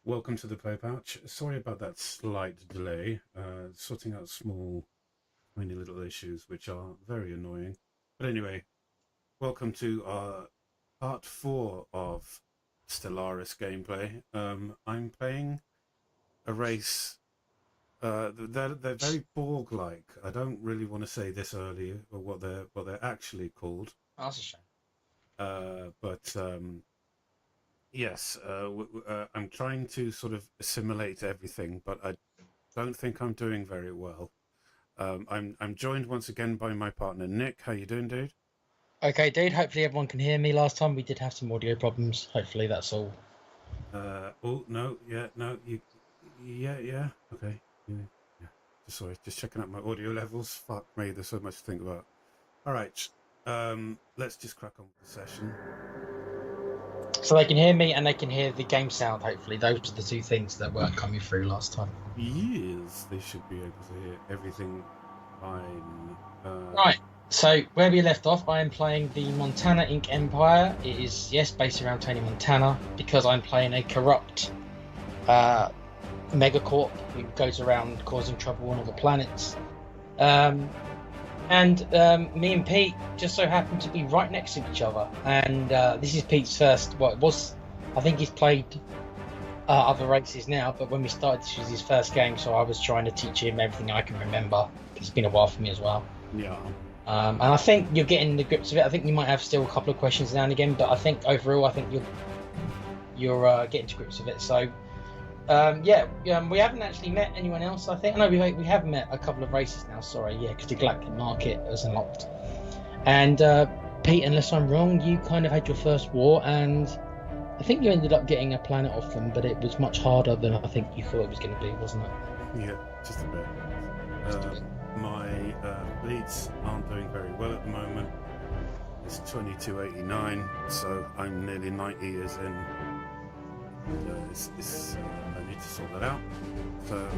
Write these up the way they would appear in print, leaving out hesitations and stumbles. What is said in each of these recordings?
Welcome to the Play Pouch. Sorry about that slight delay, sorting out small, tiny little issues which are very annoying. But anyway, welcome to part 4 of Stellaris gameplay. I'm playing a race. They're very Borg-like. I don't really want to say this early or what they're actually called. Oh, that's a shame. But yes, I'm trying to sort of assimilate everything, but I don't think I'm doing very well. I'm joined once again by my partner Nick. How you doing, dude? Okay, dude. Hopefully everyone can hear me. Last time we did have some audio problems. Hopefully that's all. Oh no, no, yeah, okay, yeah. Sorry, just checking out my audio levels. Fuck me, there's so much to think about. All right, let's just crack on with the session. So they can hear me and they can hear the game sound. Hopefully those are the two things that weren't coming through last time. Yes, they should be able to hear everything fine. Right. So where we left off, I am playing the Montana Inc. Empire. It is, yes, based around Tony Montana, because I'm playing a corrupt megacorp who goes around causing trouble on all the planets. And me and Pete just so happen to be right next to each other. And this is Pete's first, I think he's played other races now, but when we started, this was his first game, so I was trying to teach him everything I can remember. It's been a while for me as well. Yeah. And I think you're getting the grips of it. I think you might have still a couple of questions now and again, but I think overall, I think you're getting to grips with it. So, we haven't actually met anyone else. I think no, we have met a couple of races now. Sorry, yeah, because the Galactic Market was unlocked. And Pete, unless I'm wrong, you kind of had your first war, and I think you ended up getting a planet off them, but it was much harder than I think you thought it was going to be, wasn't it? Yeah, just a bit. My fleets aren't doing very well at the moment. It's 2289, so I'm nearly 90 years in. I need to sort that out. So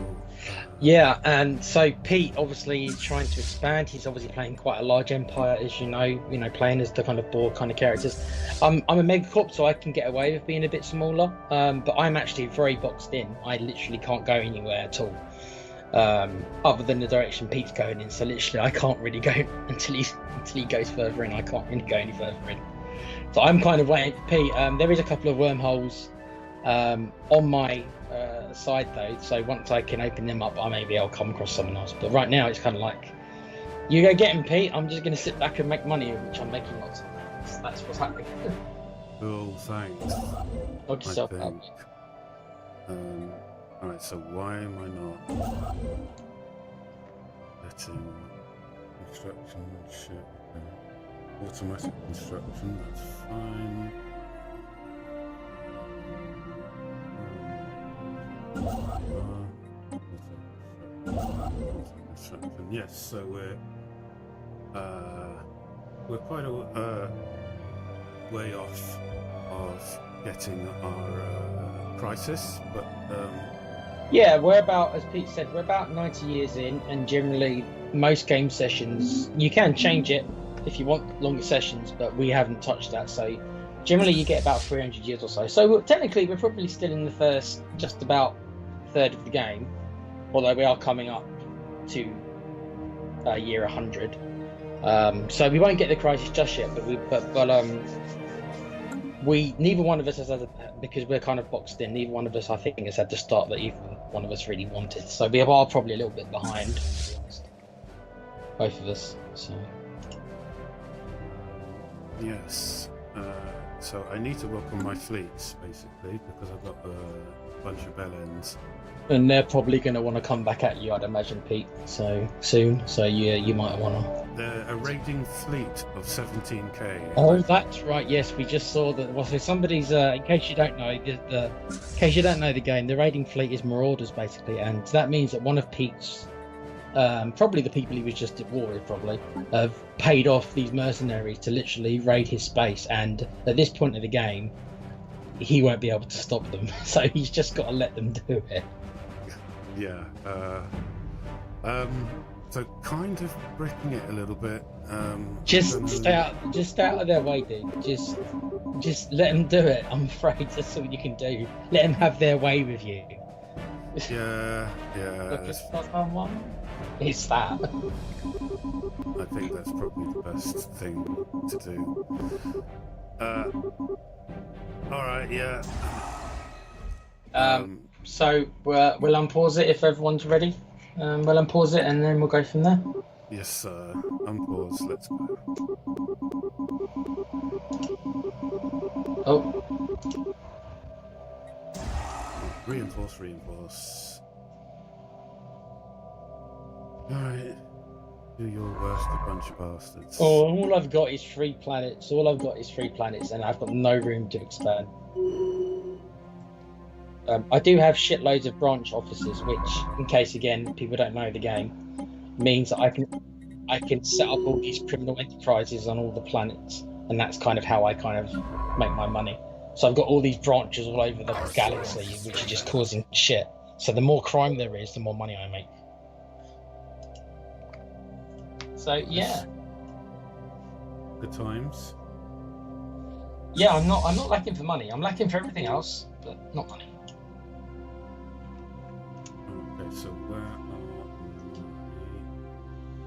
yeah, and so Pete obviously is trying to expand. He's obviously playing quite a large empire, as you know, playing as the kind of board kind of characters. I'm a megacorp, so I can get away with being a bit smaller, but I'm actually very boxed in. I literally can't go anywhere at all. Other than the direction Pete's going in, so literally I can't really go until he goes further in. I can't really go any further in, so I'm kind of waiting for Pete. There is a couple of wormholes on my side though, so once I can open them up, maybe I'll come across someone else. But right now it's kind of like, you go get him, Pete. I'm just going to sit back and make money, which I'm making lots of now. So that's what's happening. Cool, thanks. Knock yourself out. Alright, so why am I not letting construction ship automatic construction? That's fine. Construction. Yes, so we're quite a way off of getting our crisis, but yeah, we're about, as Pete said, we're about 90 years in, and generally most game sessions, you can change it if you want longer sessions, but we haven't touched that, so generally you get about 300 years or so. So technically we're probably still in the first, just about third of the game, although we are coming up to year 100. So we won't get the crisis just yet, but we neither one of us has had because we're kind of boxed in. Neither one of us, I think, has had the start that either one of us really wanted. So we are probably a little bit behind, to be honest. Both of us. So yes. So I need to work on my fleets basically because I've got a bunch of bell ends. And they're probably going to want to come back at you, I'd imagine, Pete. So soon. So yeah, you might want to. They're a raiding fleet of 17k. Oh, that's right. Yes, we just saw that. Well, so somebody's. In case you don't know, the game, the raiding fleet is marauders basically, and that means that one of Pete's, probably the people he was just at war with, probably have paid off these mercenaries to literally raid his space, and at this point of the game, he won't be able to stop them. So he's just got to let them do it. Yeah. So kind of breaking it a little bit. Just stay out of their way, dude. Just let them do it. I'm afraid that's all you can do. Let them have their way with you. Yeah. It's that. I think that's probably the best thing to do. All right. Yeah. So we'll unpause it if everyone's ready. We'll unpause it and then we'll go from there. Yes, sir. Unpause. Let's go. Oh. Reinforce. Alright. Do your worst, you bunch of bastards. Oh, all I've got is 3 planets. All I've got is 3 planets, and I've got no room to expand. I do have shitloads of branch officers, which, in case again people don't know the game, means that I can set up all these criminal enterprises on all the planets, and that's kind of how I kind of make my money. So I've got all these branches all over the galaxy, which are just causing shit. So the more crime there is, the more money I make. So yeah. Good times. Yeah, I'm not lacking for money. I'm lacking for everything else, but not money. Okay, so where are my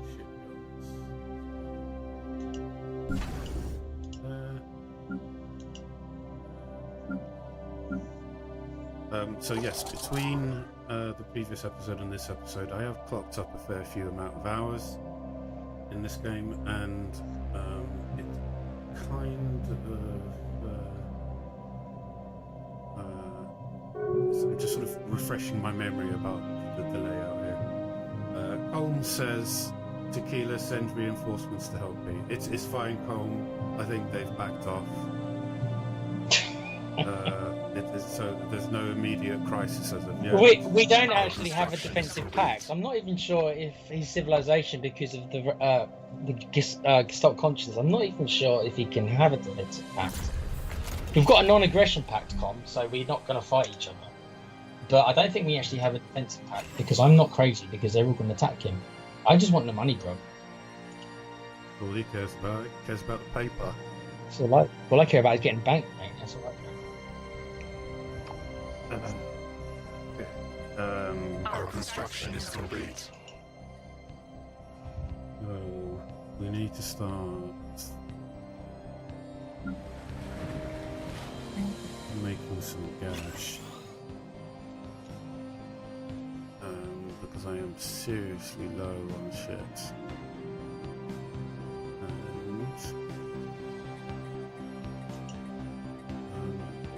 shipyards? So yes, between the previous episode and this episode, I have clocked up a fair few amount of hours in this game, and it kind of so just sort of refreshing my memory about the layout here. Colm says, Tequila, send reinforcements to help me. It's fine, Colm. I think they've backed off. So there's no immediate crisis as of yet. We don't actually have a defensive pact. I'm not even sure if his civilization, because of the Gestalt consciousness, I'm not even sure if he can have a defensive pact. We've got a non-aggression pact, Com, so we're not going to fight each other. But I don't think we actually have a defensive pact, because I'm not crazy, because they're all going to attack him. I just want the money, bro. All he cares about the paper. So all I care about is getting banked, mate. That's all I care. Our construction is complete. So we need to start making some cash. Because I am seriously low on shit. And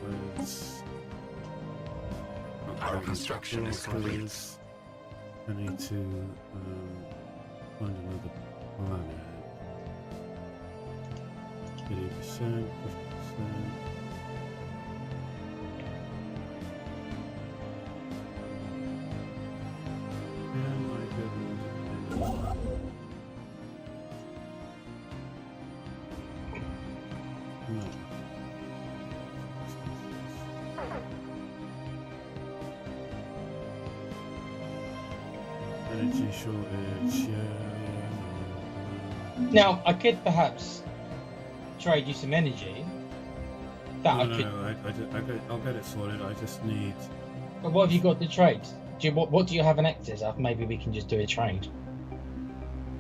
where's Our construction is complete. I need to find another planet. 80%, 50%. Am I good? No. Energy shortage, yeah. Now, I could perhaps trade you some energy. I'll get it sorted. I just need. But what have you got to trade? What do you have in excess of? Maybe we can just do a trade.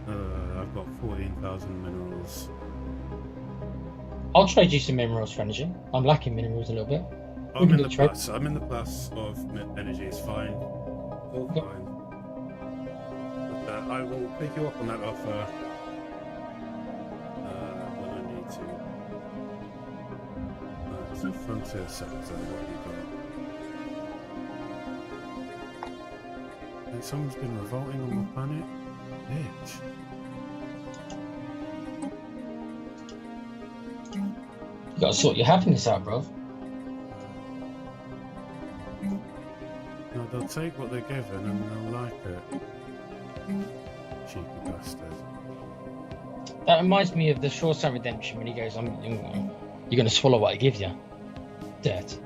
I've got 14,000 minerals. I'll trade you some minerals for energy. I'm lacking minerals a little bit. I'm in the plus. I'm in the plus of energy. It's fine. All fine. But, I will pick you up on that offer when I need to. So frontier sector. What have you got? And someone's been revolting on my planet. Bitch. You gotta sort your happiness out, bro. No, they'll take what they're given and they'll like it. Cheeky bastard. That reminds me of the Shawshank Redemption when he goes, you're gonna swallow what I give you. Dirt.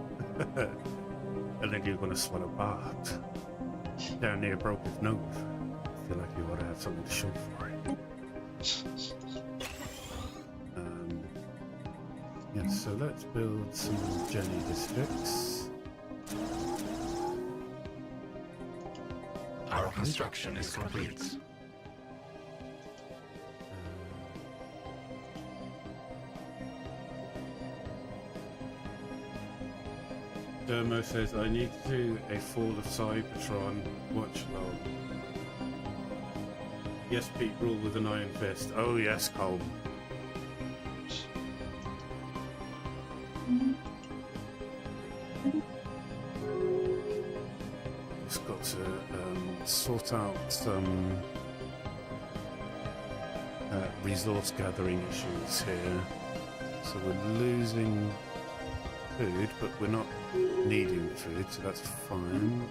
And then you're gonna swallow Bart. Down near broke his nose. I feel like you ought to have something to show for it. Yes, so let's build some Jenny districts. Our construction is complete. Dermo says, I need to do a Fall of Cybertron watch log. Yes, Pete, rule with an iron fist. Oh yes, Colm. Just got to sort out some resource gathering issues here. So we're losing food, but we're not needing the food, so that's fine.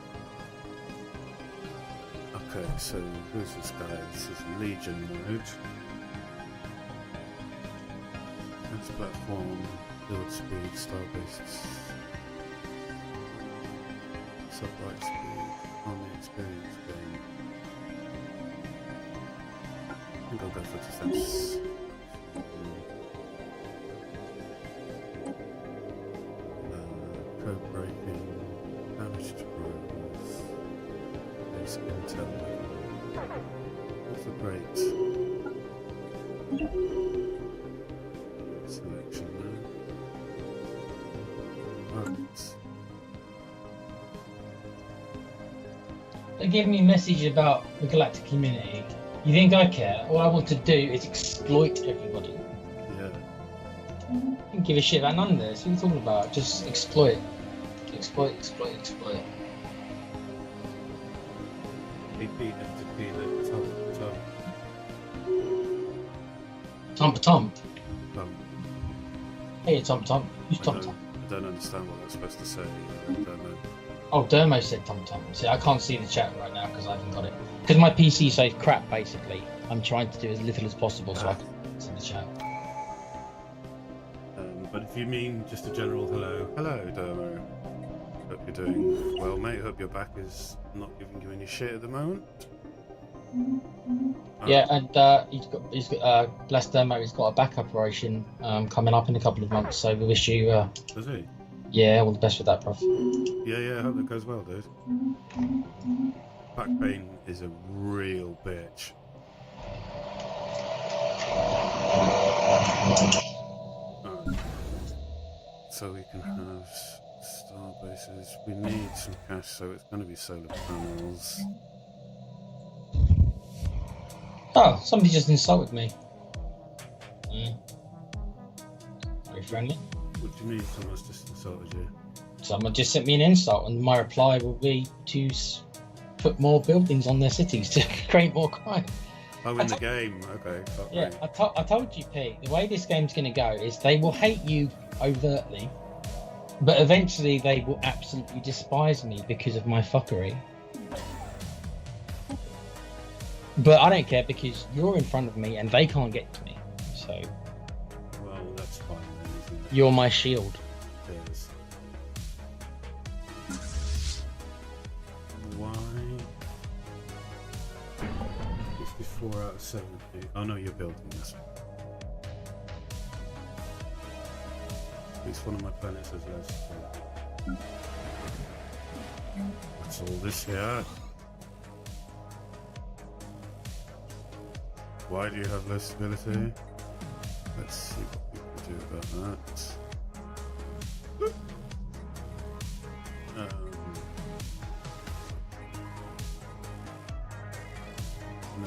Okay, so who's this guy? This is Legion mode. That's platform, build speed, starbase, sublight speed, on the experience game. I think I'll go for defense. Code breaking, damage to roads, basic intel. That's a great selection there. Right. They gave me a message about the galactic community. You think I care? All I want to do is exploit everybody. Yeah. I don't give a shit about none of this. What are you talking about? Just exploit. Exploit. He beat him to beat it. Tom. Well, Hey, Tom. Who's Tom? I don't understand what they're supposed to say. I don't know. Oh, Dermo said Tom. See, I can't see the chat right now because I haven't got it. Because my PC says crap, basically. I'm trying to do as little as possible so I can see the chat. But if you mean just a general hello, Dermo. Hope you're doing well, mate. Hope your back is not giving you any shit at the moment. Yeah, and he's got bless Dermo. He's got a back operation coming up in a couple of months. So we wish you. Does he? Yeah, all the best with that, Prof. Yeah. I hope that goes well, dude. Back pain is a real bitch. So we can have star bases. We need some cash, so it's going to be solar panels. Oh, somebody just insulted me. Very friendly. What do you mean someone's just insulted you? Someone just sent me an insult, and my reply will be to put more buildings on their cities to create more crime. Oh, in the game. Okay. Yeah, I told you, Pete, the way this game's going to go is they will hate you overtly, but eventually they will absolutely despise me because of my fuckery. But I don't care because you're in front of me and they can't get to me. So. Well, that's fine then, isn't it? You're my shield. Yes. Why? 54 out of 70. Oh no, you're building this. At least one of my planets has less. What's all this here? Why do you have less stability? Let's see what we can do about that. No.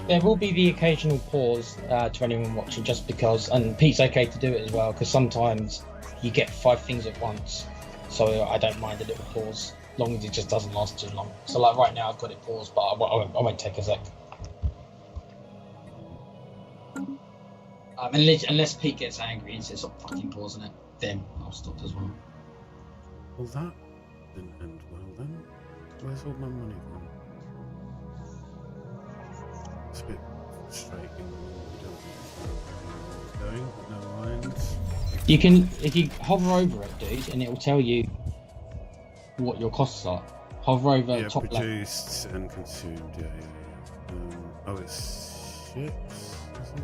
There will be the occasional pause to anyone watching just because, and Pete's okay to do it as well, because sometimes you get 5 things at once. So I don't mind a little pause, as long as it just doesn't last too long. So like right now I've got it paused, but I won't take a sec. Unless Pete gets angry and says stop fucking pausing it, then I'll stop as well. Well, that didn't end well then. Where's all my money gone? It's a bit frustrating when we don't know where it's going, but never mind. You can, if you hover over it, dude, and it will tell you what your costs are. Hover over Yeah, top left. produced and consumed, yeah. Oh, it's ships, is it?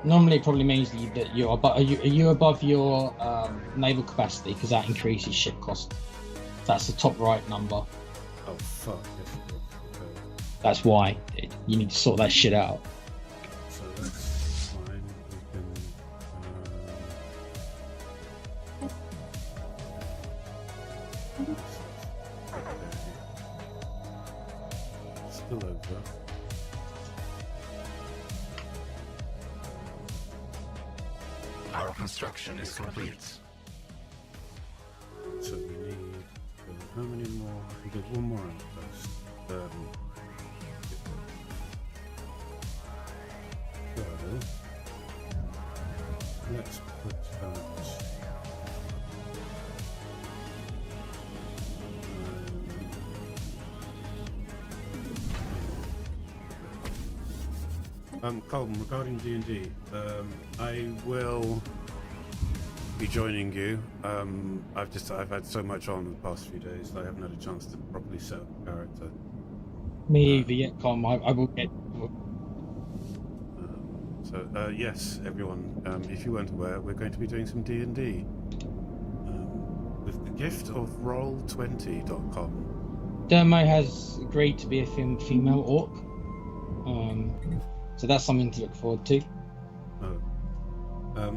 Normally, it probably means that you're above. Are you above your naval capacity? Because that increases ship cost. That's the top right number. Oh, fuck. That's why you need to sort that shit out. So that's fine. We can. Still over. Our construction is complete. So we need how many more? We get one more outpost. So Colton, regarding D&D, I will be joining you. I've had so much on the past few days that I haven't had a chance to properly set up a character. Me either yet, Colm. I will get. So yes, everyone, if you weren't aware, we're going to be doing some D&D with the gift of Roll20.com. Dermo has agreed to be a female orc. So that's something to look forward to.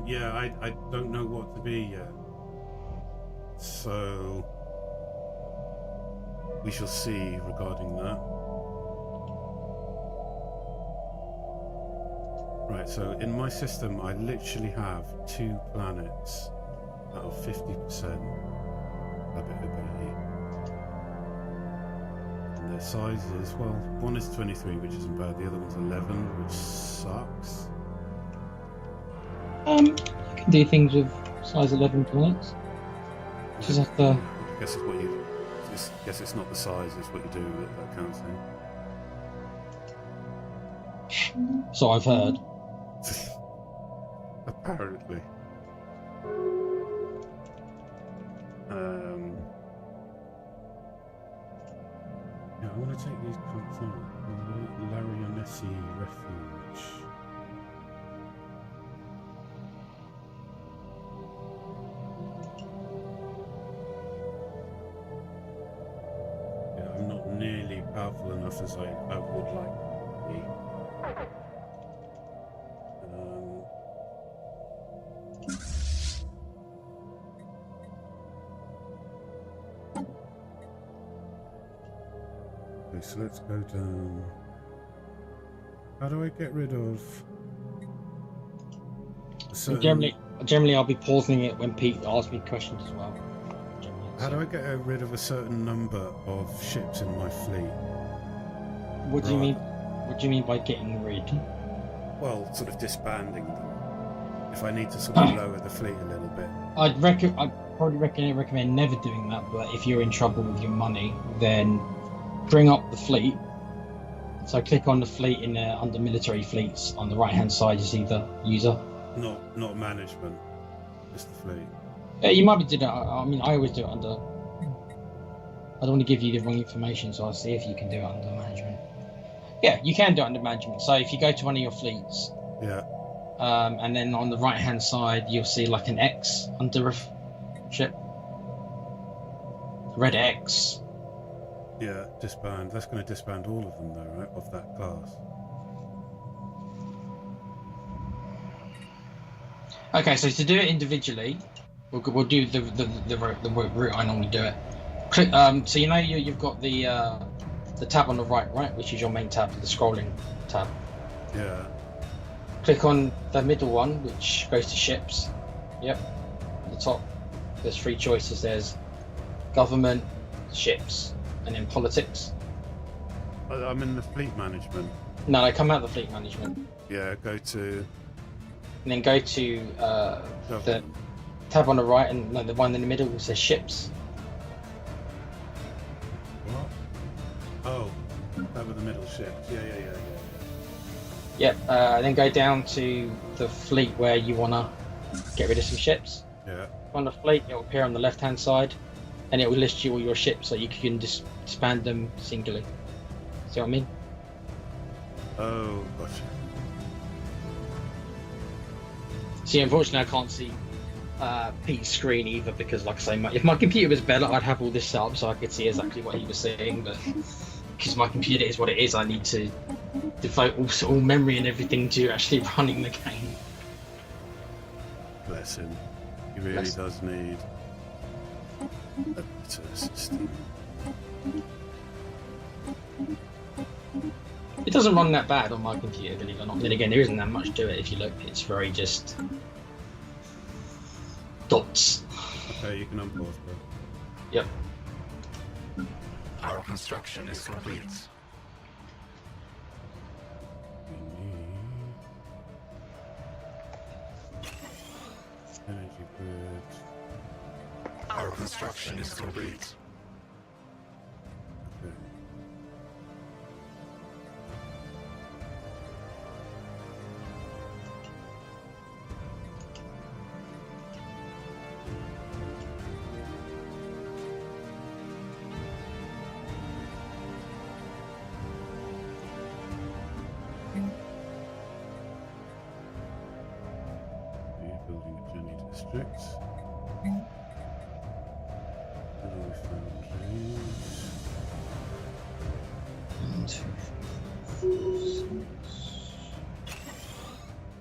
Yeah, I don't know what to be yet. So we shall see regarding that. Right, so in my system, I literally have 2 planets that are 50% habitability. And their sizes, well, one is 23, which isn't bad, the other one's 11, which sucks. You can do things with size 11 planets. Just have to. I guess it's what you. Guess it's not the size; it's what you do with it that counts. Then. So I've heard. Apparently. Yeah, I want to take these cards out. Larionesi Refuge. I'm not nearly powerful enough as I would like to be. Okay, so let's go down. How do I get rid of? Generally, I'll be pausing it when Pete asks me questions as well. How do I get rid of a certain number of ships in my fleet? What do you mean? What do you mean by getting rid? Well, sort of disbanding them. If I need to sort of lower the fleet a little bit. I'd probably recommend never doing that. But if you're in trouble with your money, then bring up the fleet. So click on the fleet in under military fleets on the right hand side. You see the user. Not management, just the fleet. You might be doing it. I mean, I always do it under. I don't want to give you the wrong information, so I'll see if you can do it under management. Yeah, you can do it under management. So if you go to one of your fleets, yeah, and then on the right hand side you'll see like an X under a ship, red X. Yeah, disband. That's going to disband all of them, though, right? Of that class. Okay, so to do it individually, we'll do the route I normally do it. Click. So you know you've got the tab on the right, which is your main tab, the scrolling tab. Yeah. Click on the middle one, which goes to ships. Yep. At the top, there's 3 choices. There's government, ships, and then politics. I'm in the fleet management. No, they come out of the fleet management. Yeah, go to. And then go to the tab on the right, and no, the one in the middle says ships. What? Oh, that was the middle ship. Yeah. Yep. Then go down to the fleet where you wanna get rid of some ships. Yeah. On the fleet, it will appear on the left-hand side, and it will list you all your ships, so you can disband them singly. See what I mean? Oh, gotcha. See, unfortunately, I can't see Pete's screen either because, like I say, if my computer was better, I'd have all this set up so I could see exactly what he was saying. But because my computer is what it is, I need to devote all memory and everything to actually running the game. Bless him. He really does need a better system. It doesn't run that bad on my computer, believe it or not. Then again, there isn't that much to it if you look. It's very just dots. Okay, you can unpause, bro. Yep. Our construction is complete. We need energy grid. Our construction is complete. Okay. district. And we found these. 1, 2, 3, 4, 6.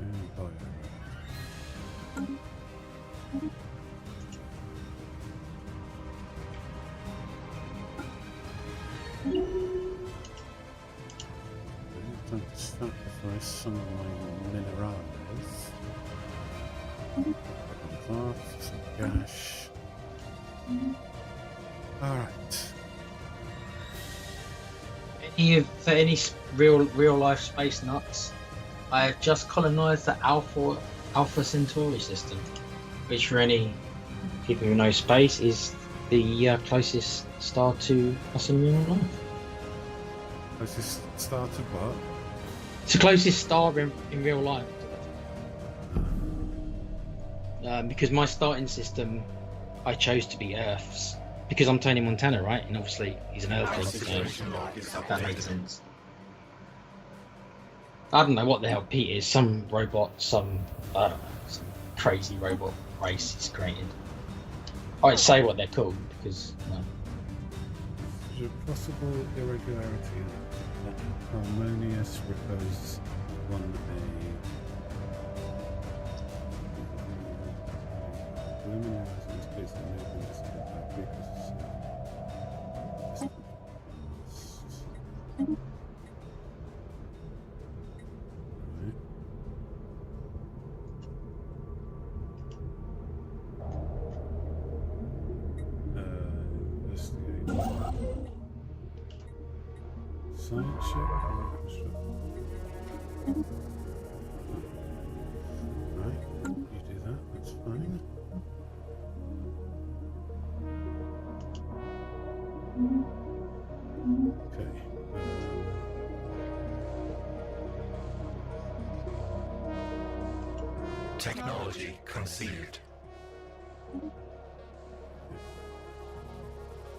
And bio. Time to sacrifice some of my minerales. Some cash. Alright. For any real life space nuts, I have just colonized the Alpha Centauri system, which for any people who know space is the closest star to us in real life. Closest star to what? It's the closest star in real life. Because my starting system, I chose to be Earth's. Because I'm Tony Montana, right? And obviously he's an Earthling, so that makes sense. I don't know what the hell Pete is. Some robot, I don't know, some crazy robot race is created. I won't say what they're called because, well. Is there a possible irregularity that harmonious repose 1A? Luminaries in space and movement is by frequency. Investigate. Science check. Right, you do that, that's fine. Okay. Technology conceived.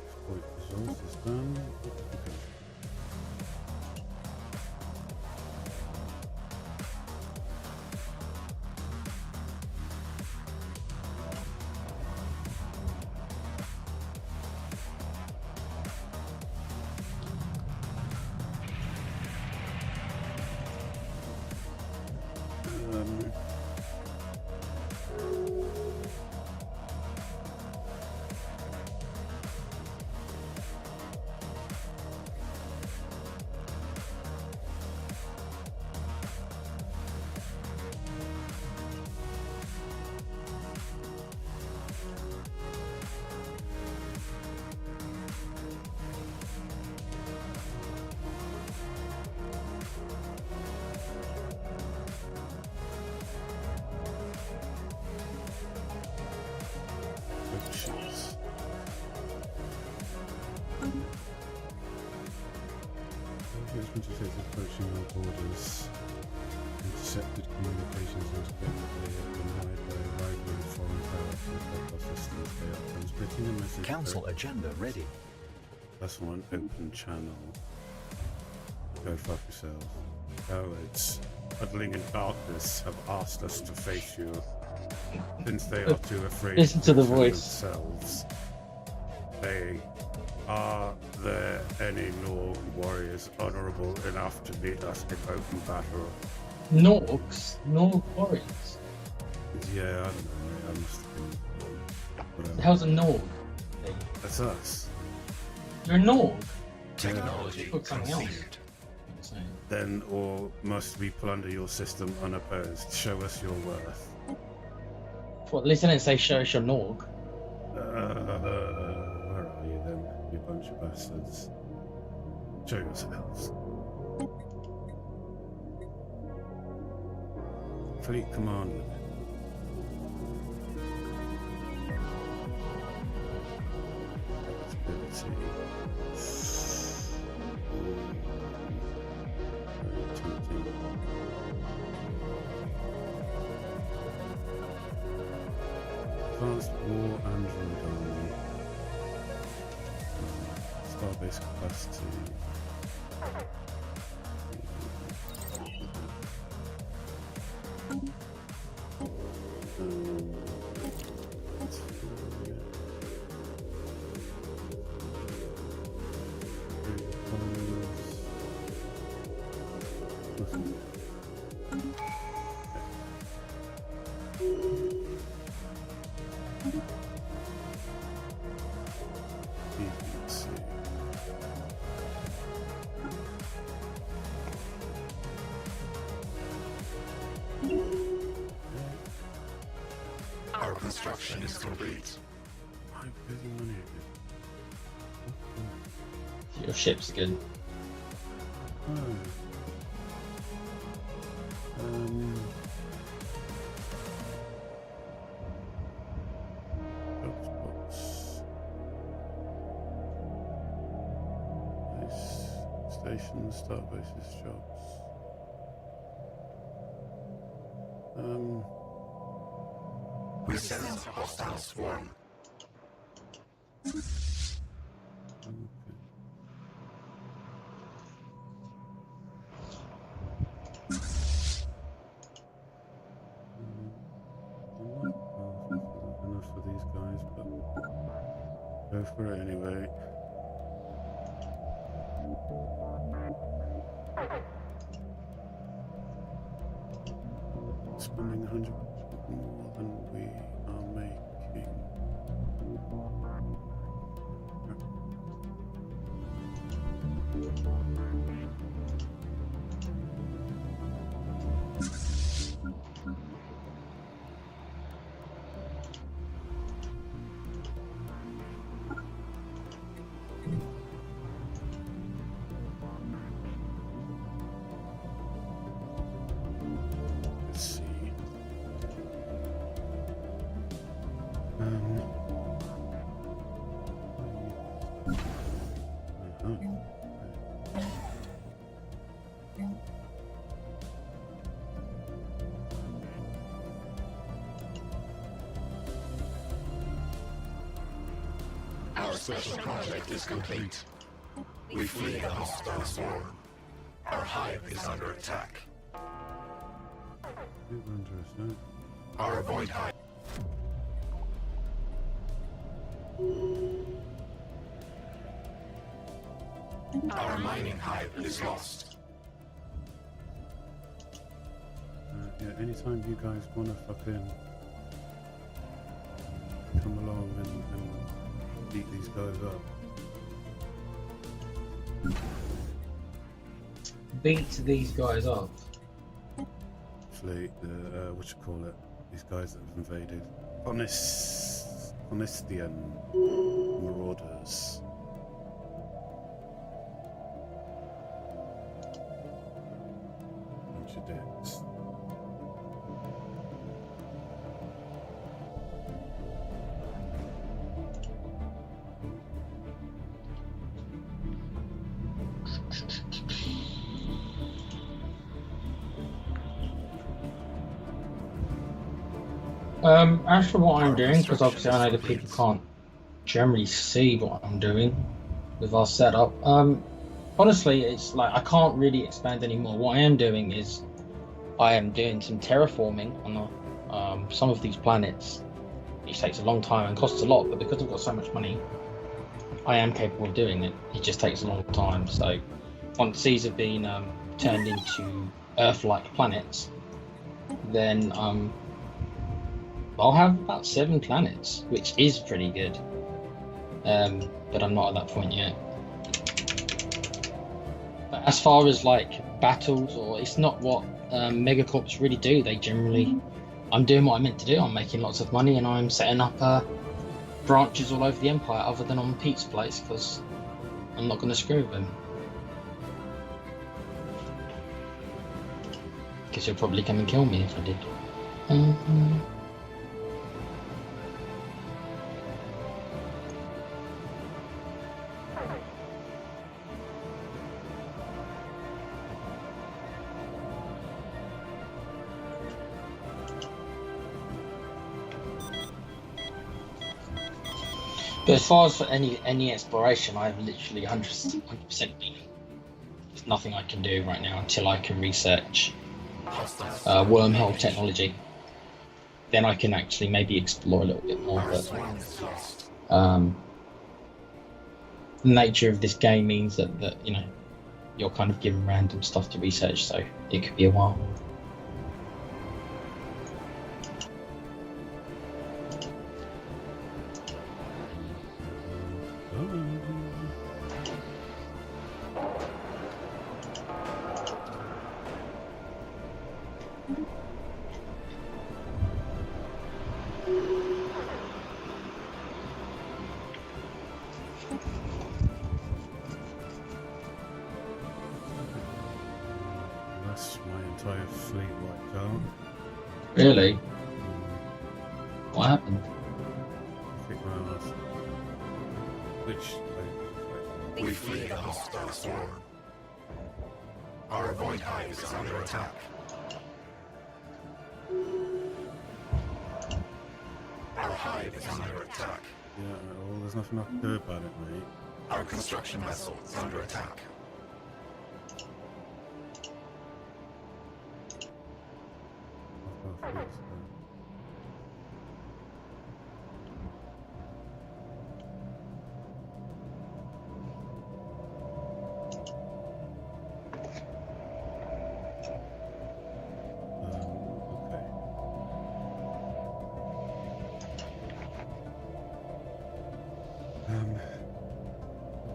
Exploit resources done. Okay. Interface approaching our borders. Intercepted communications independently are denied by a rival foreign power to affect our systems. They are transmitting a message. Council agenda ready. That's one open channel. Go fuck yourself. Cowards, huddling in darkness, have asked us to face you. Since they are too afraid Listen to the defend voice. themselves. Saying, are there any Norg warriors honourable enough to meet us in open battle? Norgs? Norg warriors? Yeah, I don't know, mate. I must have been. Whatever. The hell's a Norg? That's us. You're a Norg? Technology Look, something else. conceived. Then, or must we plunder your system unopposed? Show us your worth. What, at least I didn't say show us your Norg. Where are you then, you bunch of bastards? Show yourselves. Fleet Commander. Advanced War Android Army. Starbase capacity. BBC. Our construction is complete. I'm busy money again. Your ship's good. Oh. Jobs box. Base station, start basis jobs. We sense hostile swarm. Okay. Enough for these guys, but go for it anyway. Spending 100 more than we are making. Let's see. Our special project is complete. We flee the hostile swarm. Our hive is under attack. You're under attack. Our void hive. Our mining hive is lost. Yeah, anytime you guys want to fucking come along and beat these guys up. Beat these guys up. Fleet, what you call it? These guys that have invaded. Honestian marauders. Bunch of dicks. As for what I'm doing, because obviously I know that people can't generally see what I'm doing with our setup. Honestly, it's like I can't really expand anymore. What I am doing is I am doing some terraforming on some of these planets, which takes a long time and costs a lot. But because I've got so much money, I am capable of doing it. It just takes a long time. So once these have been turned into Earth-like planets, then I'll have about 7 planets, which is pretty good. But I'm not at that point yet. But as far as like battles, or it's not what megacorps really do. They generally, I'm doing what I'm meant to do. I'm making lots of money and I'm setting up branches all over the Empire, other than on Pete's place, because I'm not going to screw with him. Because he'll probably come and kill me if I did. But as far as for any exploration, I've literally 100% been. There's nothing I can do right now until I can research wormhole technology. Then I can actually maybe explore a little bit more. But the nature of this game means that you know, you're kind of given random stuff to research, so it could be a while. That's my entire fleet wiped out. Really? What happened? Kick my ass. Which We flee the hostile storm. Our void hive is under attack. Our hive is under attack. yeah, well, there's nothing I can do about it, mate. Our construction vessel is under attack. I've got a fleet, so- Okay.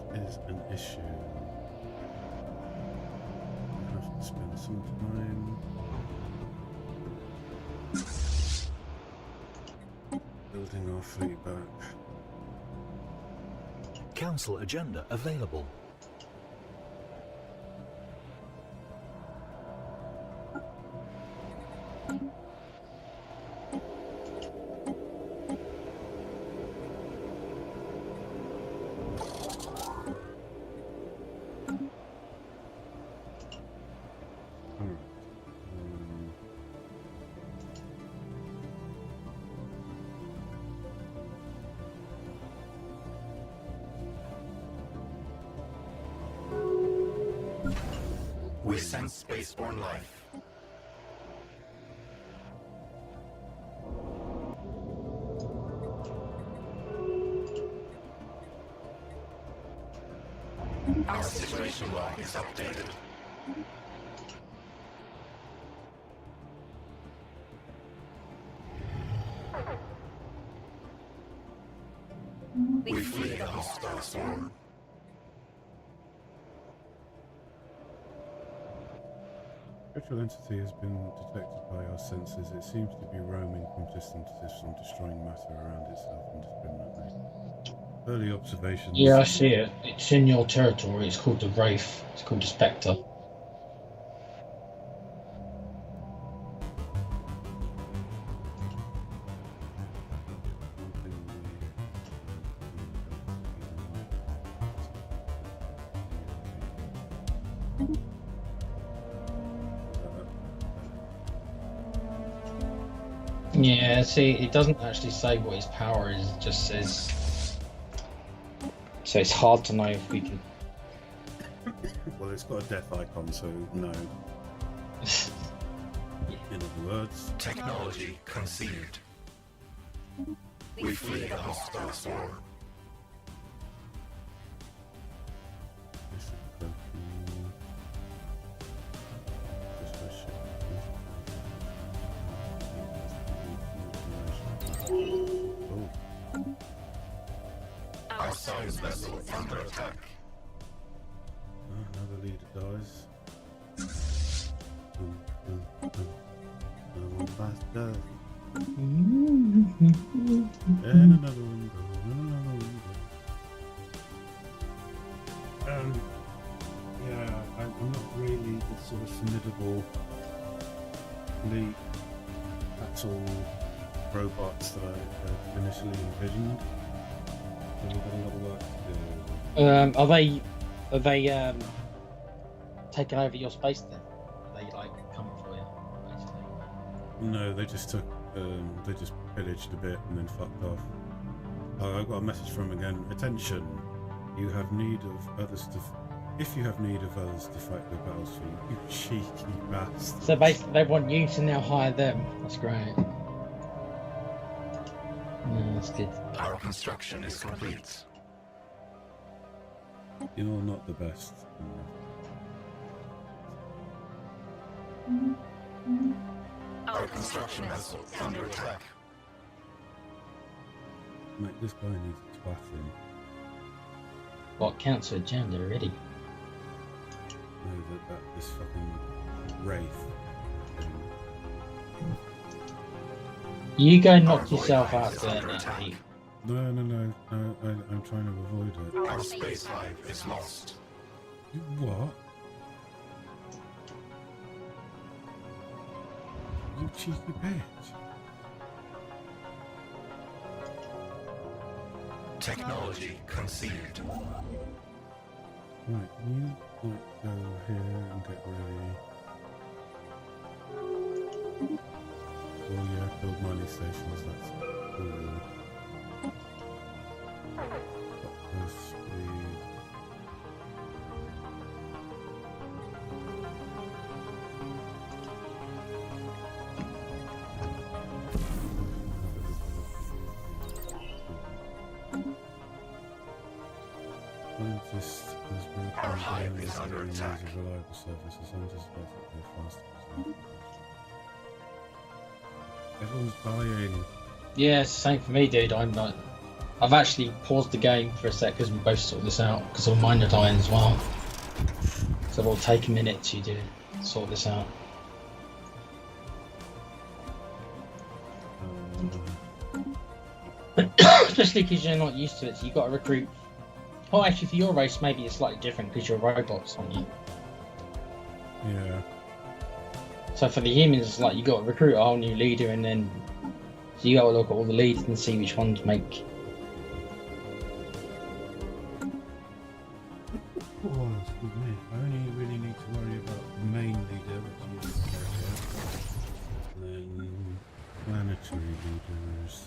What is an issue? I have to spend some time building our fleet back. Council agenda available. Alright. We sense spaceborne life. Our situation log is updated. We flee the hostile storm. Spectral entity has been detected by our sensors. It seems to be roaming from distant to distant, destroying matter around itself indiscriminately. Early observations. Yeah, I see it. It's in your territory. It's called the Wraith. It's called the Spectre. Yeah, see, it doesn't actually say what his power is. It just says. So it's hard to know if we can. Well, it's got a death icon, so no. In other words, Technology conceived. We flee the hostile storm. this is the- just a ship. Oh, Our science vessel is under attack. another leader dies. Another one dies. And another one goes. And another one goes. Yeah, I'm not really the sort of formidable fleet battle robots that I initially envisioned. So we've got a lot of work to do. Are they taking over your space then? Are they like coming for you, basically? No, they just took, they just pillaged a bit and then fucked off. Oh, I got a message from him again. Attention, you have need of others to. If you have need of others to fight the battles for you, you cheeky bastard. So basically, they want you to now hire them. That's great. Yeah, that's good. Our construction is complete. You're not the best. Our construction vessel is under attack. Mate, this guy needs a twatting. What council agenda already? No, this fucking wraith thing. You go knock yourself out there now, Pete. No, I'm trying to avoid it. Our space hive is lost. You what? You cheeky bitch. Technology conceived. Right, can you like go here and get ready? Oh yeah, build mining stations, that's cool. Got speed. Scientists has been Our hive is under use attack. of reliable services anticipated to go faster. Everyone's dying. Yeah, it's the same for me, dude. I've actually paused the game for a sec because we both sort this out because of mine are dying as well. So it'll take a minute to sort this out. Especially because you're not used to it, so you've got to recruit. Oh, actually, for your race, maybe it's slightly different because you're robots, aren't you? Yeah. So for the humans, it's like you got to recruit a whole new leader, and then so you got to look at all the leaders and see which ones make. Oh, excuse me. I only really need to worry about the main leader, which is then planetary leaders.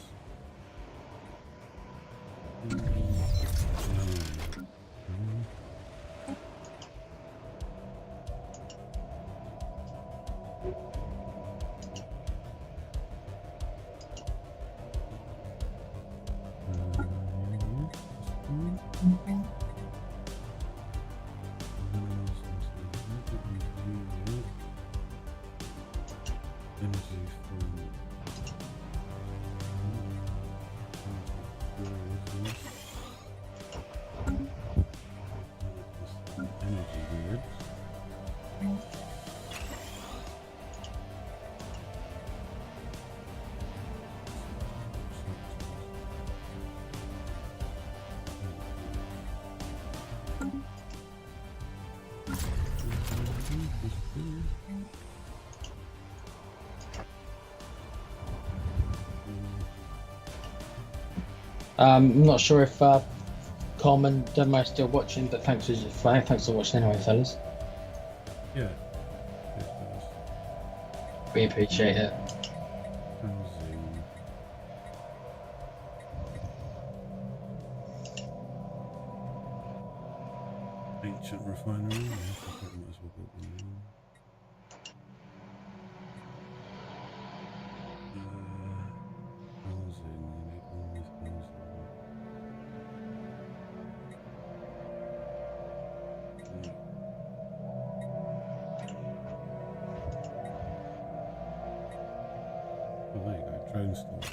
I'm not sure if Com and Demo are still watching, but thanks for watching anyway, fellas. Yeah. We appreciate it. Housing. Ancient refinery. Yes, I think we might as well put one in. Housing. We need one with housing. Oh, there you go. Drone store.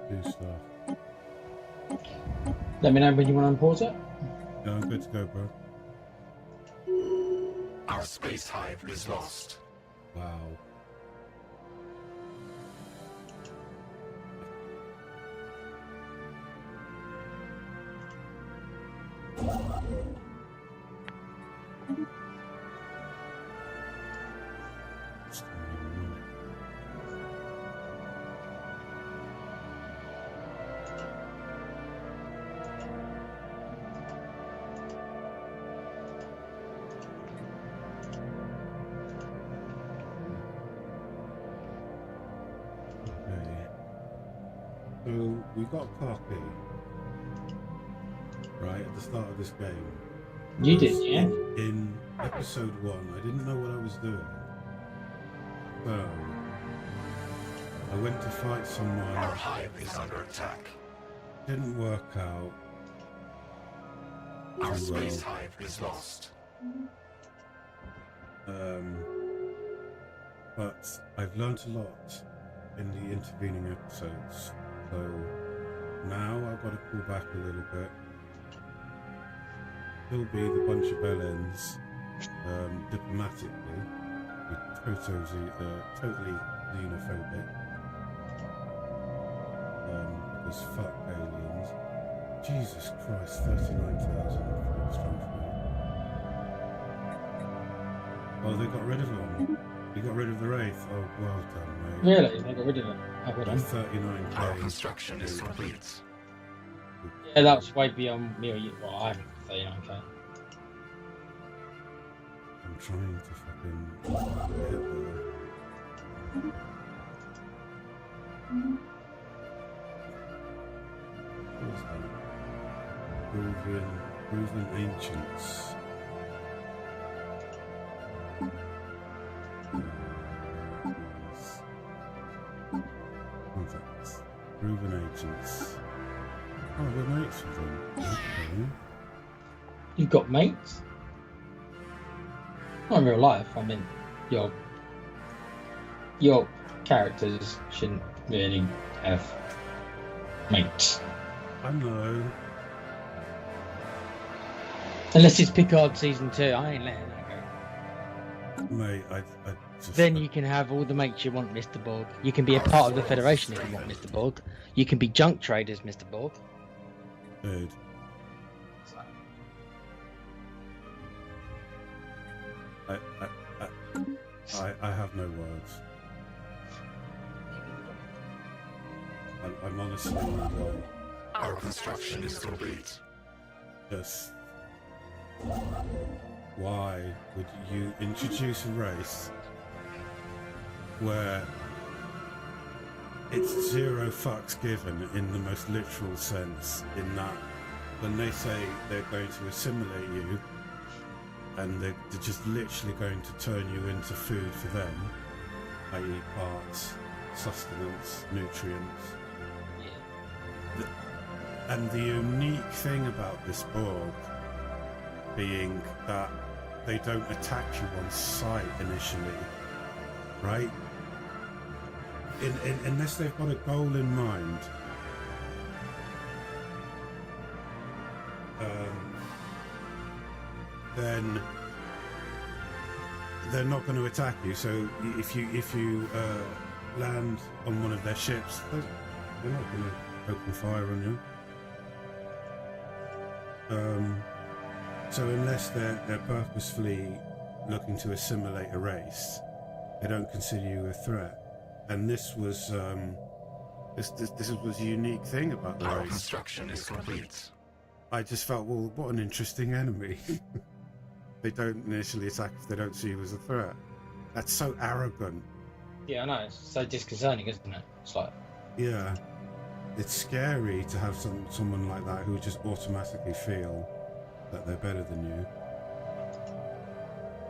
Do stuff. Let me know when you want to unpause it. Yeah, I'm good to go, bro. Our space hive is lost. Wow. So we got cocky, right, at the start of this game. You did, yeah? In episode 1, I didn't know what I was doing. So, I went to fight someone. Our hive is under attack. Didn't work out. Our too space well. hive is lost. But I've learnt a lot in the intervening episodes. So now I've got to pull back a little bit. Still be the bunch of bellends, diplomatically. Totally xenophobic. Because fuck aliens. Jesus Christ, 39,000 strong fleet. Oh, they got rid of them. They got rid of the Wraith. Oh, well done, mate. Really? They got rid of it? Oh, well done. 39k. Our construction is complete. Yeah, that's way beyond me or you. Well, I'm 39k. I'm trying to fucking hit the... What is that? Proven ancients. Contacts. Proven agents. Oh, we're mates with them. Okay. You've got mates? Not in real life. I mean, your characters shouldn't really have mates. I know. Unless it's Picard season 2, I ain't letting that go. Mate, I just... Then you can have all the mates you want, Mr. Borg. You can be a part of the Federation if you want, Mr. Borg. You can be junk traders, Mr. Borg. Dude. I have no words. I'm honestly Our construction is complete. just... Why would you introduce a race where it's zero fucks given in the most literal sense, in that when they say they're going to assimilate you and they're just literally going to turn you into food for them, i.e. parts, sustenance, nutrients. And the unique thing about this Borg being that they don't attack you on sight initially, right? Unless they've got a goal in mind. Then they're not going to attack you. So if you land on one of their ships, they're not going to open fire on you. So unless they're purposefully looking to assimilate a race, they don't consider you a threat. And this was this was a unique thing about the Our race. construction is complete. I just felt, well, what an interesting enemy. They don't initially attack if they don't see you as a threat. That's so arrogant. Yeah, I know. It's so disconcerting, isn't it? It's like... Yeah. It's scary to have someone like that who just automatically feel that they're better than you.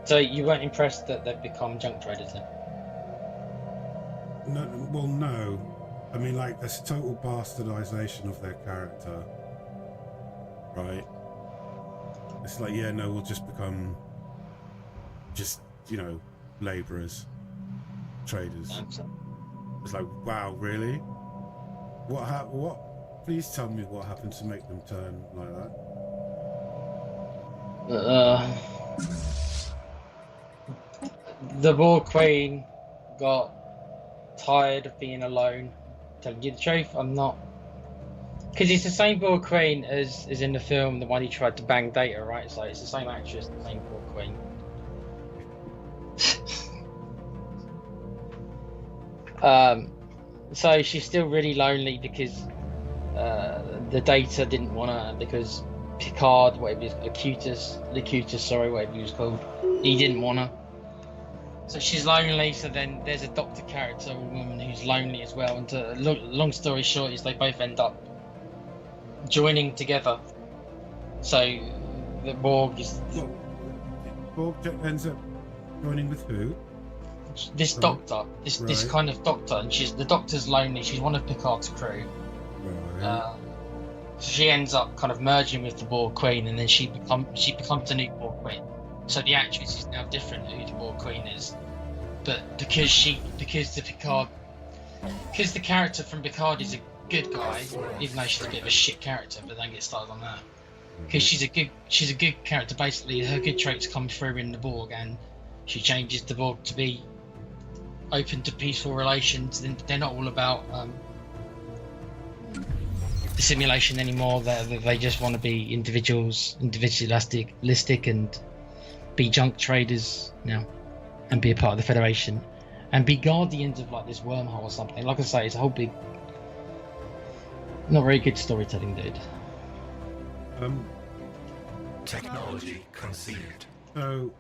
So you weren't impressed that they've become junk traders then? No, well, no. I mean, like, there's a total bastardization of their character, right? It's like, yeah, no, we'll just become laborers, traders. It's like, wow, really? What? Please tell me what happened to make them turn like that. The Borg Queen got tired of being alone. Telling you the truth, I'm not. Because it's the same Borg Queen as in the film, the one he tried to bang Data, right? So it's the same actress, the same Borg Queen. So she's still really lonely because the Data didn't want her, because Picard, whatever his Locutus, sorry, whatever he was called, he didn't want her. So she's lonely. So then there's a doctor character, a woman who's lonely as well. And long story short is they both end up joining together. So the Borg is Borg ends up joining with who? this Right. doctor, this Right. kind of doctor, and the doctor's lonely. She's one of Picard's crew. Right. So she ends up kind of merging with the Borg Queen, and then she becomes the new Borg Queen. So the actress is now different who the Borg Queen is, but because the character from Picard is a good guy, even though she's a bit of a shit character, but don't get started on that. Because she's a good character. Basically, her good traits come through in the Borg, and she changes the Borg to be open to peaceful relations. They're not all about assimilation anymore. They just want to be individualistic, and be junk traders now, and be a part of the Federation, and be guardians of like this wormhole or something. Like I say, it's a whole big, not very good storytelling, dude. Technology conceived. So,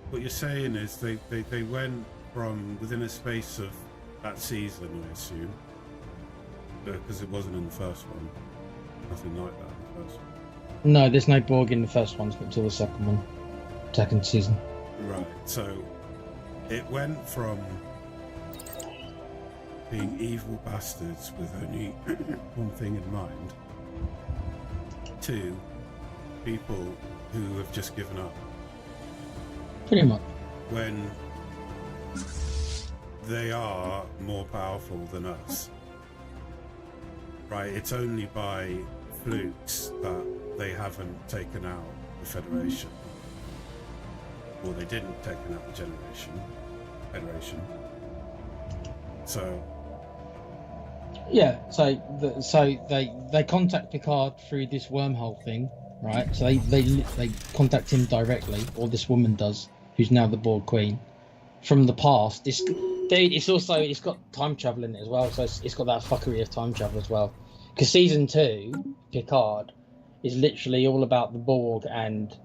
what you're saying is they went from within a space of that season, I assume, because it wasn't in the first one. Nothing like that in the first one. No, there's no Borg in the first one until the second season. Right. So, it went from being evil bastards with only one thing in mind to people who have just given up. Pretty much. When they are more powerful than us. Right, it's only by flukes that they haven't taken out the Federation. Or they didn't take out the Federation. So Yeah. So they contact Picard through this wormhole thing, right? So they contact him directly, or this woman does, who's now the Borg Queen, from the past. This dude, it's got time travel in it as well, so it's got that fuckery of time travel as well. Because season 2, Picard, is literally all about the Borg, and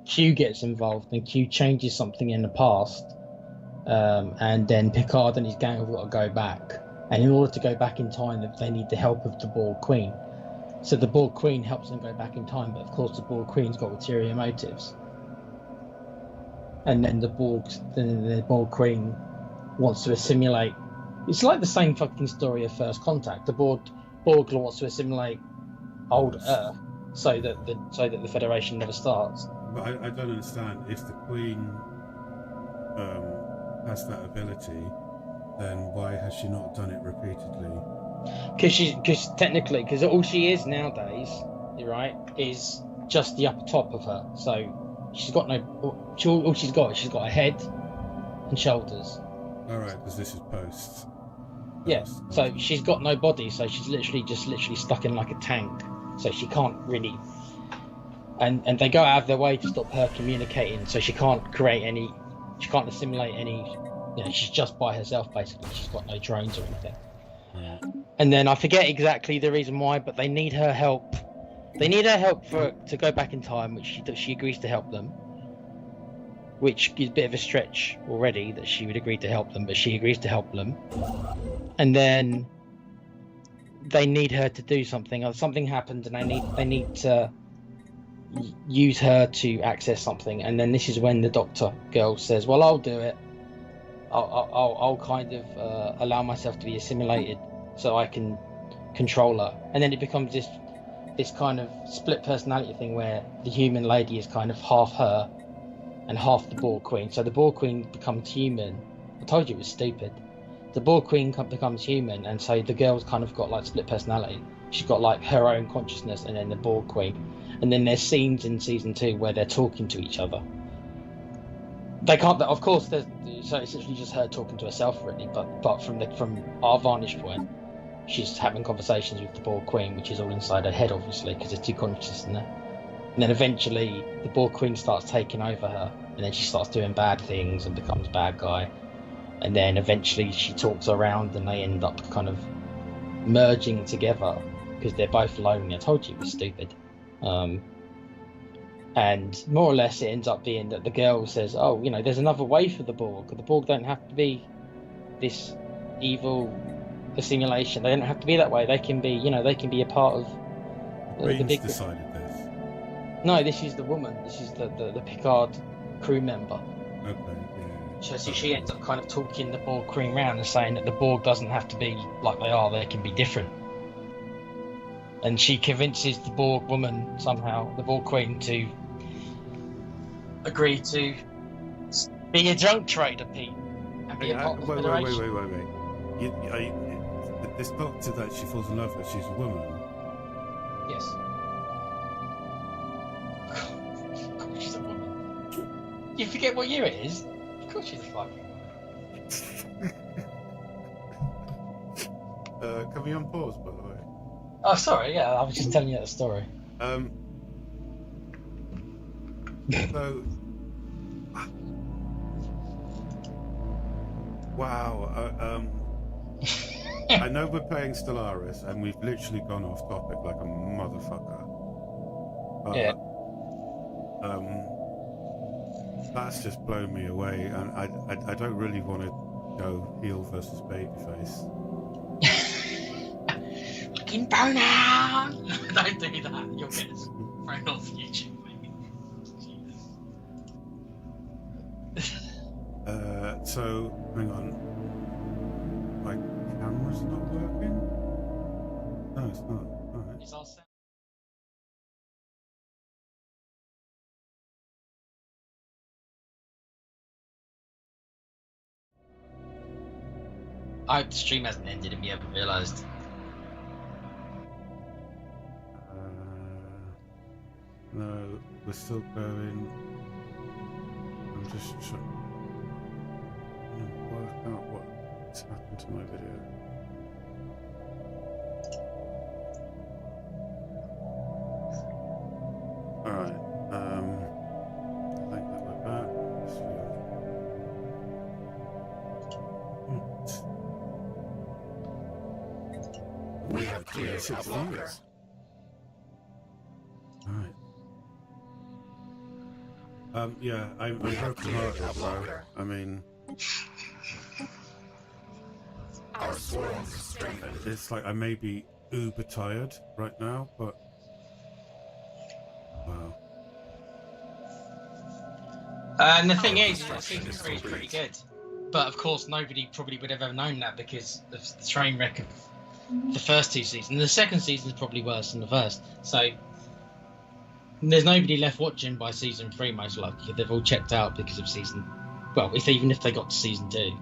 Q gets involved, and Q changes something in the past, and then Picard and his gang have got to go back. And in order to go back in time, they need the help of the Borg Queen. So the Borg Queen helps them go back in time, but of course the Borg Queen's got ulterior motives. And then the Borg Queen wants to assimilate. It's like the same fucking story of First Contact. The Borg wants to assimilate old Earth so that the Federation never starts. but I don't understand. If the Queen has that ability, then why has she not done it repeatedly? Because all she is nowadays, right, is just the upper top of her. So she's got she's got a head and shoulders. All right, because this is post. Yeah. So she's got no body. So she's literally stuck in like a tank. So she can't really. And they go out of their way to stop her communicating. So she can't create any. She can't assimilate any. She's just by herself basically. She's got no drones or anything. Yeah. And then I forget exactly the reason why, but they need her help. They need her help to go back in time, which she agrees to help them. Which is a bit of a stretch already that she would agree to help them, but she agrees to help them. And then they need her to do something. Or something happened, and they need to use her to access something. And then this is when the doctor girl says, "Well, I'll do it. I'll kind of allow myself to be assimilated so I can control her." And then it becomes this kind of split personality thing where the human lady is kind of half her and half the Borg Queen. So the Borg Queen becomes human. I told you it was stupid. The Borg Queen becomes human, and so the girl's kind of got like split personality. She's got like her own consciousness and then the Borg Queen. And then there's scenes in season 2 where they're talking to each other. They can't, of course, so it's literally just her talking to herself really, but from our vantage point, she's having conversations with the Borg Queen, which is all inside her head obviously, because there's two consciousness in there. And then eventually the Borg Queen starts taking over her, and then she starts doing bad things and becomes bad guy. And then eventually she talks around, and they end up kind of merging together because they're both lonely. I told you it was stupid. And more or less, it ends up being that the girl says, "Oh, you know, there's another way for the Borg. The Borg don't have to be this evil assimilation. They don't have to be that way. They can be, you know, they can be a part of the Reed's big." decided this. No, this is the woman. This is the Picard crew member. Okay, yeah. So she ends up kind of talking the Borg queen round and saying that the Borg doesn't have to be like they are. They can be different. And she convinces the Borg woman somehow, the Borg queen, to agree to be a junk trader, Pete, and be a part of the Federation. Wait. This doctor that she falls in love with, she's a woman. Yes. Of course she's a woman. You forget what year it is? Of course she's a fucking woman. Can we unpause, by the way? Oh, sorry, yeah, I was just telling you that story. So... Wow, I know we're playing Stellaris, and we've literally gone off topic like a motherfucker. Yeah. That's just blown me away, and I don't really want to go heel versus babyface. Fucking pronoun! Don't do that, you'll get us thrown off YouTube, maybe. So, hang on. My camera's not working? No, it's not. Alright. Is our sound... I hope the stream hasn't ended and we haven't realised. No, we're still going. I'm just trying to work out what's happened to my video. Alright, I think that we're back. We have cleared the bunker. Alright. Yeah, I'm broken hearted, bro. I mean, Our swarms are strengthened. it's like I may be uber tired right now, but wow. And the thing is that season 3 is pretty good. But of course, nobody probably would have ever known that because of the train wreck of the first two seasons. The second season is probably worse than the first. So there's nobody left watching by season 3, most likely. They've all checked out because of season. Well, even if they got to season 2.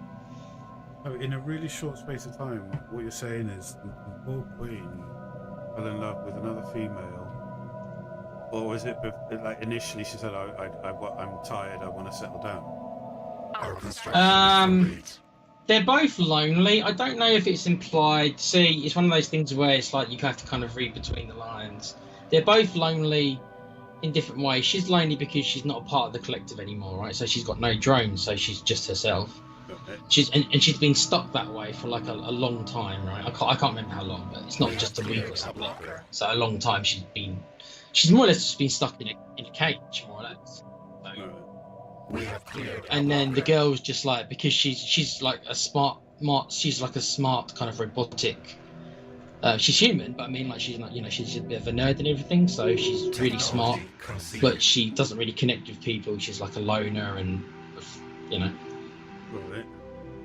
Oh, in a really short space of time, what you're saying is the poor queen fell in love with another female, or was it like initially she said, "I'm tired, I want to settle down." Our construction is complete. They're both lonely. I don't know if it's implied. See, it's one of those things where it's like you have to kind of read between the lines. They're both lonely in different ways. She's lonely because she's not a part of the collective anymore, right? So she's got no drones, so she's just herself. Okay. She's been stuck that way for like a long time, right? I can't remember how long, but it's not just a week or something. So a long time she's more or less just been stuck in a cage, more or less. So, We have cleared. and then the girl's just like, because she's like a smart kind of robotic. She's human, but I mean, like, she's not, she's a bit of a nerd and everything, so she's really smart, but she doesn't really connect with people. She's like a loner, and Right.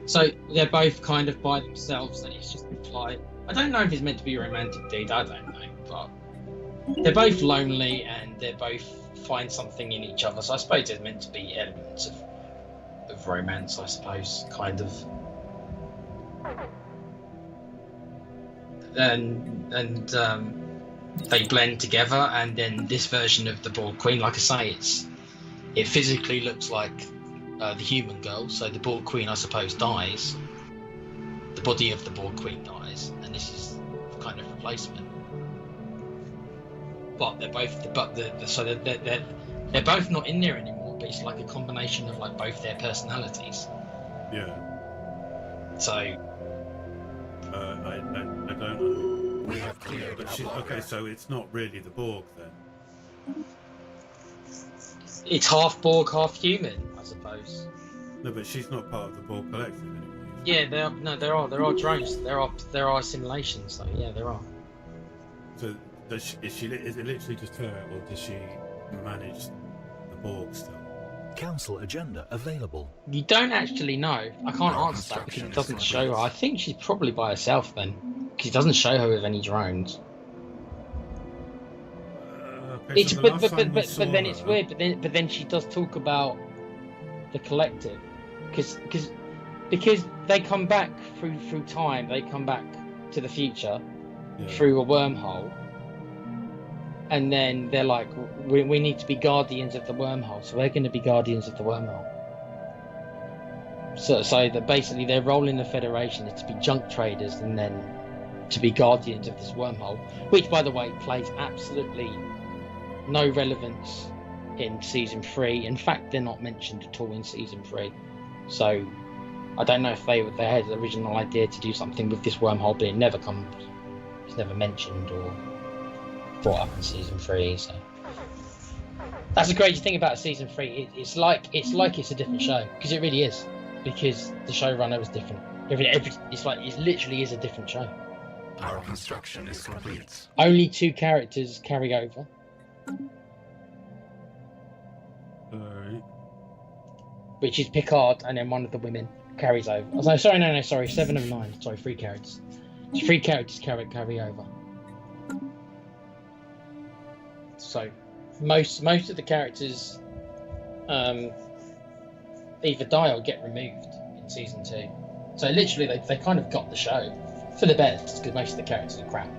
so they're both kind of by themselves, and it's just implied. I don't know if it's meant to be a romantic deed, I don't know, but they're both lonely and they both find something in each other, so I suppose there's meant to be elements of romance, I suppose, kind of. And they blend together, and then this version of the Borg Queen, like I say, it physically looks like the human girl, so the Borg Queen, I suppose, dies. The body of the Borg Queen dies, and this is the kind of replacement. But they're both, they're both not in there anymore. But it's like a combination of like both their personalities. Yeah. So I don't know. We have cleared. But okay, so it's not really the Borg then. It's half Borg, half human, I suppose. No, but she's not part of the Borg collective anymore. Yeah, there are drones. There are simulations. So yeah, there are. So is it literally just her, or does she manage the Borg still? Council agenda available. You don't actually know. I can't Our answer that because construction it doesn't is show her. complete. I think she's probably by herself then, because it doesn't show her with any drones. Okay, It's so the but last but time but, we but, but then saw it's her- weird. But then she does talk about the collective, because they come back through time. They come back to the future Yeah. through a wormhole, and then they're like, we need to be guardians of the wormhole, so we're going to be guardians of the wormhole. So that basically their role in the Federation is to be junk traders and then to be guardians of this wormhole, which, by the way, plays absolutely no relevance in season 3. In fact, they're not mentioned at all in season 3. So I don't know if they had the original idea to do something with this wormhole, but it never comes. It's never mentioned or brought up in season 3. So that's the crazy thing about season 3. It's like it's a different show, because it really is. Because the showrunner was different. It literally is a different show. Our construction is complete. Only 2 characters carry over. Alright. Which is Picard, and then one of the women carries over. Oh, no, sorry, 7 of 9. Sorry, 3 characters. 3 characters carry over. So most of the characters either die or get removed in season 2. So literally they kind of got the show for the best, because most of the characters are crap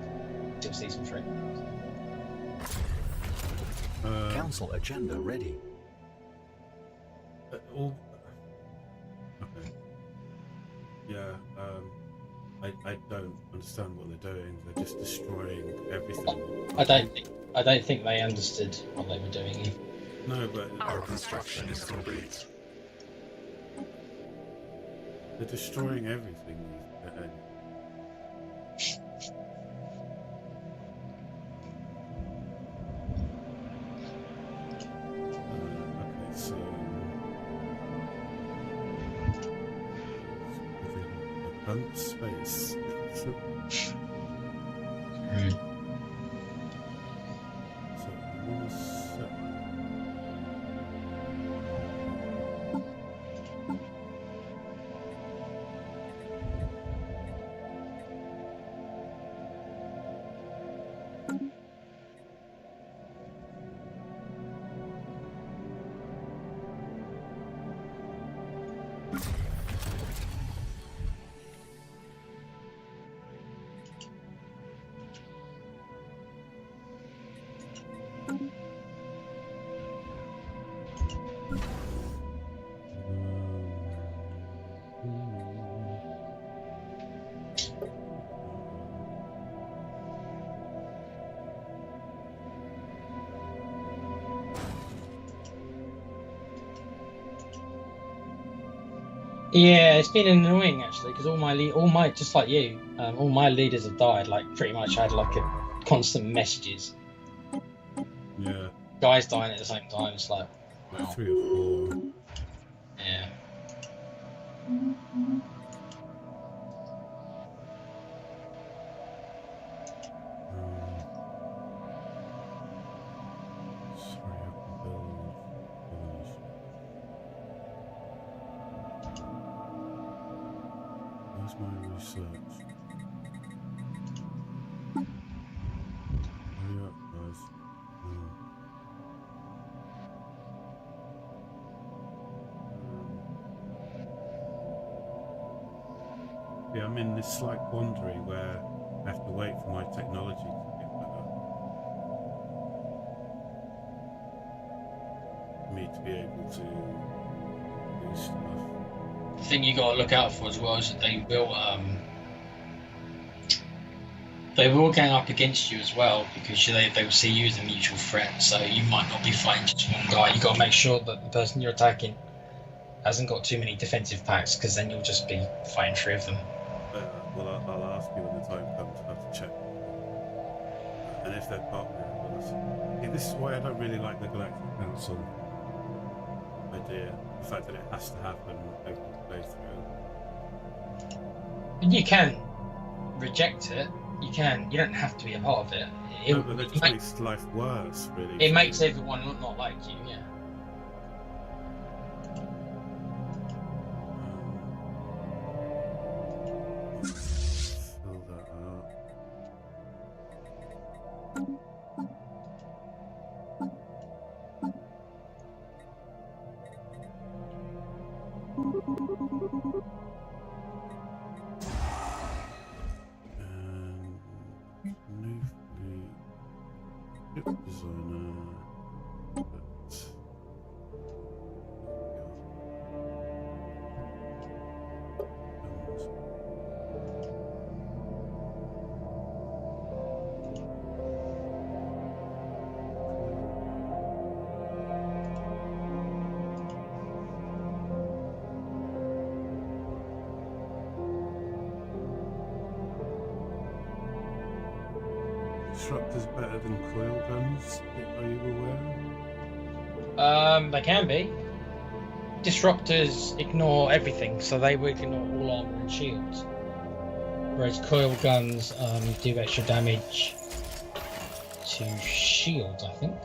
until season 3. Council agenda ready. Okay. Yeah. I don't understand what they're doing. They're just destroying everything. I don't think they understood what they were doing either. No, but Our construction is complete. they're destroying everything. Okay, so within a blunt space. So one sec. Yeah, it's been annoying actually, because all my just like you, all my leaders have died. Like pretty much, I had like a constant messages. Yeah, Guys dying at the same time. It's like, wow. 3 or 4. Yeah. Sorry, I can build pollination. Where's my research? Hurry up, guys. Yeah, I'm in this slight quandary where I have to wait for my technology to get better for me to be able to do stuff. The thing you got to look out for as well is that they will gang up against you as well, because they will see you as a mutual threat. So you might not be fighting just one guy. You got to make sure that the person you're attacking hasn't got too many defensive packs, because then you'll just be fighting 3 of them. Well, I'll ask you when the time comes. I have to check. And if they're partnering with us. See, this is why I don't really like the Galactic Council. idea. The fact that it has to happen over the playthrough. You can reject it. You can. You don't have to be a part of it. No, but that just makes life worse, really. It makes everyone not like you. Yeah. Fill that out. New fleet, ship designer, but disruptors better than coil guns? Are you aware? They can be. Disruptors ignore everything, so they will ignore all armor and shields. Whereas coil guns do extra damage to shields, I think.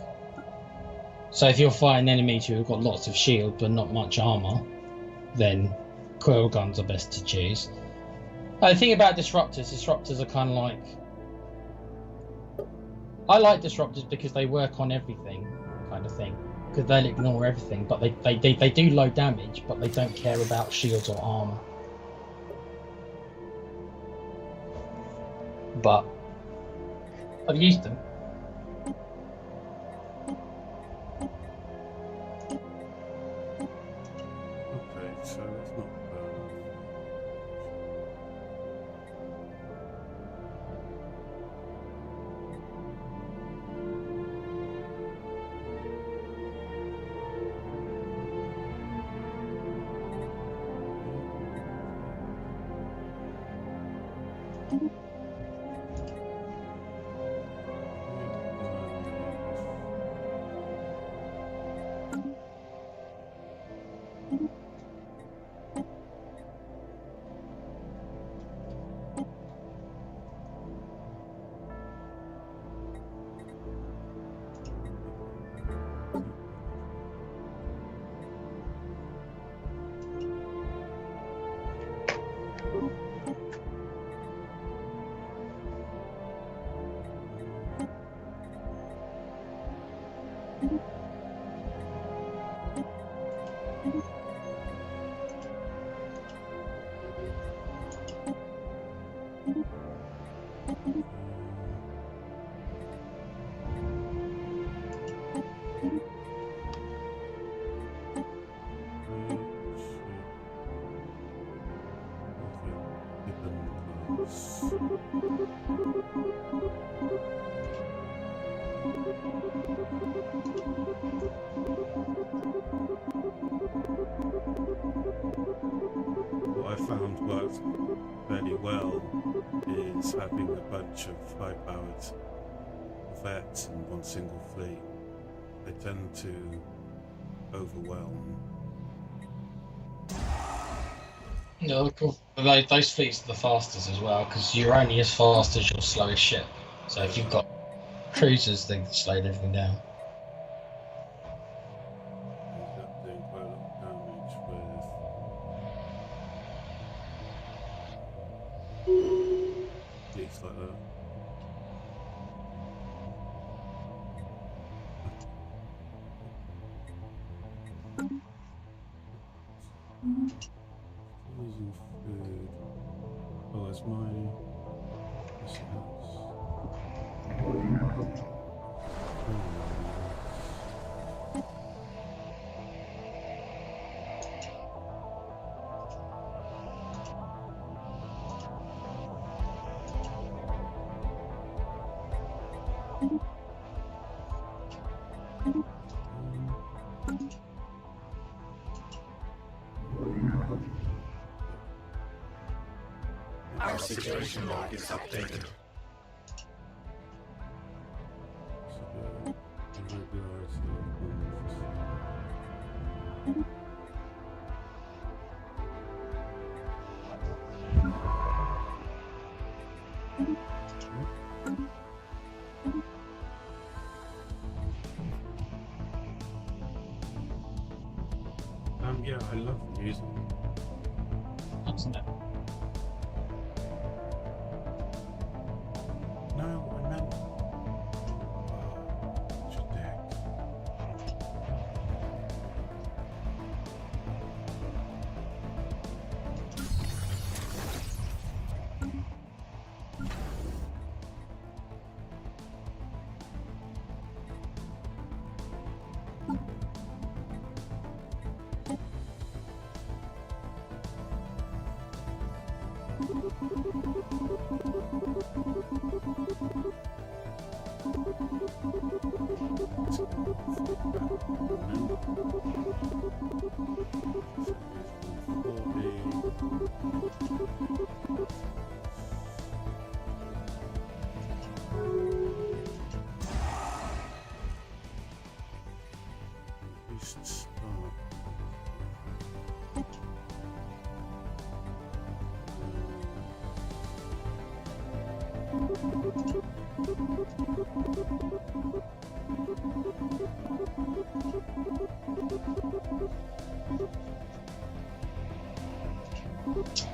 So if you're fighting enemies who have got lots of shield but not much armor, then coil guns are best to choose. The thing about disruptors are kind of like... I like disruptors because they work on everything, kind of thing. Because they'll ignore everything, but they do low damage, but they don't care about shields or armor. But I've used them. Okay, so that's not what I found works fairly well is having a bunch of high-powered vets in one single fleet. They tend to overwhelm. No, cool. Those fleets are the fastest as well, because you're only as fast as your slowest ship. So if you've got cruisers, they slow everything down. Ended up doing quite a lot of damage with fleets like that. Using food. Oh, that's my... Yes, it Our situation log is updated. So the irregularity of Yeah, I love the music. Isn't it? No, I meant. What's your deck?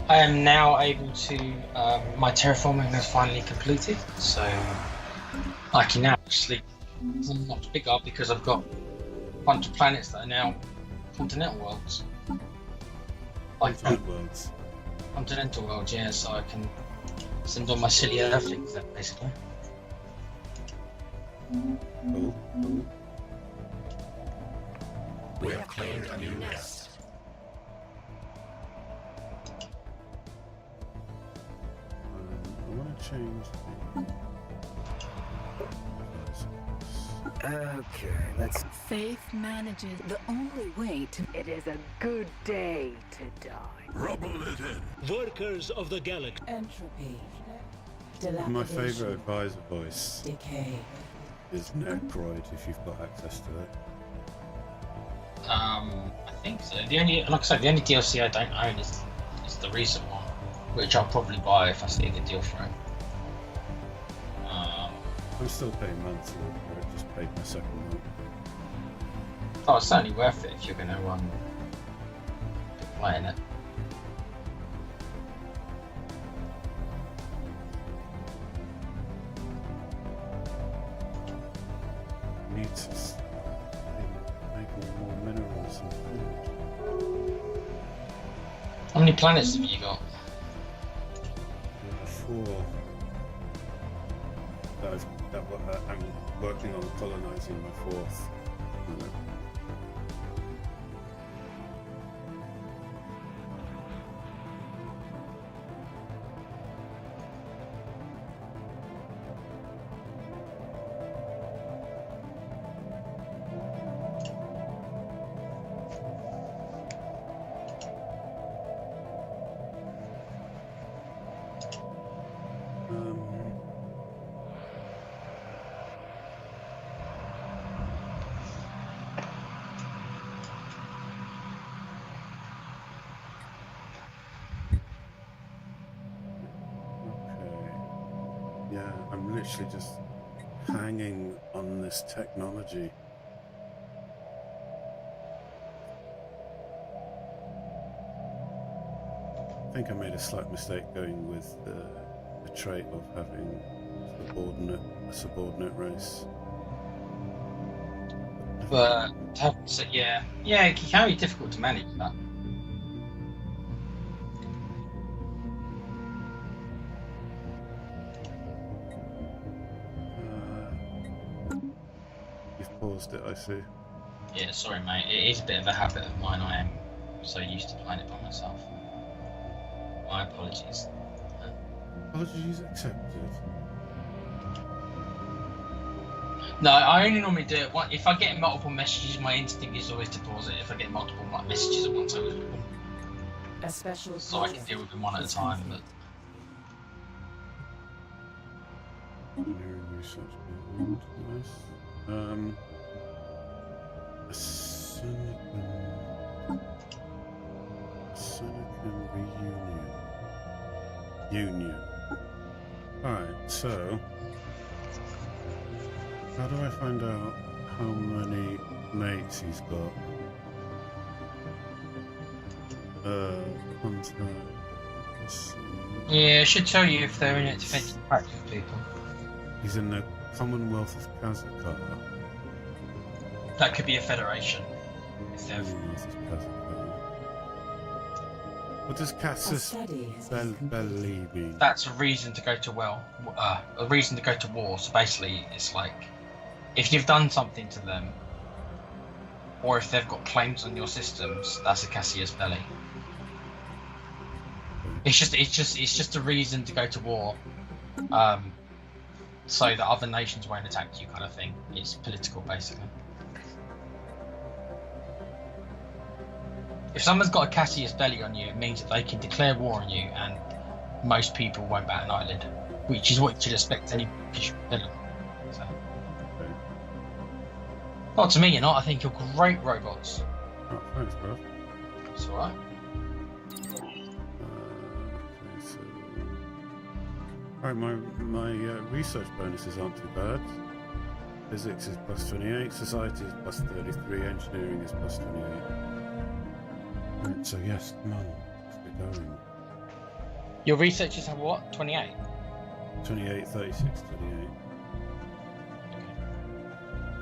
I am now able to, my terraforming has finally completed, so I can now actually much bigger because I've got a bunch of planets that are now continental worlds. Like Worlds. continental worlds, yeah, so I can send all my silly earthlings there, basically. Cool. We have claimed a new nest. I want to change Okay, let's. Faith manages the only way to. It is a good day to die. Rubble it in. Workers of the Galaxy. Entropy. my favourite advisor voice Decay. is Necroid, if you've got access to it. I think so. The only, like I said, the only DLC I don't own is the recent one, which I'll probably buy if I see a good deal for it. I'm still paying monthly, or I just paid my second month. Oh, it's certainly worth it if you're going to be playing it. Need to make more minerals and food. How many planets have you got? 4. I'm working on colonizing my 4th. Yeah, I'm literally just hanging on this technology. I think I made a slight mistake going with the trait of having a subordinate race. But so, yeah, it can be difficult to manage that. You've paused it, I see. Yeah, sorry, mate. It is a bit of a habit of mine. I am so used to playing it by myself. My apologies. Apologies accepted. No, I only normally do it if I get multiple messages. My instinct is always to pause it. If I get multiple messages at once, I will. A special. So I can deal with them one at a time. But Engineering research build, nice. Silicon reunion. Union. Alright, so how do I find out how many mates he's got? Contact. Let's see. Yeah, it should tell you if they're in it defensive practice people. He's in the Commonwealth of Kazakhstan. That could be a federation. If they're... Commonwealth of Kazakhstan. What does A Cassis study has been Belli mean? That's a reason to go to a reason to go to war. So basically, it's like if you've done something to them, or if they've got claims on your systems, that's a casus belli. It's just a reason to go to war, so that other nations won't attack you, kind of thing. It's political, basically. If someone's got a casus belli on you, it means that they can declare war on you, and most people won't bat an eyelid, which is what you should expect any villain. So. Okay. Not to me, you're not. I think you're great robots. Oh, thanks, bro. It's alright. Okay, so... Alright, my research bonuses aren't too bad. Physics is plus 28, society is plus 33, engineering is plus 28. Right, so yes, come on, let's get going. Your researchers have what? 28? 28, 36, 28.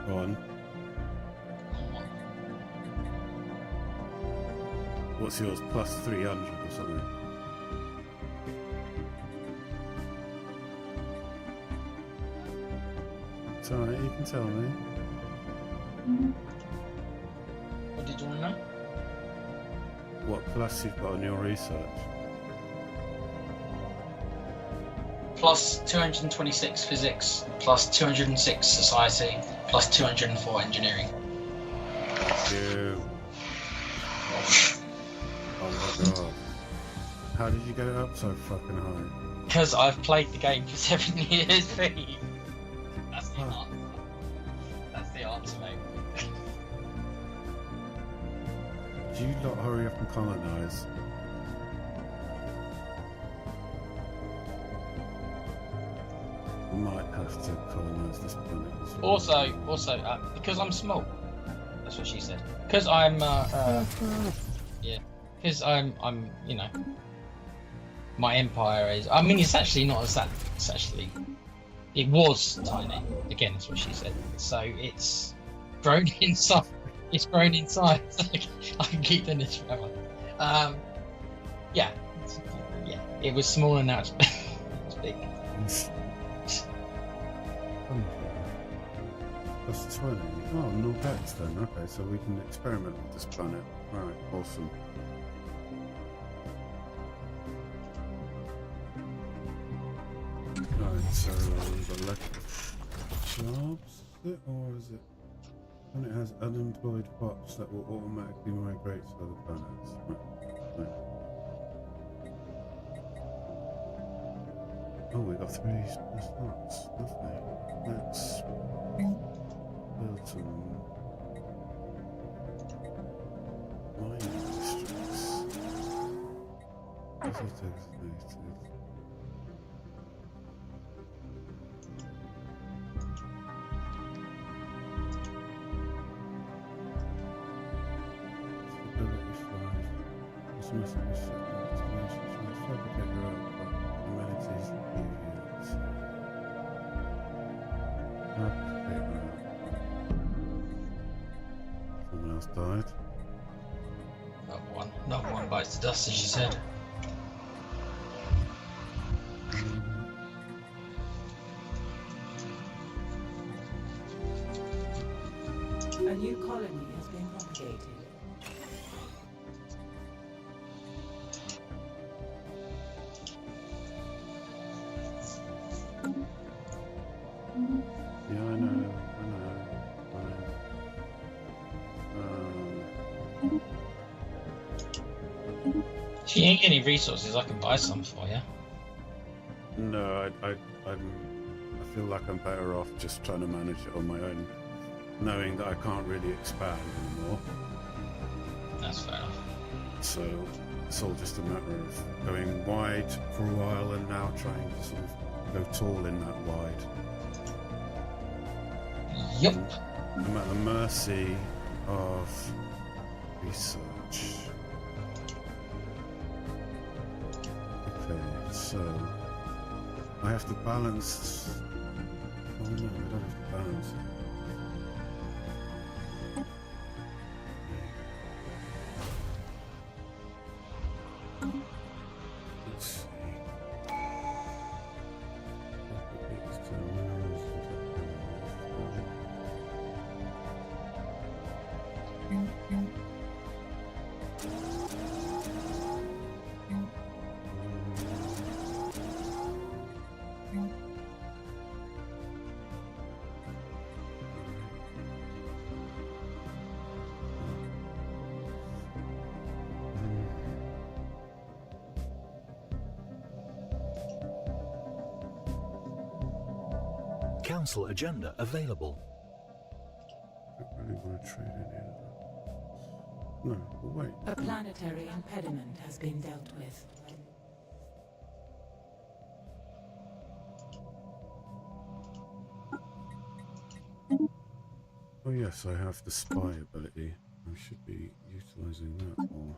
Go on. What's yours? Plus 300 or something? It's alright, you can tell me. What did you want to know? What plus you've got on your research? Plus 226 physics, plus 206 society, plus 204 engineering. You. Oh my god. How did you get it up so fucking high? Because I've played the game for 7 years, Pete. That's the answer. That's the answer, mate. Do you lot hurry up and colonise? I might have to colonise this planet as well. Also, because I'm small. That's what she said. Because I'm, yeah. Because I'm, you know, my empire is. I mean, it's actually not as that. It's actually, it was tiny. Again, that's what she said. So it's grown in size. It's grown in size. I can keep doing this forever. Yeah, yeah. It was small and now it's, it's big. That's 20. Oh, no pets then. Okay, so we can experiment with this planet. Alright, awesome. Right, so we've got electric jobs, is it? Or is it? And it has unemployed pops that will automatically migrate to other planets. Right. Oh, we got 3 slots. Lovely. Let's build some mining districts. Designated. Stability 5. This must be set activation. Fabricate your own amenities and units. Someone else died. Not one bites the dust, as she said. A new colony has been propagated. Yeah, I know. If you ain't any resources, I can buy some for you. No, I feel like I'm better off just trying to manage it on my own, knowing that I can't really expand anymore. That's fair enough. So it's all just a matter of going wide for a while and now trying to sort of go tall in that wide. Yep. I'm at the mercy of research. Okay, so I have to balance. Oh no, I don't have to balance it. Let's see. Council agenda available. I really want to trade any of that. No, wait. A planetary impediment has been dealt with. Oh yes, I have the spy ability. I should be utilizing that more.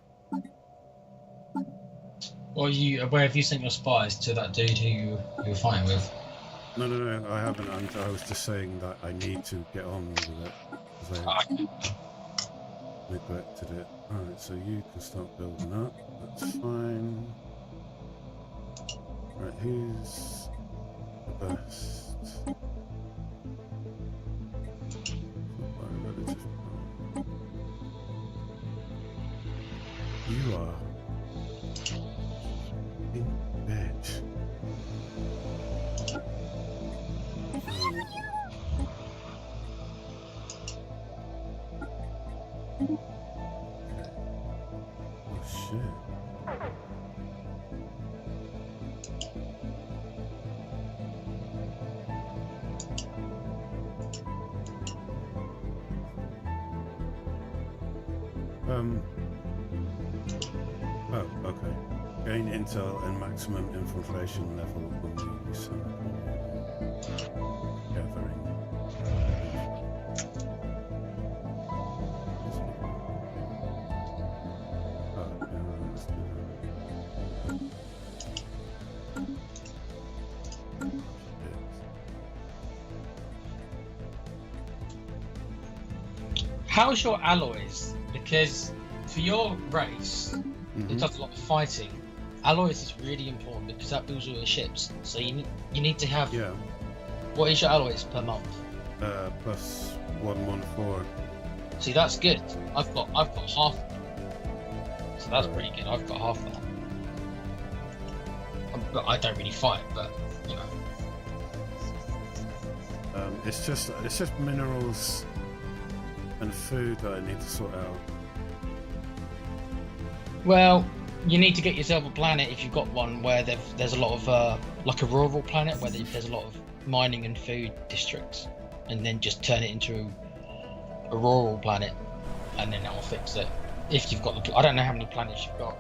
Well, where have you sent your spies to that dude who you were fighting with? No, I haven't. I was just saying that I need to get on with it because I neglected it. Alright, so you can start building up. That's fine. Right, who's the best? You are in bed. Oh shit. Oh, okay. Gain intel and maximum infiltration level on the sample gathering. How's your alloys? Because for your race, it does a lot of fighting. Alloys is really important because that builds all your ships. So you need to have. Yeah. What is your alloys per month? Plus 114. See, that's good. I've got half. So that's pretty good. I've got half that. But I don't really fight, but you know. It's just minerals and food that I need to sort out. Well, you need to get yourself a planet if you've got one where there's a lot of like a rural planet where there's a lot of mining and food districts, and then just turn it into a rural planet, and then that'll fix it. If you've got I don't know how many planets you've got.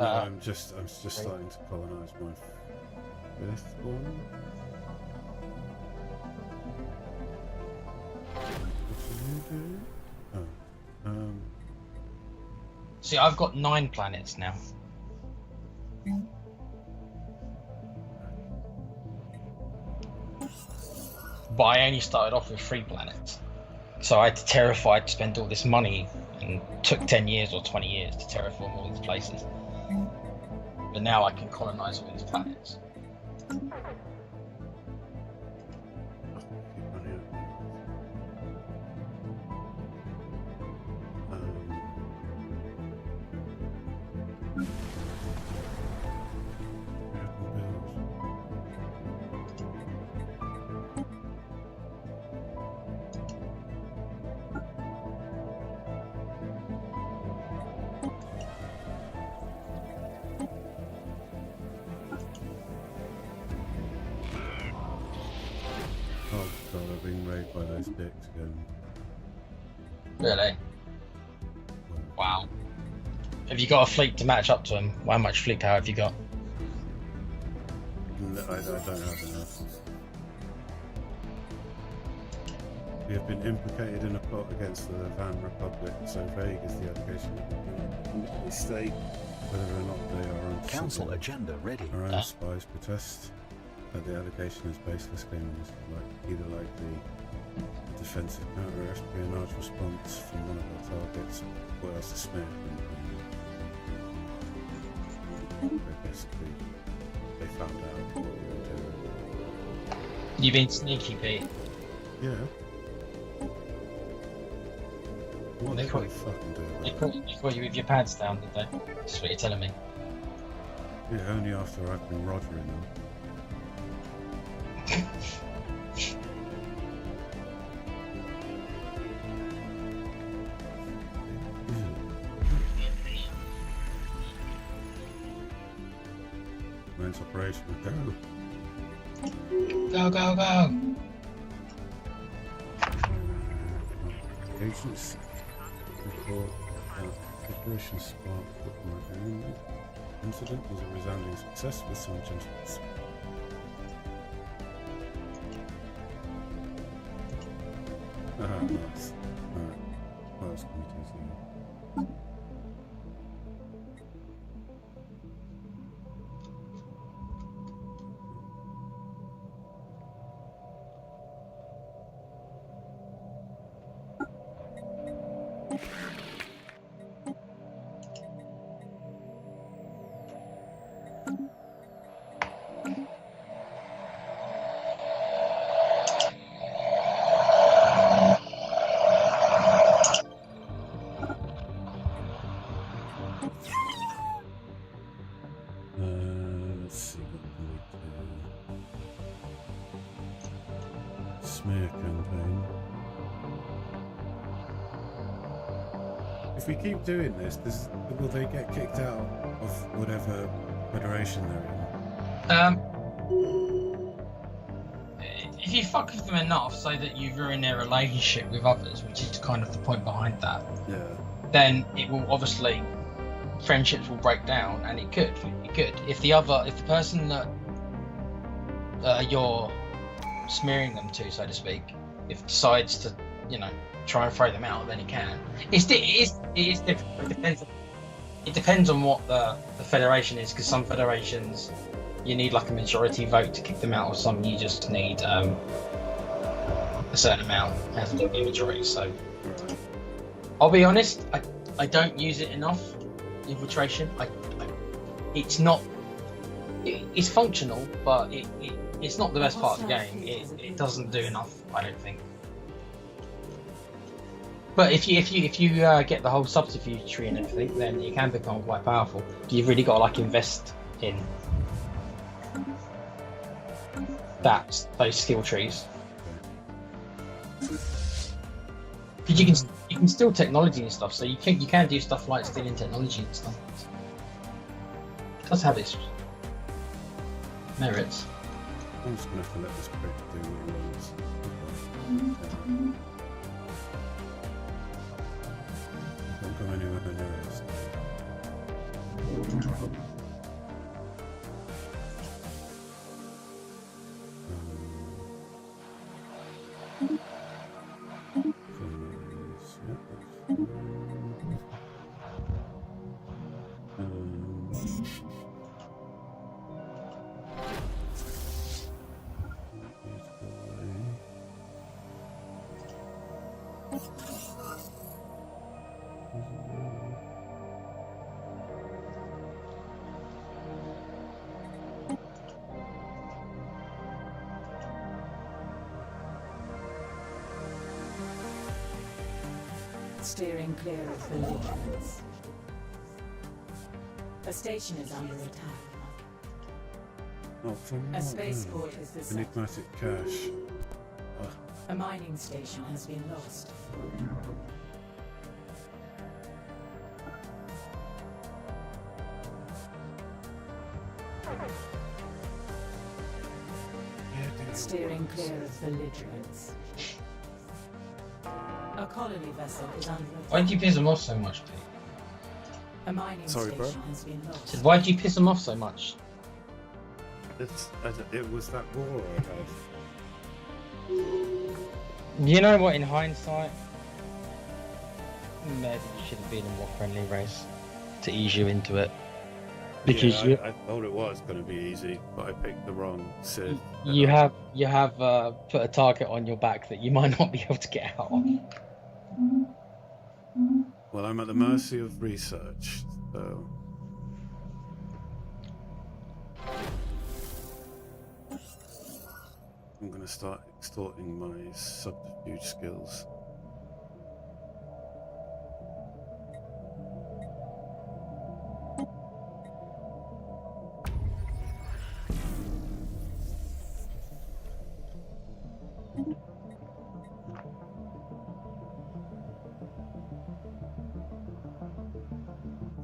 I'm just starting to colonize my fifth one. What do you do? Oh, See, I've got 9 planets now. But I only started off with 3 planets. So I had to terraform, to spend all this money, and took 10 years or 20 years to terraform all these places. But now I can colonize all these planets. Oh god, I've been raped by those dicks again. Really? Wow. Have you got a fleet to match up to them? How much fleet power have you got? I don't have enough. We have been implicated in a plot against the Van Republic. So vague is the allegation. They state whether or not they are on Council agenda ready. our own spies protest that the allegation is baseless, claiming this either like the defensive counter espionage response from one of our targets, or else the smear campaign. Basically, they found out what we were doing. You been sneaky, Pete? Yeah. What They they caught- gonna fucking do? They caught you with your pants down, did they? That's what you're telling me. Yeah, only after I've been rogering them. Commence operation. Go. Go! Agents report that Operation Spark incident was a resounding success with some adjustments. Nice. Alright. What else can we do here? Let's see what can we do. Smear campaign. If we keep doing this, will they get kicked out of whatever federation they're in? If you fuck with them enough so that you ruin their relationship with others, which is kind of the point behind that, Yeah. then it will obviously friendships will break down, and it could. If the person that you're smearing them to, so to speak, if it decides to, try and throw them out, then it can. It is different. It depends on what the federation is, because some federations you need like a majority vote to kick them out, or some you just need a certain amount. It has to be a majority. So I'll be honest, I don't use it enough. Infiltration. It's not. It's functional, but it's not the best part of the game. It doesn't do enough, I don't think. But if you get the whole subterfuge tree and everything, then it can become quite powerful. You've really got to like invest in those skill trees. Because you can steal technology and stuff, so you can do stuff like stealing technology and stuff. It does have its merits. I'm just gonna have to let this prick do what he wants. Don't go anywhere near us. Steering clear of belligerents. A station is under attack. Oh, from A spaceport is the set. enigmatic cache. A mining station has been lost. Steering clear of belligerents. A colony vessel is under Why attack. did you piss them off so much, Pete? A mining Sorry, station bro. has been lost. Why did you piss them off so much? It was that war I had. You know what? In hindsight, maybe you should have been a more friendly race to ease you into it. Because Yeah, I thought it was going to be easy, but I picked the wrong Sith. you have put a target on your back that you might not be able to get out of. Well, I'm at the mercy of research, so. I'm going to start extorting my subterfuge skills.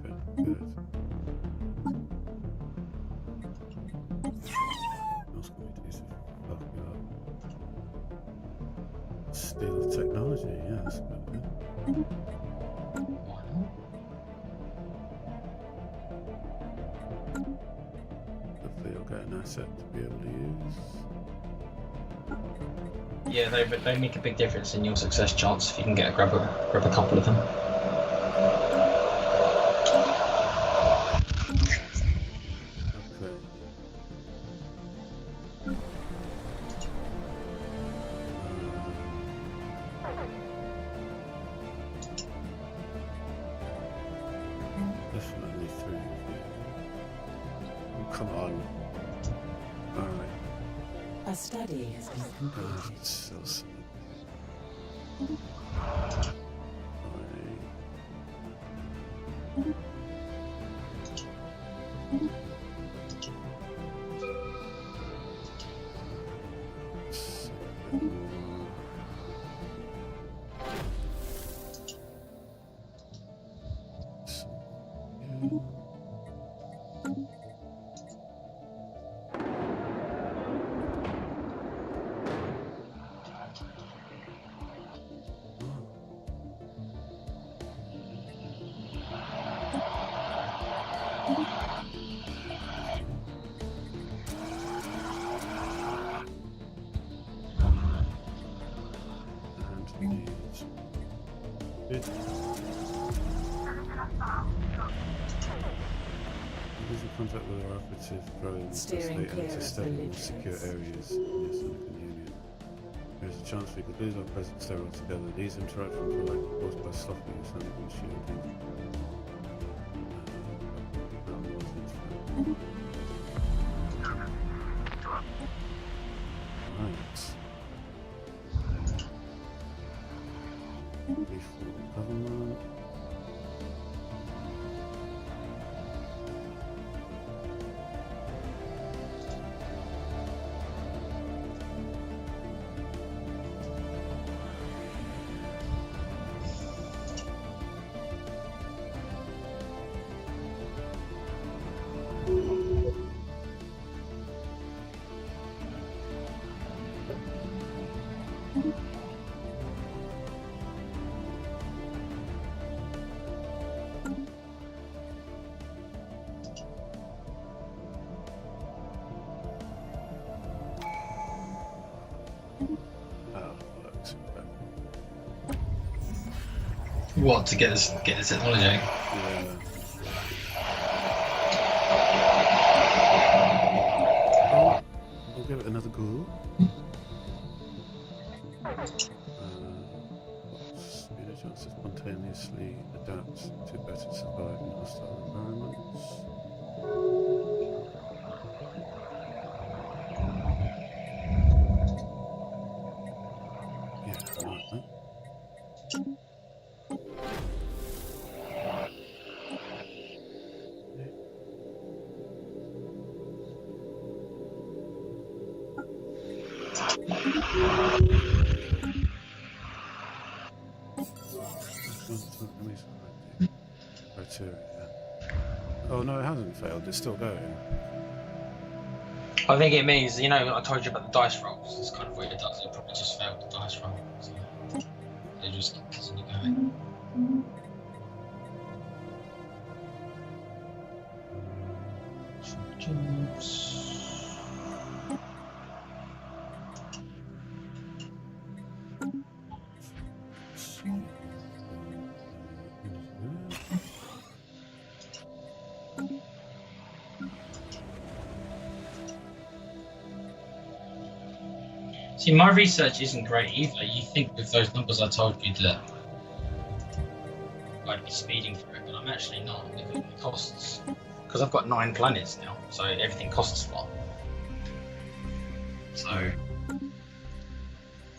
Okay, good. What else can we do to fuck you up? Steal technology, yeah, that's about good. Hopefully I'll get an asset to be able to use. Yeah, they make a big difference in your success chance if you can grab a couple of them. Okay. Definitely through here. Oh, come on. Alright. A study has been completed. It's so silly. Contact with our operative drones as they Steering clear enter of stable, belligerents. secure areas in the Silicon Union. There is a chance we could lose our presence there altogether. These interruptions are likely caused by sloppy or something shielding. Right. Reform government. What, to get this technology? Yeah. We'll give it another go. Speed a chance to spontaneously adapt to better survive in hostile environments. Yeah, right then. Criteria. Oh no, it hasn't failed. It's still going. I think it means, you know, I told you about the dice rolls. It's kind of what it does. It probably just failed the dice roll. So they just continue going. Jobs. See, my research isn't great either. You think with those numbers I told you that I'd be speeding through it, but I'm actually not with all the costs. Because I've got 9 planets now, so everything costs a lot. So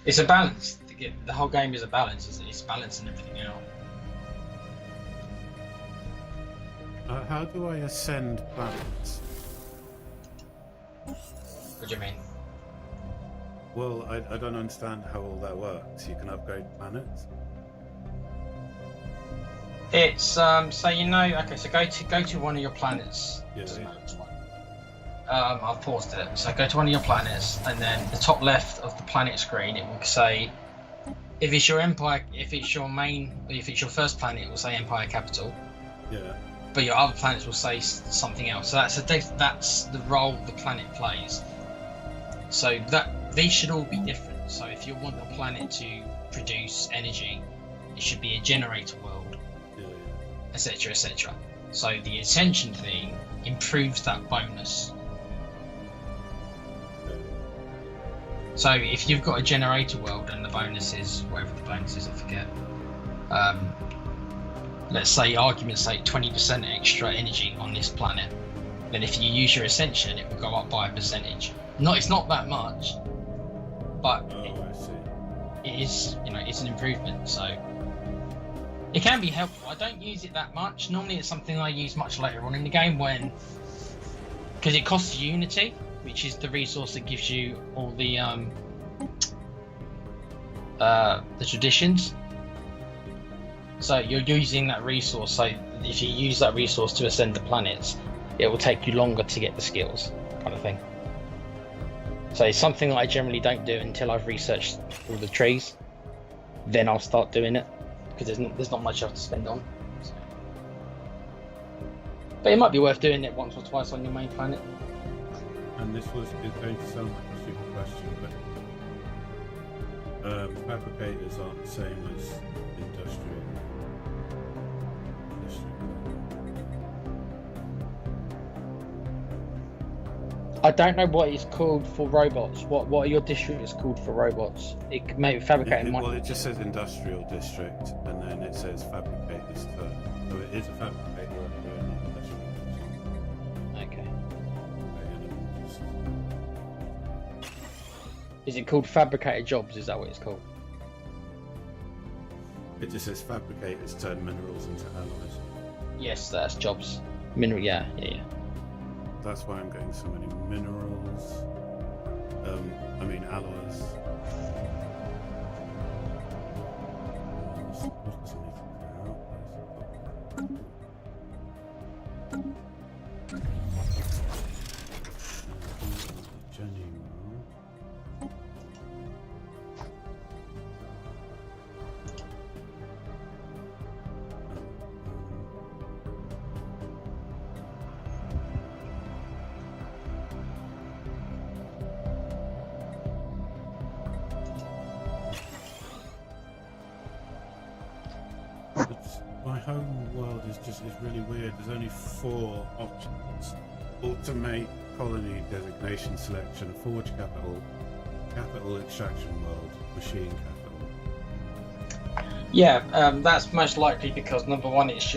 it's a balance. The whole game is a balance. It's balancing everything out. How do I ascend planets? What do you mean? Well, I don't understand how all that works. You can upgrade planets? It's so you know. Okay, so go to one of your planets. Yeah. Doesn't matter which one. I've paused it. So go to one of your planets, and then the top left of the planet screen, it will say, if it's your empire, if it's your first planet, it will say Empire Capital. Yeah. But your other planets will say something else. So that's the role the planet plays. So these should all be different. So if you want your planet to produce energy, it should be a generator world, etc., etc. So the ascension thing improves that bonus. So if you've got a generator world and the bonus is whatever the bonus is, I forget. Let's say, argument's sake, 20% extra energy on this planet. Then if you use your ascension, it will go up by a percentage. It's not that much, but I see. it is, it's an improvement. So it can be helpful. I don't use it that much. Normally, it's something I use much later on in the game because it costs Unity, which is the resource that gives you all the traditions. So you're using that resource. So if you use that resource to ascend the planets, it will take you longer to get the skills, kind of thing. So it's something that I generally don't do until I've researched all the trees. Then I'll start doing it because there's not much else to spend on. So. But it might be worth doing it once or twice on your main planet. And this is going to sound like a stupid question, but fabricators aren't the same as industrial. I don't know what it's called for robots. What are your districts called for robots? It maybe fabricating. Well, it just says industrial district, and then it says fabricators. So it is a fabricator up here, not industrial district. Okay. Just... Is it called fabricator jobs? Is that what it's called? It just says fabricators turn minerals into alloys. Yes, that's jobs. Mineral. Yeah. That's why I'm getting so many minerals. Alloys. My home world is really weird. There's only 4 options: automate, colony, designation, selection, forge capital, capital extraction world, machine capital. Yeah, that's most likely because number one, it's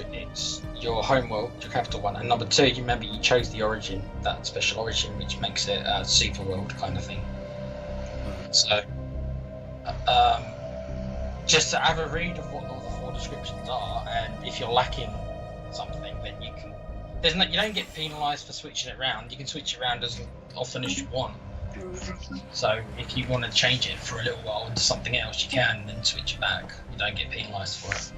your home world, your capital one, and number 2, you remember you chose the origin, that special origin, which makes it a super world kind of thing. So, just to have a read of what all the 4 descriptions are, and if you're lacking something, then you can. You don't get penalised for switching it around. You can switch it around as often as you want. So if you want to change it for a little while into something else, you can, and then switch it back. You don't get penalised for it.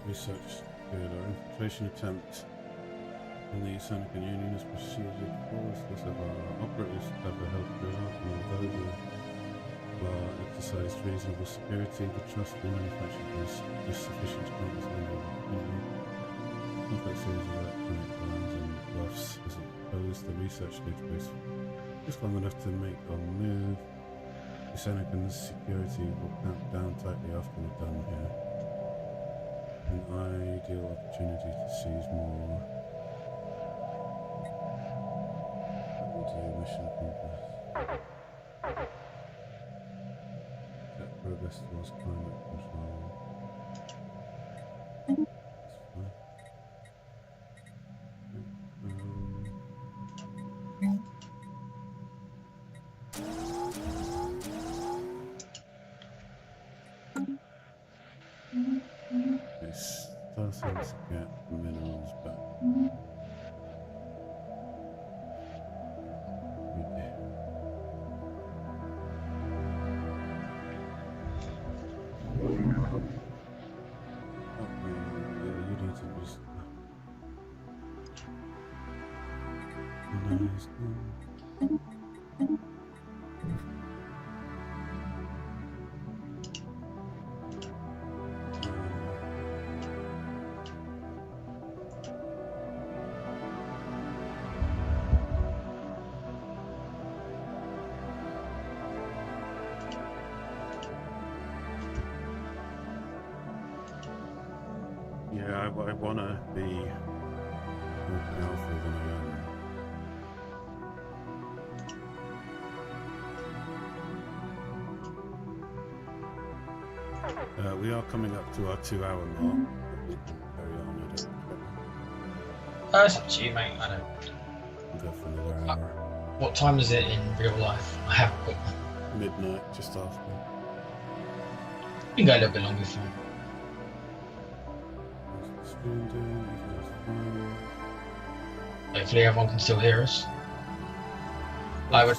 Research good. Our infiltration attempt in the Sonican Union has proceeded forward. This of our operatives have held throughout, and although we exercised reasonable security, the trust we manufactured was sufficient to grant us complex series of electronic plans and roughs as opposed the research database just long enough to make our move. Senecan's security will clamp down tightly after we're done here. An ideal opportunity to seize more. That will do. Mission accomplished. Set progress towards climate control. That's fine. Starting to get minerals back. We do. Okay, yeah, you need to just. Nice. Yeah, I want to be more powerful than I am. We are coming up to our 2-hour mark. We can carry on. I don't care. It's up to you, mate. I don't. We'll go for another hour. What time is it in real life? I have a quick one. Midnight, just after. You can go a little bit longer if you want. What's the screen doing? Everything's fine. Hopefully everyone can still hear us. I would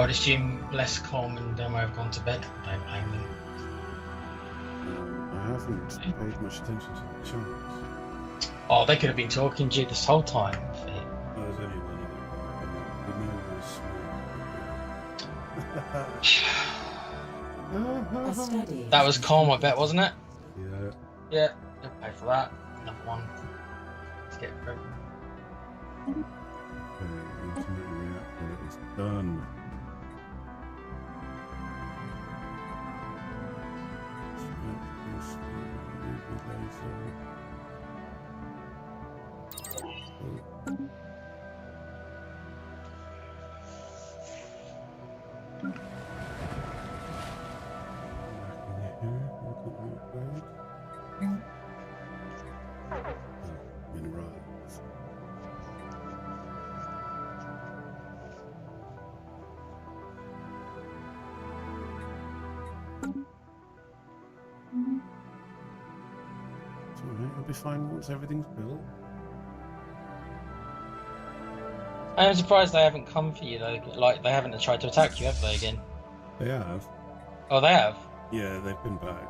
assume less calm and then I've gone to bed. Don't blame them. I haven't paid much attention to the chats. Oh, they could have been talking to you this whole time. There's only one of them. A study. That was calm, I bet, wasn't it? Yeah. Yeah, you'll pay for that. Another one. Let's get through. Okay, intimate reactor is done. Minerals. It's alright, I'll be fine once everything's built. I'm surprised they haven't come for you though. Like they haven't tried to attack you, have they again? They have. Oh, they have. Yeah, they've been back.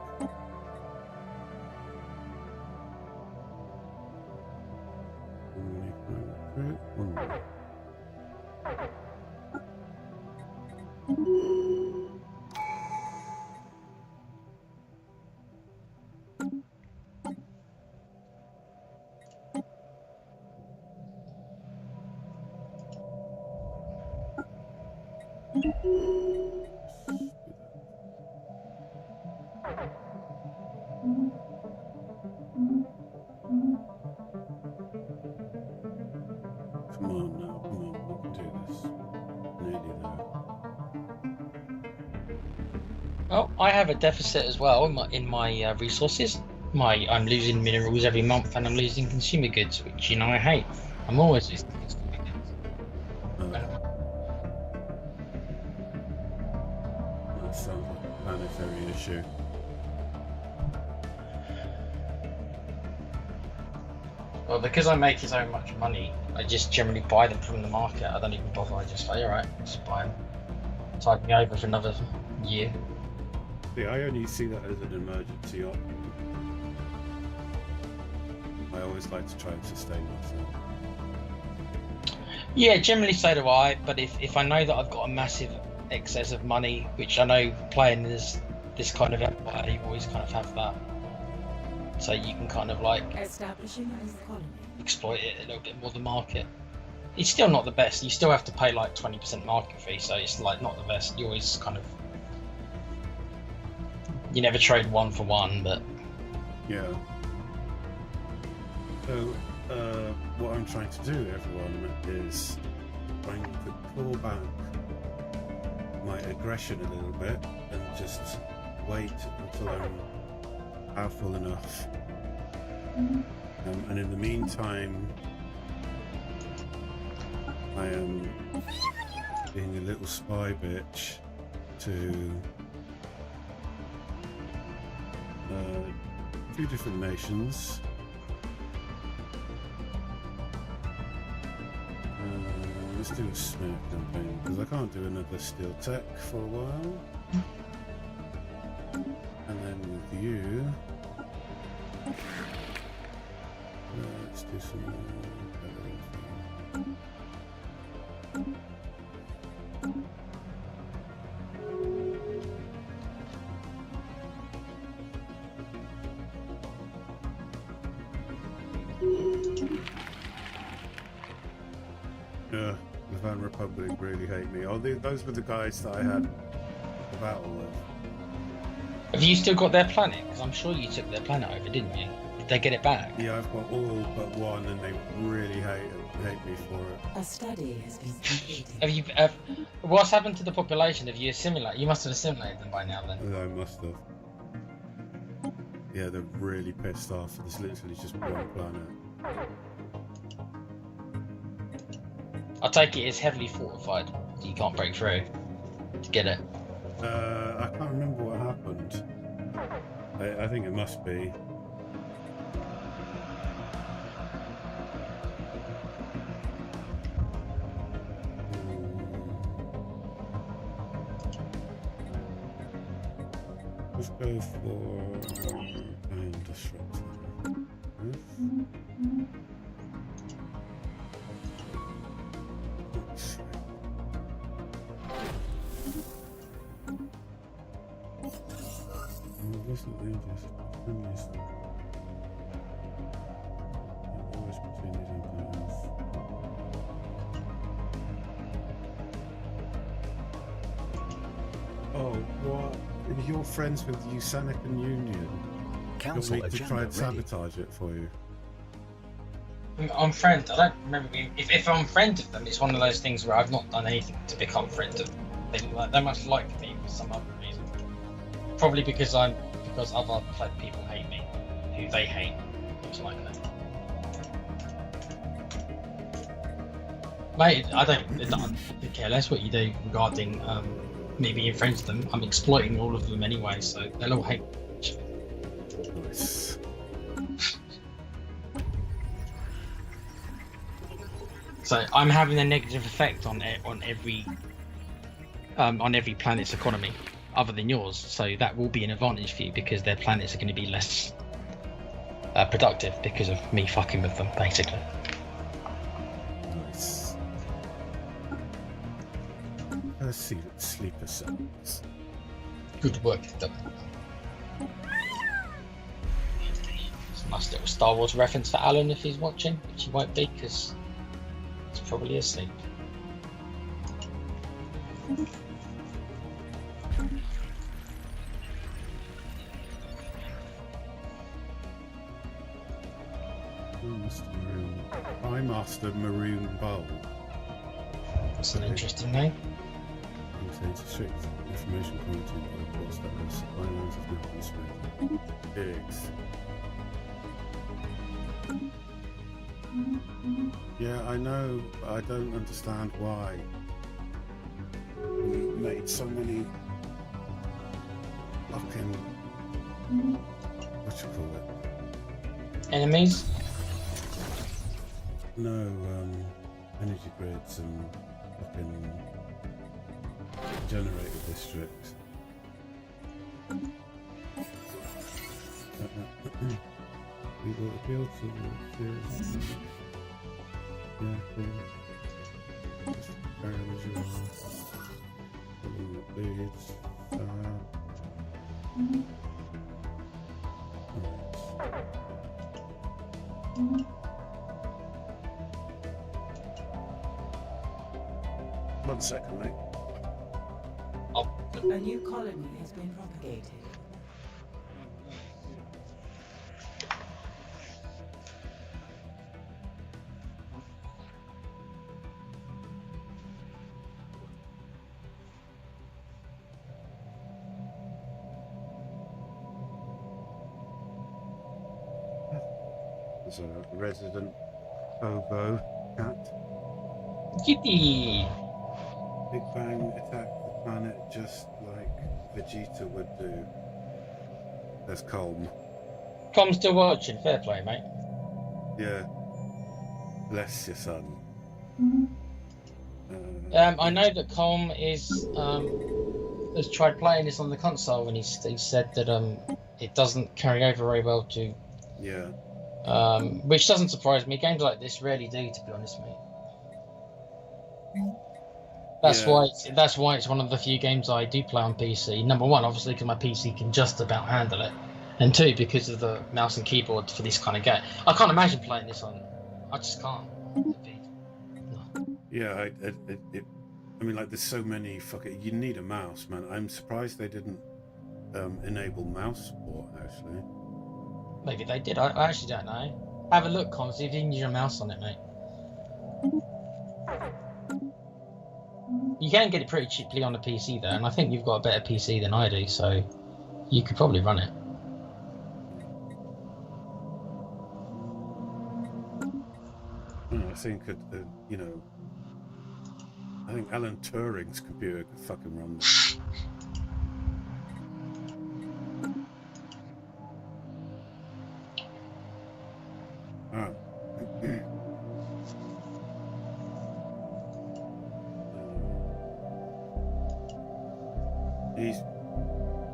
Come on now, come on, we can do this. Nearly there. Oh, I have a deficit as well in my resources. I'm losing minerals every month, and I'm losing consumer goods, which I hate. I'm always losing consumer goods. That sounds like a planetary issue. Well, because I make so much money, I just generally buy them from the market. I don't even bother. I just say, alright, just buy them. Tide me over for another year. See, I only see that as an emergency option. I always like to try and sustain myself. Yeah, generally so do I, but if I know that I've got a massive excess of money, which I know playing this kind of empire, you always kind of have that. So you can kind of like Establishing a colony. exploit it a little bit more than market. It's still not the best. You still have to pay like 20% market fee, so it's like not the best. You always kind of You never trade one for one, but Yeah. So, what I'm trying to do, everyone, is trying to pull back my aggression a little bit and just wait until I'm powerful enough. And in the meantime, I am being a little spy bitch to a few different nations. Let's do a smear campaign, because I can't do another steel tech for a while. And then with you, let's do some the Van Republic really hate me. Oh, those were the guys that I had the battle with. have you still got their planet? Because I'm sure you took their planet over, didn't you? Did they get it back? Yeah, I've got all but one, and they really hate me for it. A study has been completed. Have you? What's happened to the population? Have you assimilated? You must have assimilated them by now, then. I must have. Yeah, they're really pissed off. There's literally just one planet. I take it it's heavily fortified. So you can't break through to get it. I can't remember what happened. I think it must be. Let's go for disruptor. Oh, what? You're friends with Usanican Union. Council You want me to agenda try and ready. sabotage it for you? I'm friend. I don't remember being. If I'm friend of them, it's one of those things where I've not done anything to become friend of them. They must like me for some other reason. Probably because other people hate me, who they hate. It's like that. Mate, I don't care less what you do regarding me being friends with them. I'm exploiting all of them anyway, so they'll all hate me. Nice. So I'm having a negative effect on every planet's economy, other than yours. So that will be an advantage for you because their planets are going to be less productive because of me fucking with them, basically. Nice. Sleeper cells. Good work, done. Nice little Star Wars reference for Alan if he's watching, which he won't be because he's probably asleep. Master Maroon Bowl. That's an interesting name. Contains strict information content on reports that the supply lines have not been smooth. Pigs. Yeah, I know, but I don't understand why we made so many fucking what you call it? Enemies? No, energy grids and fucking generator districts. We will appeal to the yeah, cool. Just carry on as you are. Pulling the leads. One second, mate. A new colony has been propagated. There's a resident hobo cat. Yippee! Big Bang attacked the planet just like Vegeta would do. There's Colm. Com's still watching. Fair play, mate. Yeah. Bless your son. I know that Colm has tried playing this on the console, and he said that it doesn't carry over very well to. Yeah. Which doesn't surprise me. Games like this rarely do, to be honest, mate. That's why it's one of the few games I do play on PC. Number one, obviously, because my PC can just about handle it, and two, because of the mouse and keyboard for this kind of game. I can't imagine playing this on. I just can't. No. Yeah, I mean, like, there's so many fucking. You need a mouse, man. I'm surprised they didn't enable mouse support, actually. Maybe they did. I actually don't know. Have a look, Con. See if you can use your mouse on it, mate. You can get it pretty cheaply on a PC, though, and I think you've got a better PC than I do, so you could probably run it. I think, you know, I think Alan Turing's computer could fucking run this.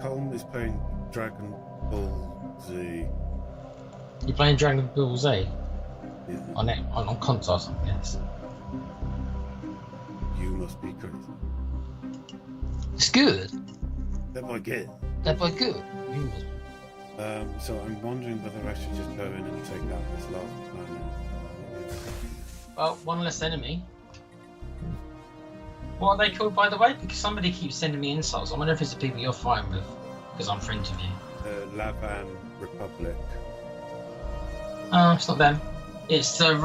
Colm is playing Dragon Ball Z. You're playing Dragon Ball Z? Yeah. On console, yes. You must be crazy. It's good. That might get. That boy good. You must. So I'm wondering whether I should just go in and take out this last planet. Well, one less enemy. What are they called, by the way? Because somebody keeps sending me insults. I wonder if it's the people you're fighting with, because I'm friends with you. Lavan Republic. Oh, it's not them. It's the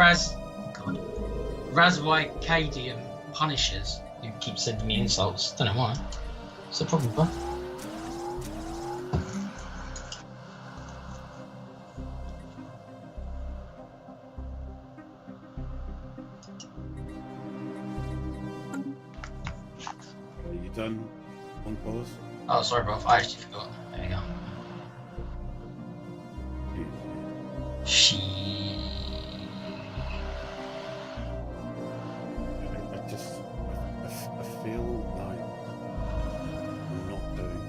Razwikadian Punishers who keep sending me insults. Don't know why. It's a problem, bro. Are you done on pause? Oh, sorry, bro. I actually forgot. There you go. I feel like I'm not doing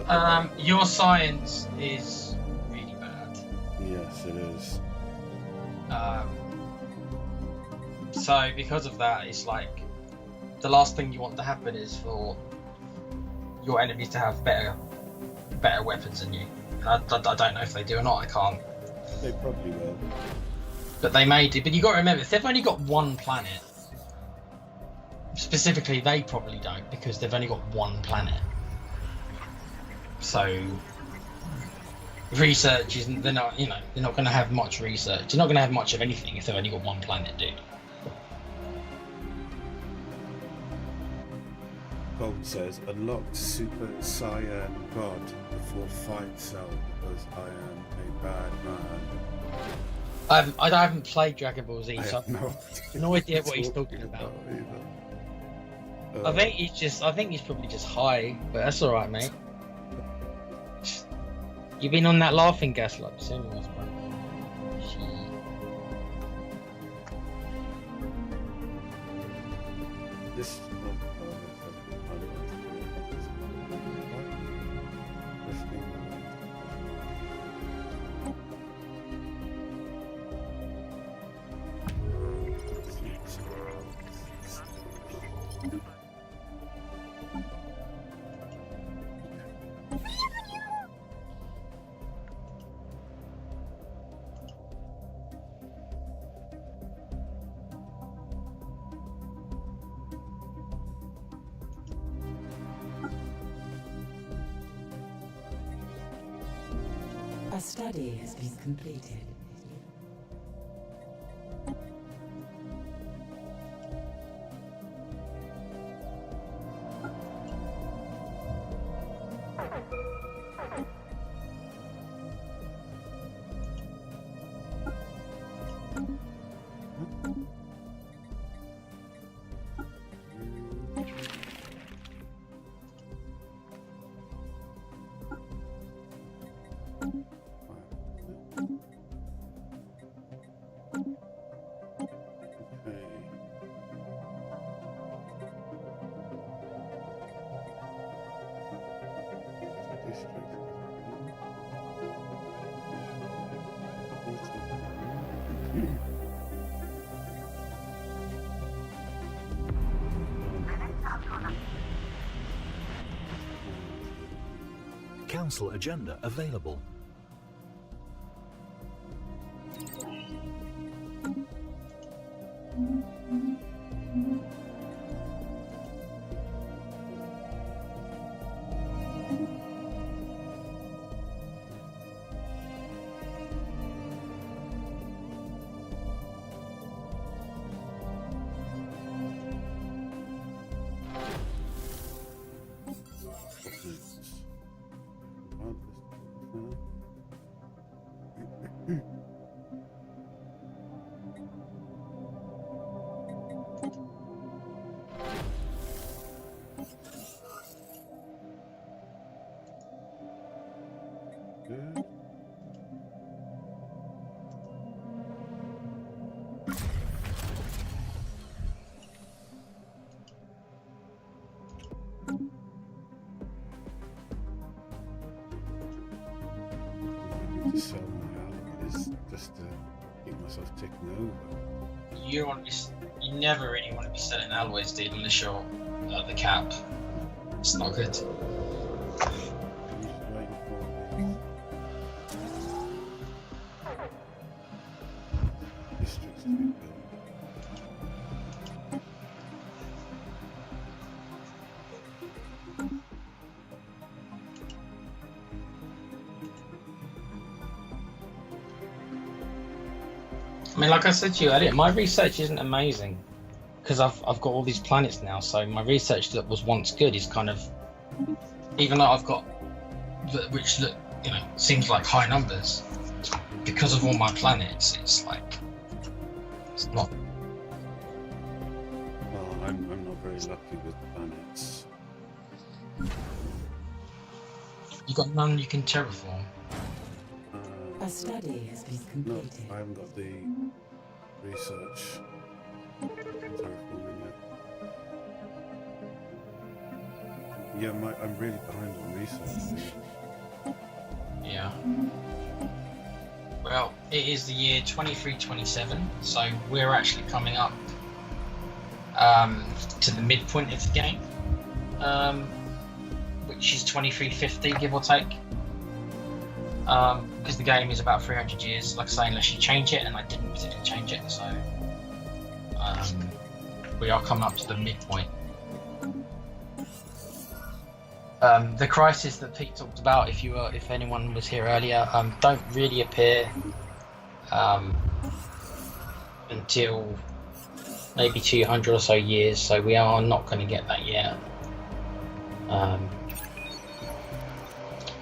well. Your science is really bad. Yes, it is. So because of that, it's like the last thing you want to happen is for your enemies to have better weapons than you. I don't know if they do or not. I can't. They probably will. But they may do. But you got to remember, if they've only got one planet, specifically, they probably don't because they've only got one planet. So research isn't. They're not. They're not going to have much research. They're not going to have much of anything if they've only got one planet, dude. Bolt says, unlocked Super Saiyan God before fight cell because I am a bad man. I haven't played Dragon Ball Z, so I have no idea what he's talking about. I think he's probably just high, but that's all right, mate. You've been on that laughing gas like soon was, bro. This. A study has been completed. Council agenda available. To sell my alloys just to keep myself ticking over. You want to be, you never really want to be selling alloys, dude, unless you're at the cap. It's not good. I'm just waiting for districts to be built. I mean, like I said to you earlier, my research isn't amazing because I've got all these planets now. So my research that was once good is kind of, even though I've got which look, you know, seems like high numbers, because of all my planets, it's like it's not. Well, I'm not very lucky with planets. You got none you can terraform. A study has been No, completed. I haven't got the research terraforming yet. Yeah, I'm really behind on research. Yeah. Well, it is the year 2327, so we're actually coming up to the midpoint of the game, which is 2350, give or take. Because the game is about 300 years, like I say, unless you change it, and I didn't particularly change it, so we are coming up to the midpoint. The crisis that Pete talked about, if anyone was here earlier, don't really appear until maybe 200 or so years, so we are not going to get that yet.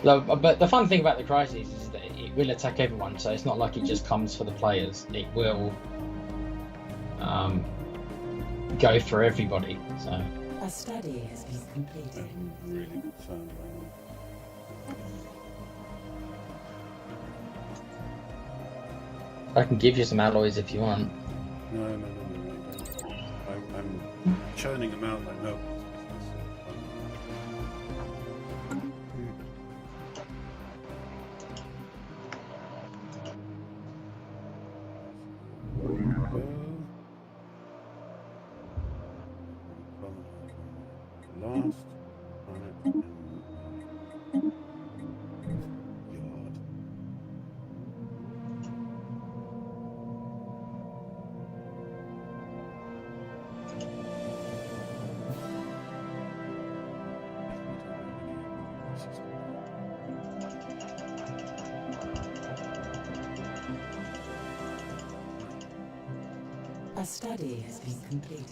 But the fun thing about the crisis is that it will attack everyone, so it's not like it just comes for the players. It will go for everybody. So A study has been completed. I'm really concerned I can give you some alloys if you want. No. I'm churning them out like no. Last planet in yard. A study has been completed.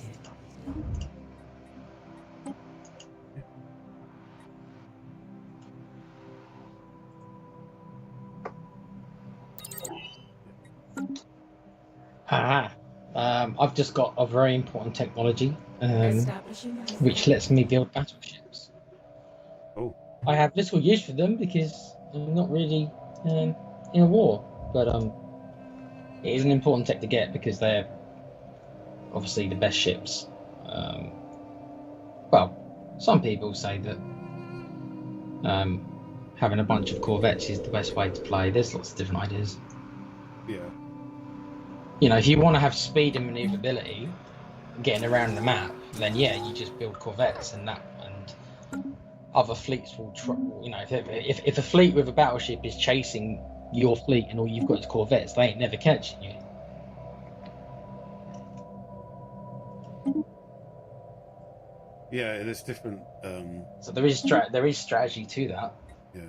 I've just got a very important technology, Establishing which lets me build battleships. Oh, I have little use for them because I'm not really in a war, but it is an important tech to get because they're obviously the best ships. Well, some people say that having a bunch of corvettes is the best way to play. There's lots of different ideas. yeah. You know, if you want to have speed and maneuverability, getting around the map, then yeah, you just build corvettes and other fleets will try. You know, if a fleet with a battleship is chasing your fleet and all you've got is corvettes, they ain't never catching you. Yeah, there's different. So there is strategy to that. Yeah.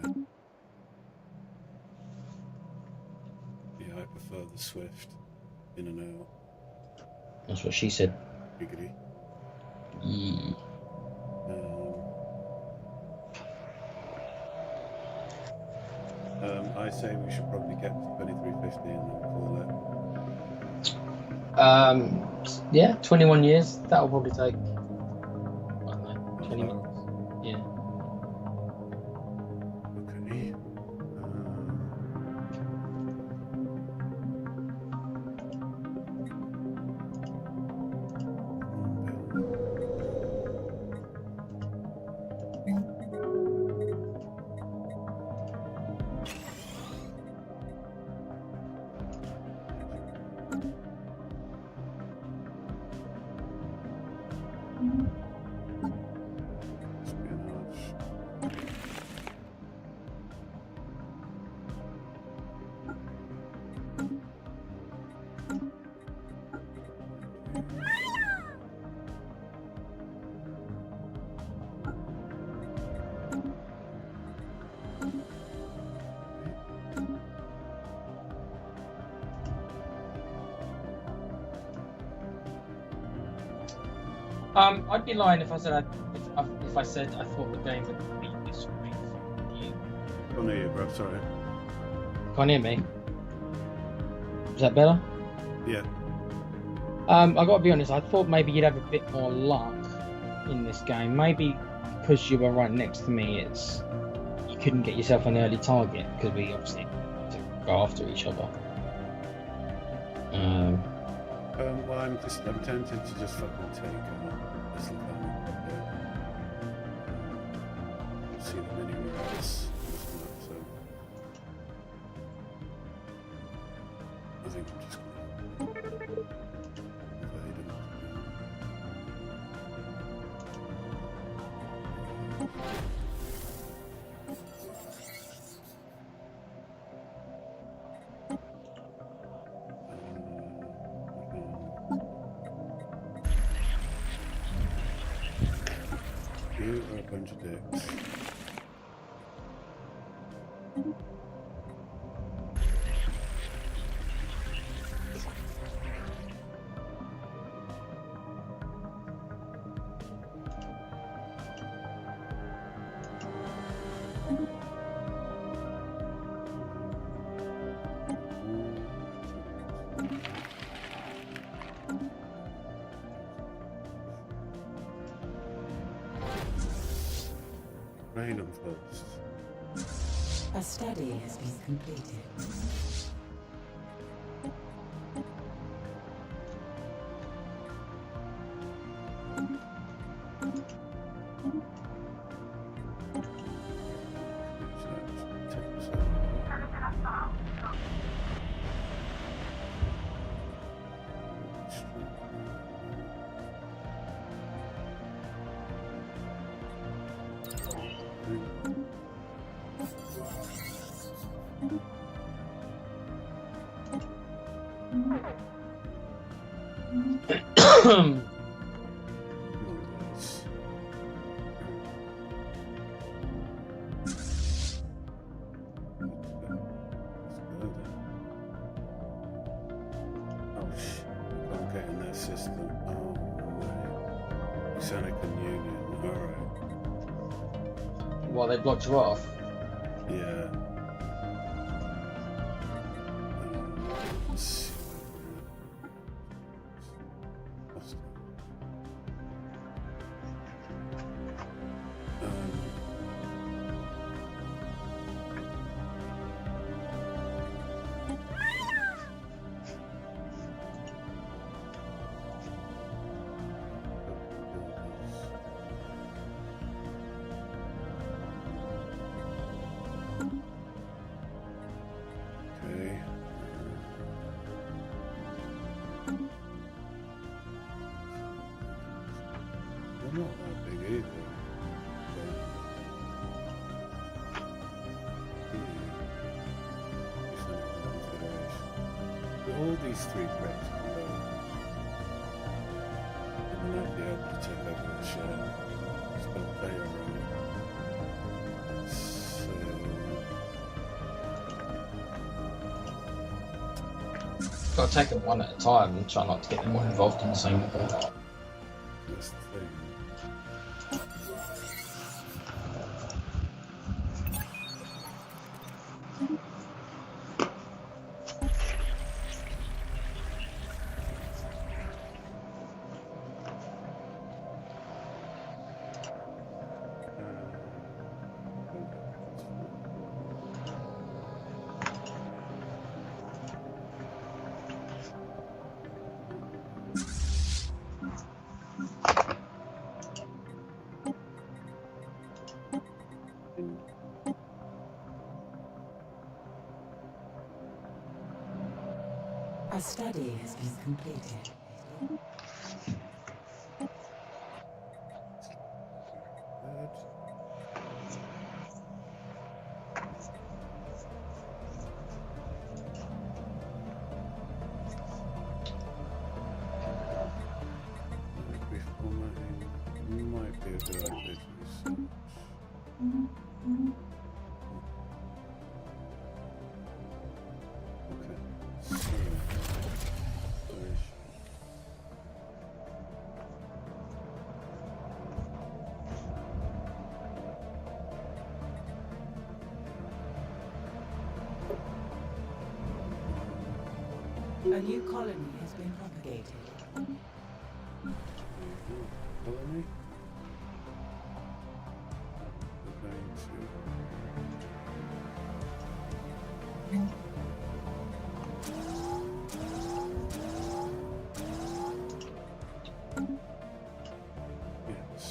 Yeah, I prefer the swift in and out. That's what she said. Giggity. Yeah. I say we should probably get to 2350 and then call it. Yeah, 21 years. That'll probably take, I don't know, 20 minutes. Yeah. Okay. Espionage. I'd be lying if I said if I said I thought the game would be this great for you. Can't hear you, bro. Sorry. Can't hear me. Is that better? Yeah. I got to be honest. I thought maybe you'd have a bit more luck in this game. Maybe because you were right next to me, you couldn't get yourself an early target because we obviously had to go after each other. Well, I'm tempted to just fucking take this Khanate. See the menu results. So I think I'm just gonna invade him. You are a bunch of dicks. Rain them first. A study has been completed. Well, they blocked you off. Yeah. all these 3 crates can go. And then I'll be able to take over the ship. Just got to play around. So... Got to take them one at a time and try not to get them all involved in the same war. that's the thing. A study has been completed. Reformatting might be a good idea to do so. Okay, so A new colony has been propagated. colony. We're going to yes.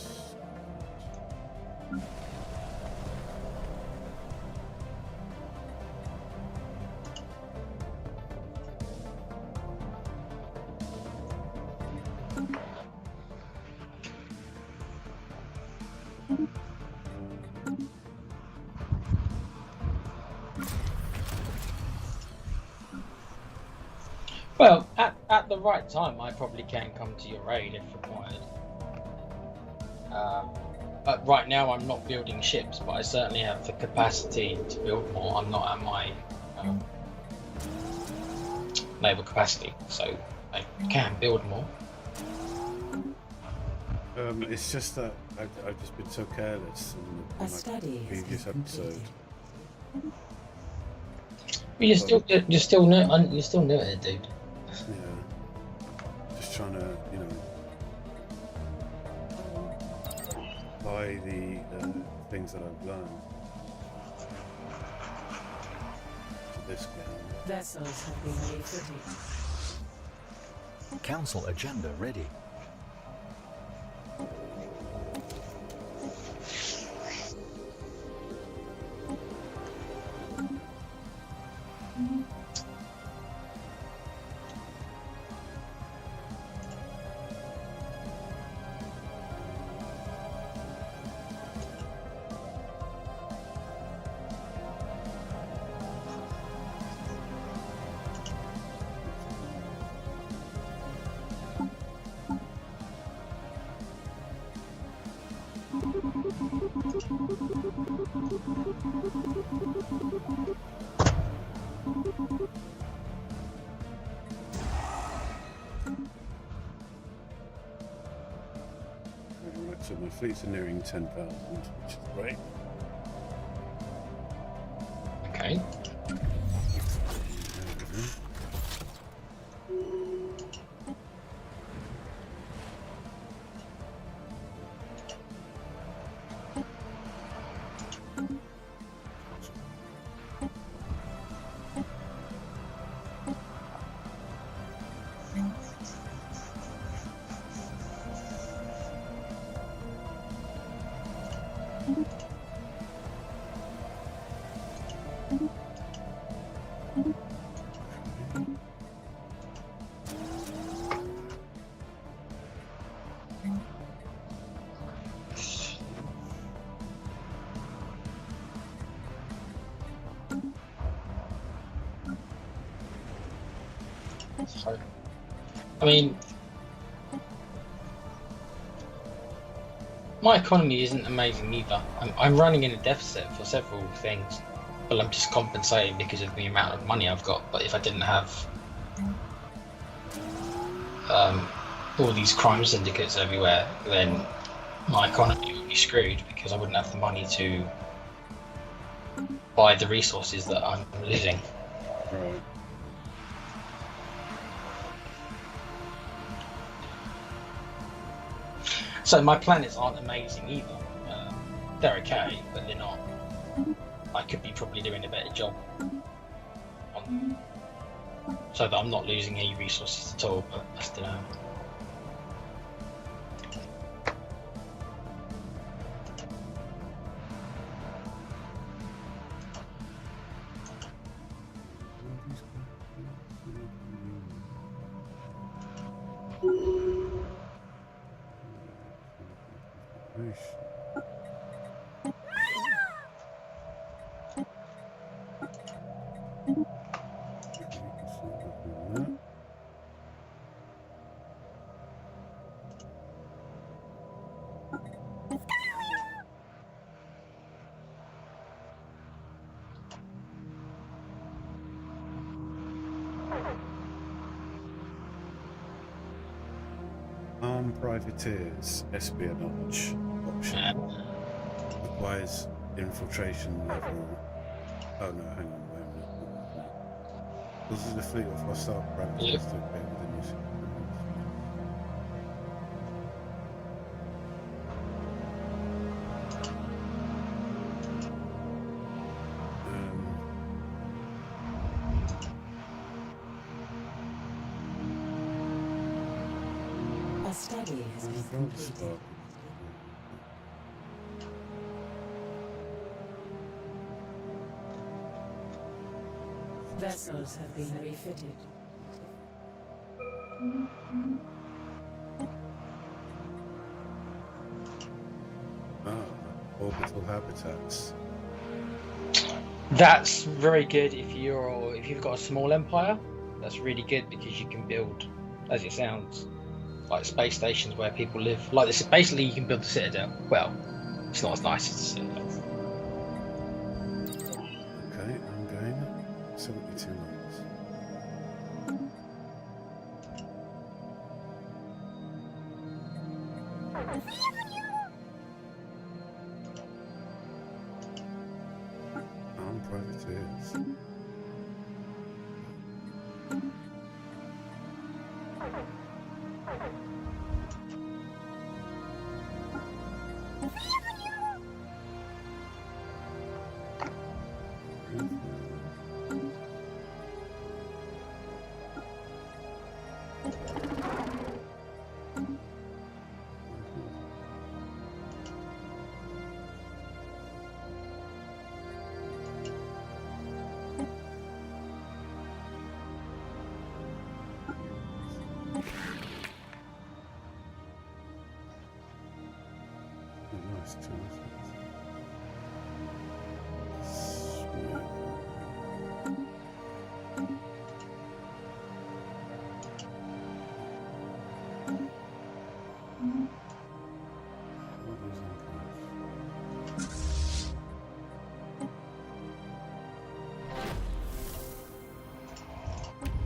Well, at the right time, I probably can come to your aid if required. But right now, I'm not building ships, but I certainly have the capacity to build more. I'm not at my naval capacity, so I can build more. It's just that I've just been so careless in A my study has previous been episode. completed. But you're still new at it, dude. Yeah, just trying to, apply the things that I've learned to this game. Vessels have been refitted. Council agenda ready. Alright, so my fleets are nearing 10,000, which is great. Okay. So, I mean, my economy isn't amazing either. I'm running in a deficit for several things, but I'm just compensating because of the amount of money I've got. But if I didn't have all these crime syndicates everywhere, then my economy would be screwed because I wouldn't have the money to buy the resources that I'm losing. Right. So my planets aren't amazing either. They're okay, but they're not. I could be probably doing a better job on, so that I'm not losing any resources at all. But I still am. Armed privateers, espionage option. Requires infiltration level. Oh no, hang on, wait a minute. This is the fleet of hostile privateers to obey within this. A study has been completed. Vessels have been refitted. Orbital habitats. That's very good if you've got a small empire. That's really good because you can build, as it sounds, like space stations where people live. Like this, basically, you can build the Citadel. Well, it's not as nice as the Citadel. Okay, I'm going 72 miles. Armed privateers. Nice, too.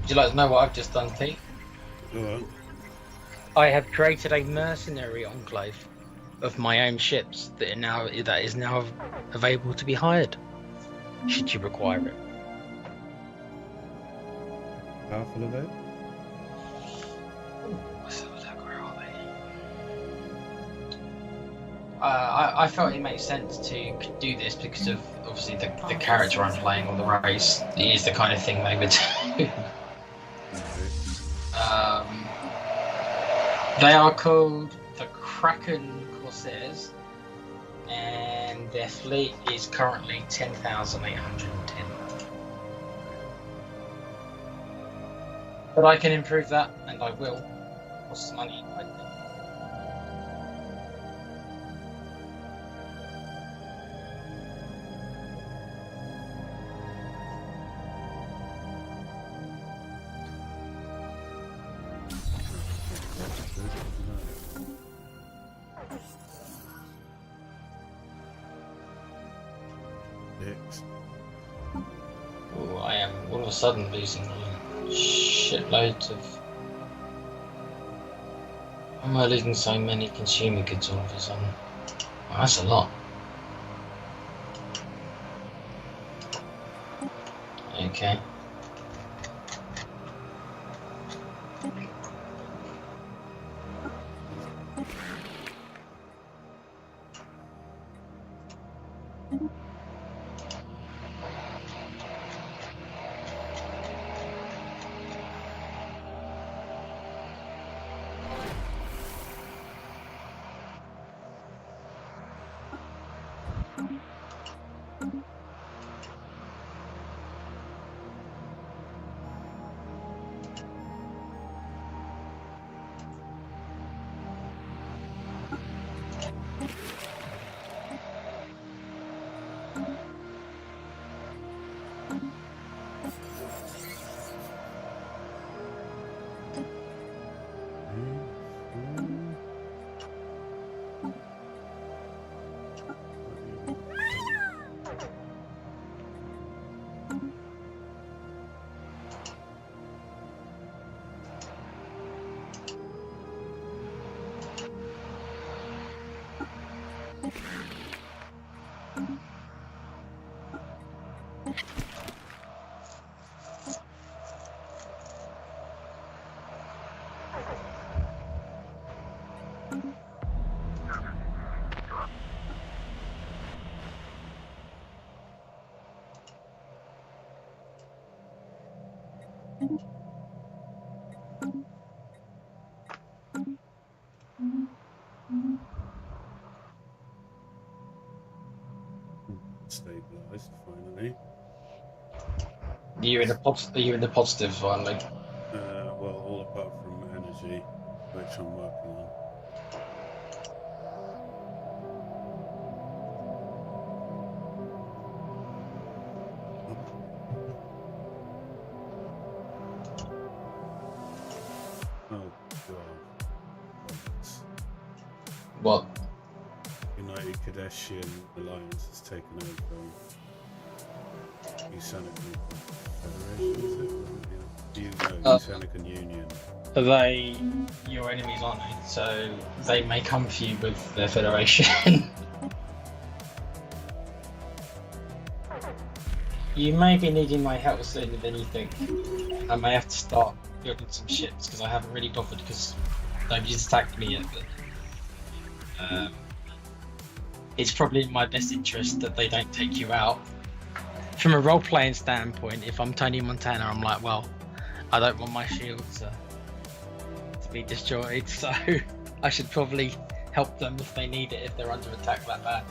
Would you like to know what I've just done, Pete? Go on. I have created a mercenary enclave of my own ships that is now available to be hired, should you require it. Powerful of it? Where are they? I felt it makes sense to do this because of obviously the character I'm playing on the race. It is the kind of thing they would do. They are called the Kraken Corsairs, and their fleet is currently 10,810. But I can improve that, and I will. Costs money. all of a sudden losing shitloads of. Why am I losing so many consumer goods all of a sudden? Well, that's a lot. Okay. Stabilized finally. You're in the positive finally. Well, all apart from energy, which I'm working on. Oh god. What? United Kadeshian Alliance has taken over Usanic Federation, is it? Usanic Union. Are they your enemies, aren't they? So they may come for you with their federation. You may be needing my help sooner than you think. I may have to start building some ships because I haven't really bothered because nobody's attacked me yet. But it's probably in my best interest that they don't take you out. From a role-playing standpoint, if I'm Tony Montana, I'm like, well, I don't want my shields to be destroyed, so I should probably help them if they need it, if they're under attack that bad.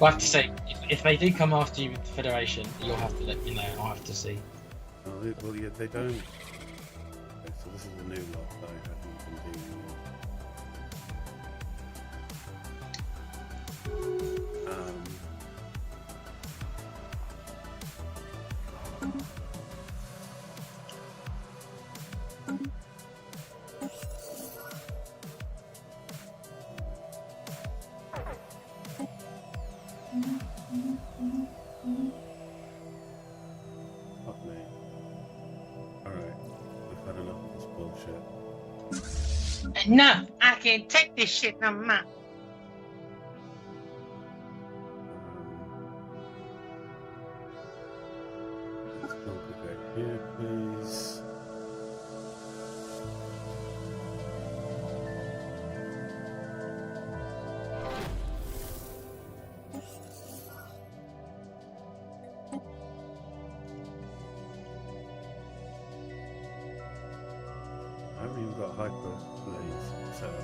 Well, I have to say, if they do come after you with the Federation, you'll have to let me know, and I'll have to see. Well, yeah, they don't. Okay, so this is a new lot that I haven't been dealing with. Fuck me. Alright, we've had enough of this bullshit. Enough! I can take this shit no more. Let's complicate here, please. I haven't even got hyper blades set up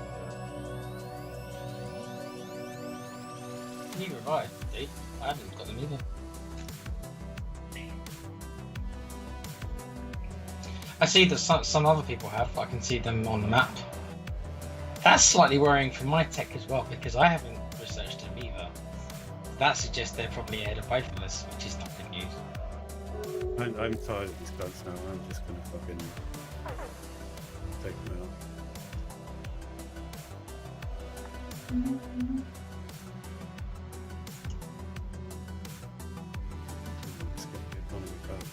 yet. You revived, dude. I haven't got them either. I see that some other people have. I can see them on the map. That's slightly worrying for my tech as well because I haven't researched them either. That suggests they're probably ahead of both of us, which is not good news. I'm tired of these guns now. I'm just gonna fucking take them out. Let's get the economy back.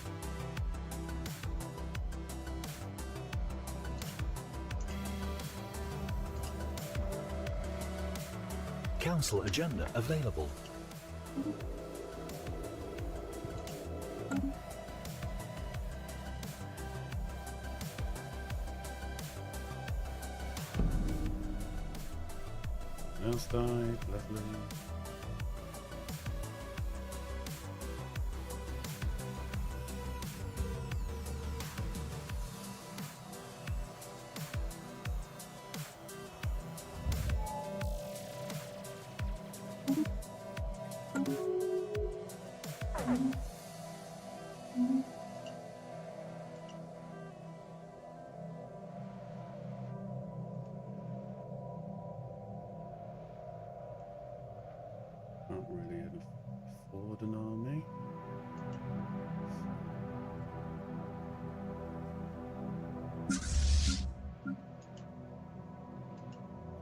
Council agenda available. Mouse died, lovely. Not really afford an army.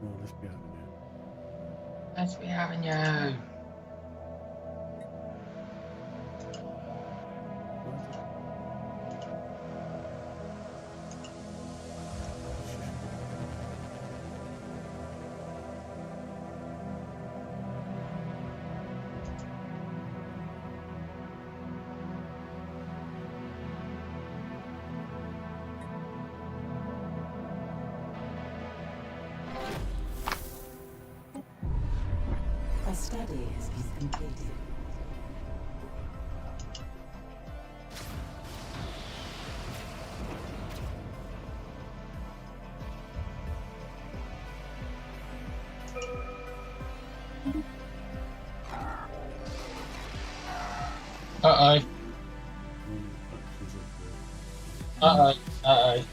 Well, let's be having it. Let's be having you. A study has been completed. Uh-oh. Uh-oh. Uh-oh.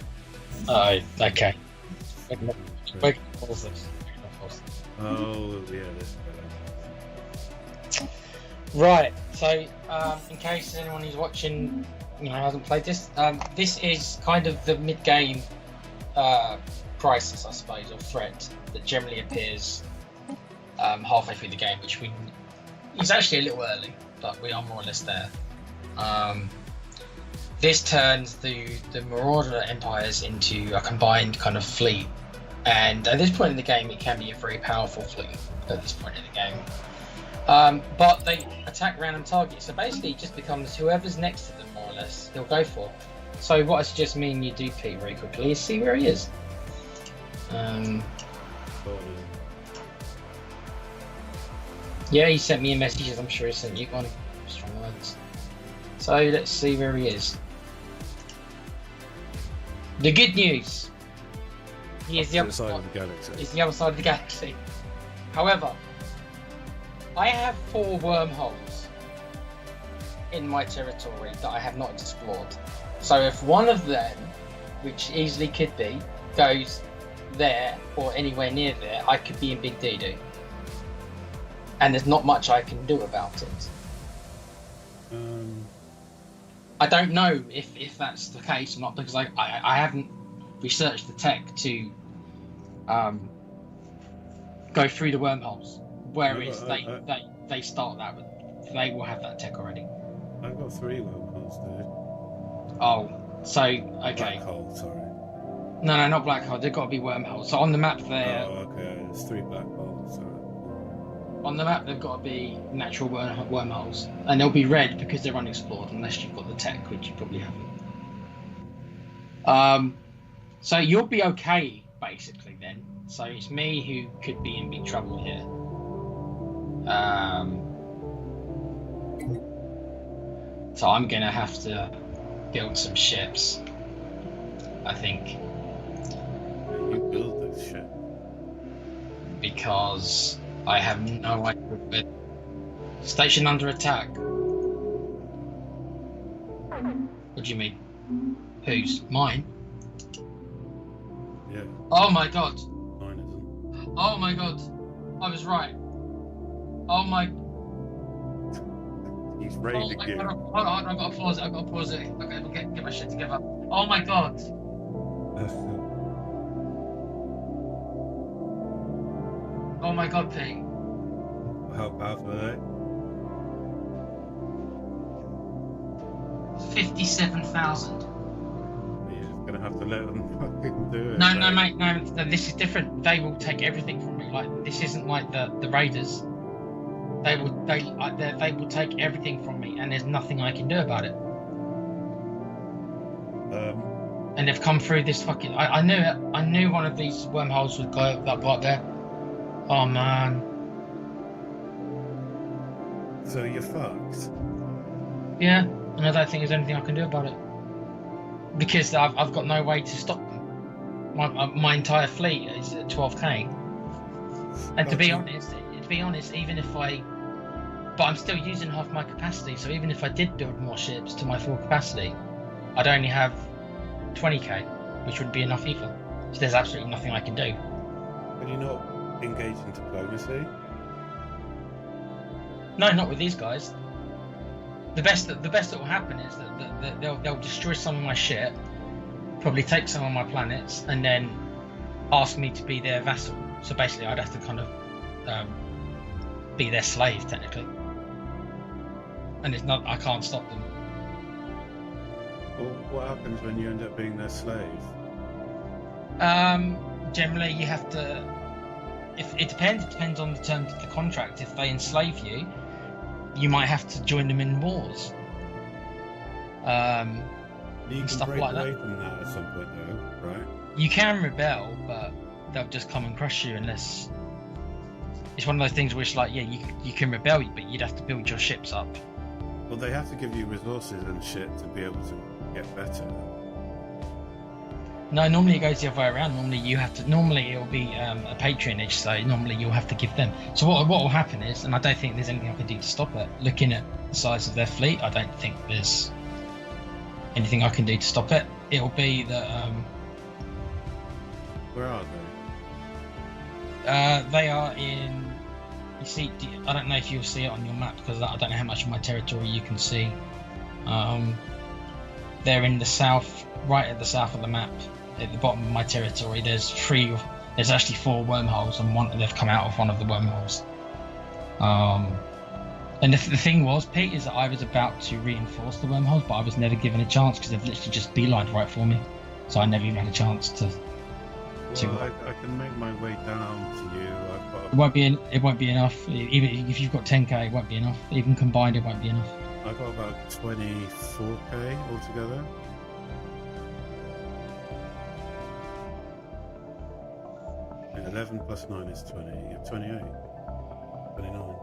Uh-oh. Okay. We're gonna pause this. Oh, yeah, this better. Right, so in case anyone who's watching, hasn't played this, this is kind of the mid-game crisis, I suppose, or threat that generally appears halfway through the game, which is actually a little early, but we are more or less there. This turns the Marauder empires into a combined kind of fleet, and at this point in the game, it can be a very powerful fleet at this point in the game. But they attack random targets, so basically it just becomes whoever's next to them, more or less, he'll go for. So what I suggest me and you do, Pete, very quickly, is see where he is. Yeah, he sent me a message, as I'm sure he sent you one. Strong words. So let's see where he is. The good news. He is the other side of the galaxy. He's the other side of the galaxy. However, I have 4 wormholes in my territory that I have not explored. So if one of them, which easily could be, goes there or anywhere near there, I could be in big doo-doo. And there's not much I can do about it. I don't know if that's the case or not, because I haven't researched the tech to go through the wormholes. Whereas they start that with, they will have that tech already. I've got 3 wormholes, dude. Oh, so okay. Black hole, sorry. No, not black hole. They've got to be wormholes. So on the map there. Oh, okay. There's 3 black holes. Sorry. On the map, they've got to be natural wormholes, and they'll be red because they're unexplored, unless you've got the tech, which you probably haven't. So you'll be okay, basically. Then, so it's me who could be in big trouble here. So I'm gonna have to build some ships, I think. You build this ship. Because I have no idea where. Station under attack. What do you mean? Whose? Mine? Yeah. Oh my god. Mine isn't. Oh my god. I was right. Oh my. He's ready to give. Hold on, I've got to pause it. Okay, get my shit together. Oh my god. Oh my god, Pete. How powerful are they? 57,000. You're just gonna have to let them fucking do it. No, mate, no, this is different. They will take everything from me. Like, this isn't like the Raiders. They will take everything from me, and there's nothing I can do about it. And they've come through this fucking. I knew it. I knew one of these wormholes would go up right there. Oh man. So you're fucked. Yeah, and I don't think there's anything I can do about it because I've got no way to stop them. My entire fleet is at 12k, and to be honest, even if but I'm still using half my capacity. So even if I did build more ships to my full capacity, I'd only have 20k, which wouldn't be enough either. So there's absolutely nothing I can do. Can you not engage in diplomacy? No, not with these guys. The best that will happen is that they'll destroy some of my shit, probably take some of my planets, and then ask me to be their vassal. So basically, I'd have to kind of be their slave technically, and it's not. I can't stop them. Well, what happens when you end up being their slave? Generally, you have to. If it depends on the terms of the contract. If they enslave you, you might have to join them in wars. You can stuff break like away that. from that at some point, though, right? You can rebel, but they'll just come and crush you unless. It's one of those things where it's like, yeah, you can rebel, but you'd have to build your ships up. Well, they have to give you resources and shit to be able to get better. No, normally it goes the other way around. Normally it'll be a patronage, so normally you'll have to give them. So what will happen is, and I don't think there's anything I can do to stop it. Looking at the size of their fleet, I don't think there's anything I can do to stop it. It'll be that. Where are they? They are in. You see, I don't know if you'll see it on your map because I don't know how much of my territory you can see. They're in the south, right at the south of the map. At the bottom of my territory, there's actually 4 wormholes, and they've come out of one of the wormholes. And the thing was, Pete, is that I was about to reinforce the wormholes, but I was never given a chance because they've literally just beelined right for me. So I never even had a chance to. Well, I can make my way down to you. I've got. It won't be enough. Even if you've got 10k, it won't be enough. Even combined, it won't be enough. I've got about 24k altogether. And 11 plus 9 is 20. Yeah, 28. 29.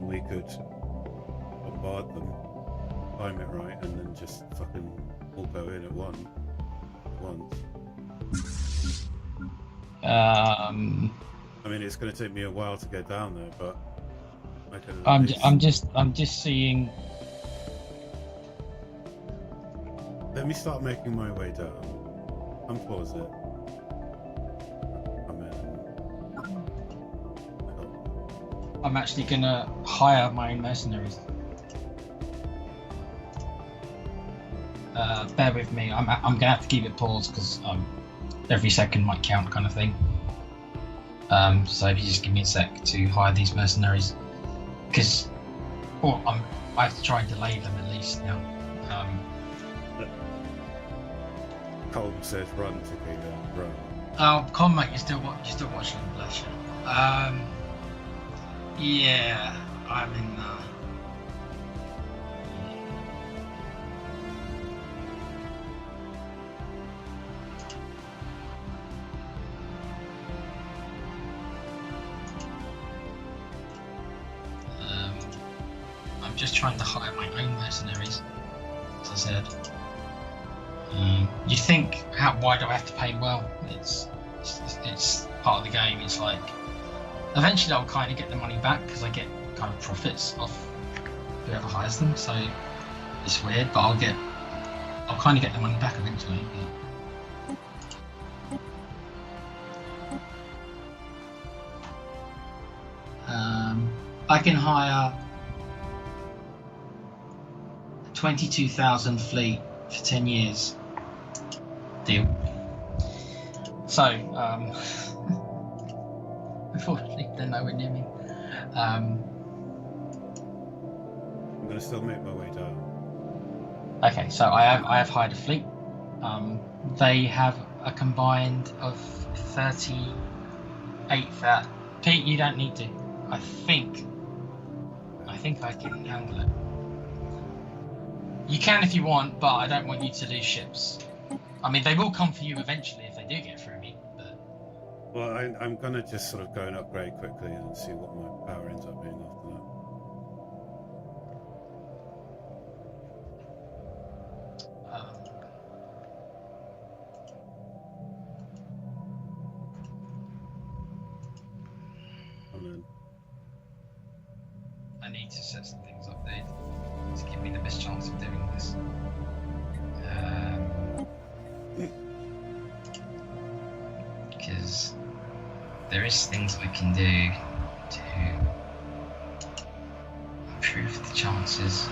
We could bombard them, time it right, and then just fucking all go in at once. I mean, it's going to take me a while to get down there, but I can. I'm just seeing. Let me start making my way down. Unpause it. I'm actually gonna hire my own mercenaries. Bear with me. I'm gonna have to keep it paused because every second might count, kind of thing. So if you just give me a sec to hire these mercenaries, because I have to try and delay them at least now. Colm says run, Tequila, run. Oh, come mate, you're still watching Bless. Yeah, I'm in. I'm just trying to hire my own mercenaries, as I said. You think, why do I have to pay well? It's part of the game. It's like, eventually I'll kind of get the money back because I get kind of profits off whoever hires them. So it's weird, but I'll kind of get the money back eventually. I can hire 22,000 fleet for 10 years. Deal. So, unfortunately, they're nowhere near me. I'm going to still make my way down. Okay, so I have hired a fleet. They have a combined of 38 that. Pete, you don't need to. I think I can handle it. You can if you want, but I don't want you to lose ships. I mean, they will come for you eventually if they do get through me. But Well, I'm going to just sort of go and upgrade quickly and see what my power ends up being after that. And then, I need to set some things up there to give me the best chance of doing this. Because there is things I can do to improve the chances.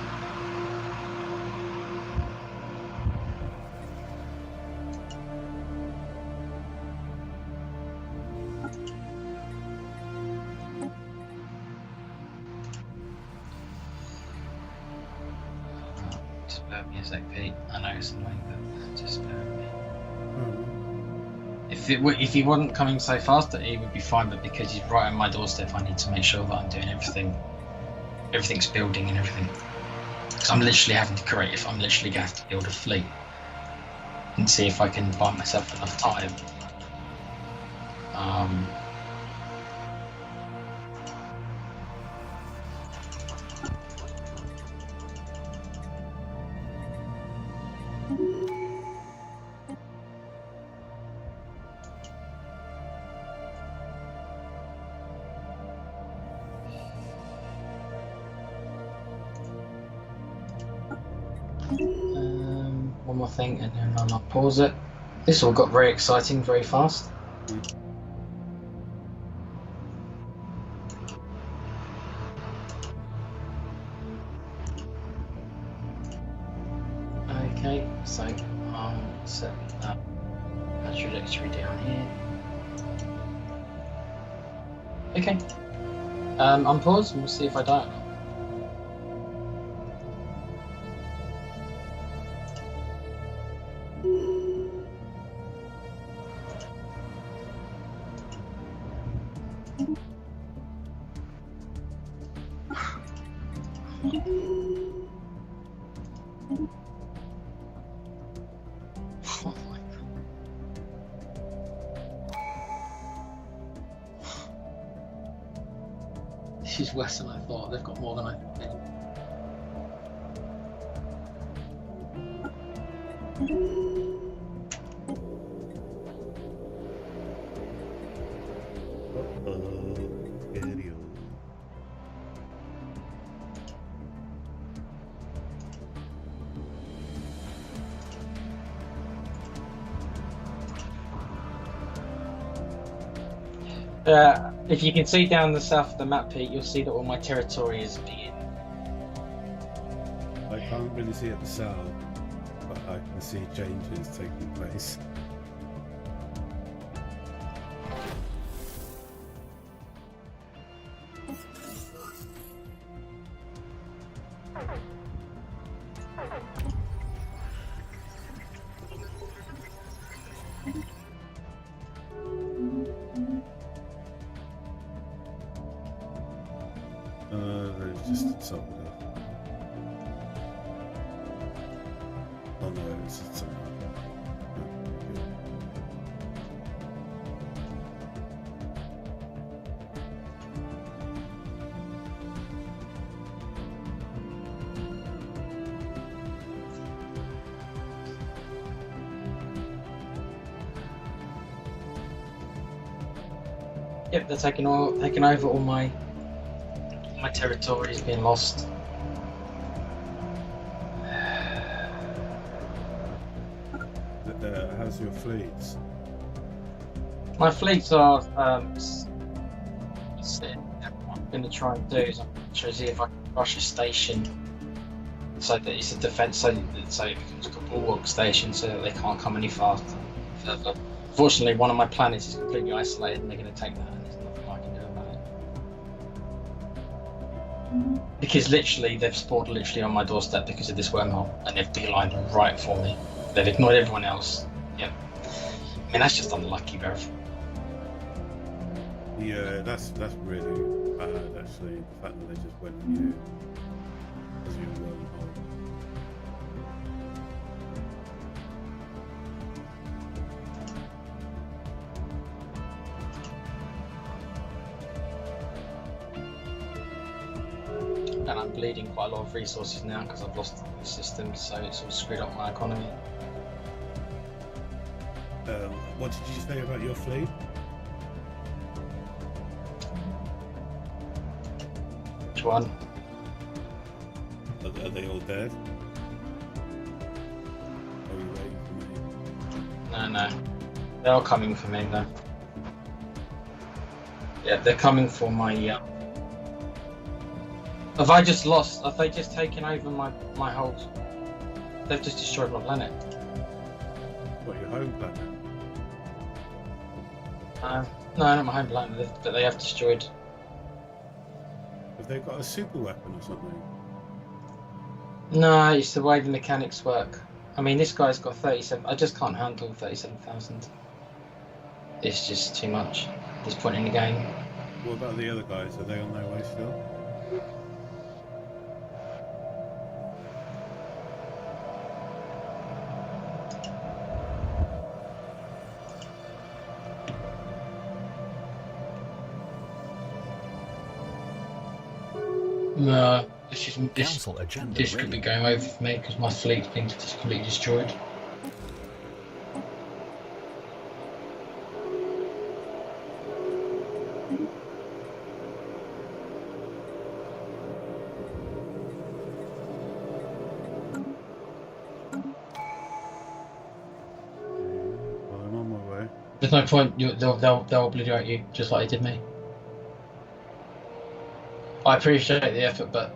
Just bear with me a sec, Pete. I know it's annoying, but just bear with me. If he wasn't coming so fast, it would be fine. But because he's right on my doorstep, I need to make sure that I'm doing everything's building and everything. Because I'm literally having to create. If I'm literally going to have to build a fleet and see if I can buy myself enough time. One more thing, and then I'll pause it. This all got very exciting very fast. Okay, so I'll set that trajectory down here. Okay. Unpause and we'll see if I die or not. Oh my God. This is worse than I thought. They've got more than I thought. If you can see down the south of the map, Pete, you'll see that all my territory is being. I can't really see at the south, but I can see changes taking place. They've just insulted her. Oh no, it's something. Yep, they're taking over all my territory is being lost. How's your fleets? My fleets are I'm going to try and do is I'm going to see if I can rush a station so that it's a defence, so it becomes a bulwark station so that they can't come any further. Fortunately, one of my planets is completely isolated and they're going to take that and there's nothing I can do about it. Because literally they've spawned literally on my doorstep because of this wormhole and they've beelined right for me. They've ignored everyone else. Yep. I mean, that's just unlucky, Bev. Yeah, that's really bad, actually. The fact that they just went on you as your wormhole. And I'm bleeding quite a lot of resources now because I've lost the system, so it's all screwed up my economy. What did you say about your fleet? Which one? Are they all dead? Are you waiting for me? No. They're all coming for me, though. Yeah, they're coming for my... Have I just lost? Have they just taken over my whole... They've just destroyed my planet. What, your home planet? No, not my home planet, but they have destroyed... Have they got a super weapon or something? No, it's the way the mechanics work. I mean, this guy's got 37... I just can't handle 37,000. It's just too much at this point in the game. What about the other guys? Are they on their way still? No, Council agenda this could be going over for me because my fleet's been just completely destroyed. Well, I'm on my way. There's no point. They'll obliterate you just like they did me. I appreciate the effort, but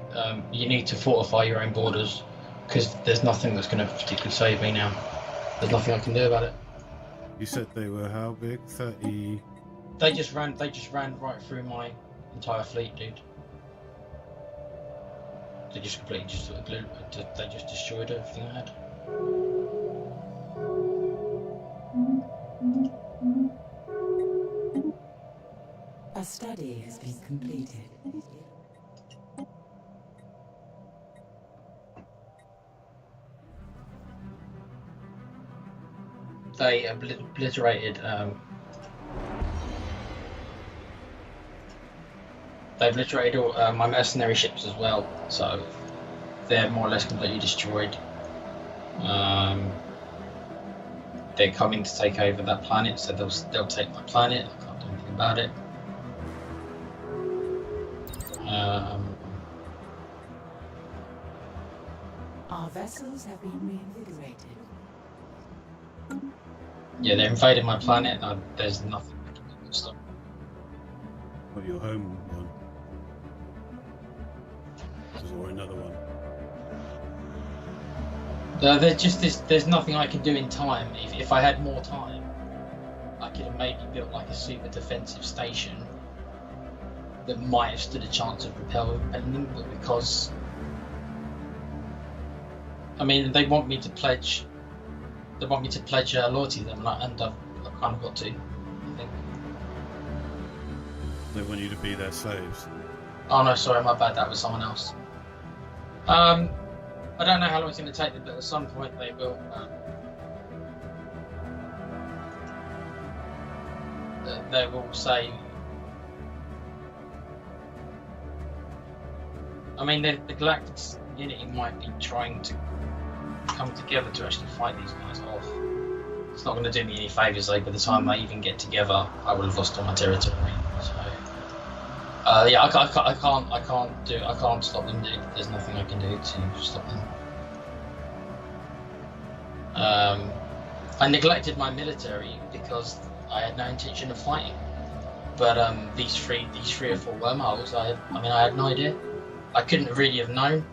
you need to fortify your own borders because there's nothing that's going to particularly save me now. There's nothing I can do about it. You said they were how big? 30... They just ran right through my entire fleet, dude. They just completely they just destroyed everything I had. A study has been completed. They obliterated. They obliterated all my mercenary ships as well, so they're more or less completely destroyed. They're coming to take over that planet, so they'll take my planet. I can't do anything about it. Our vessels have been reinvigorated. Yeah, they invaded my planet. There's nothing I can do to stop. What, your home one? Or another one? There's nothing I can do in time. If I had more time, I could have maybe built like a super defensive station that might have stood a chance of repelling, but because I mean they want me to pledge loyalty to them, and I've kind of got to. I think. They want you to be their slaves. Oh no, sorry, my bad. That was someone else. I don't know how long it's going to take them, but at some point they will. They will say. I mean, the Galactic Unity might be trying to come together to actually fight these guys off. It's not going to do me any favours, though. By the time I even get together, I will have lost all my territory. So, yeah, I can't stop them, dude. There's nothing I can do to stop them. I neglected my military because I had no intention of fighting. But these three or four wormholes, I had no idea. I couldn't really have known.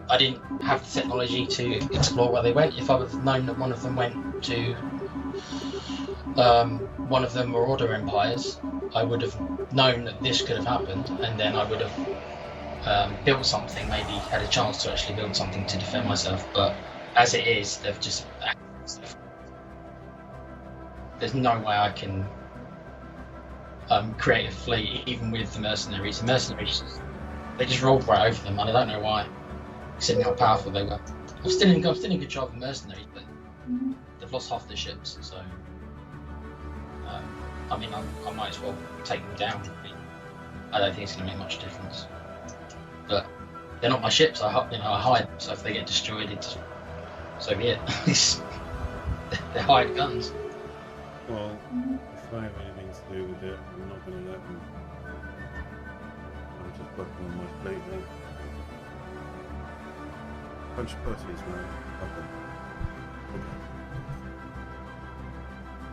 I didn't have the technology to explore where they went. If I would have known that one of them went to one of them were Order Empires, I would have known that this could have happened, and then I would have built something, maybe had a chance to actually build something to defend myself. But as it is, they've just. There's no way I can create a fleet, even with the mercenaries. The mercenaries, they just rolled right over them, and I don't know why. Considering how powerful they were. I'm still in good job with mercenaries, but they've lost half their ships, so. I mean, I might as well take them down. I don't think it's going to make much difference. But they're not my ships. I hide them. So if they get destroyed, it's so be it. They're hired guns. Well, if I have anything to do with it, I'm not going to let them. I'm just working on my fleet now. Bunch of pussies, man. Okay.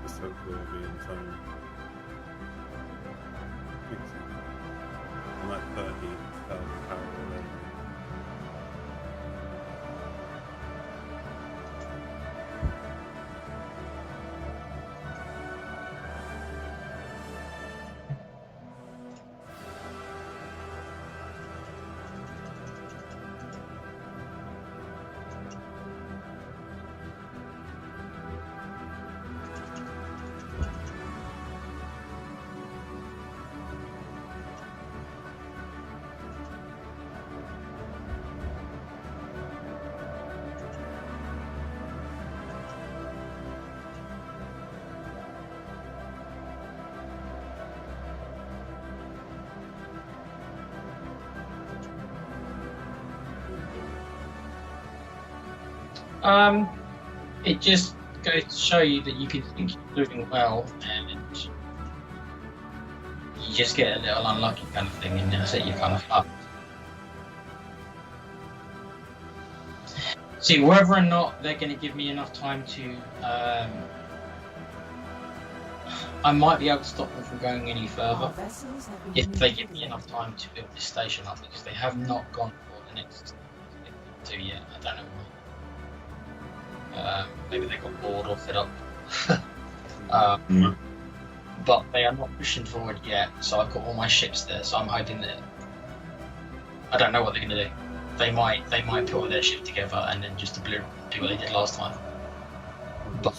Just hopefully I'll be in time. I'm at 30,000 power already. It just goes to show you that you can think you're doing well, and you just get a little unlucky kind of thing, and that's it. You're kind of fucked. See, whether or not they're going to give me enough time to, I might be able to stop them from going any further if they give me enough time to build this station up, because they have not gone for the next 2 yet. I don't know why. Maybe they got bored or fed up. But they are not pushing forward yet, so I've got all my ships there, so I'm hoping that I don't know what they're gonna do. They might put all their ship together and then just do what they did last time. But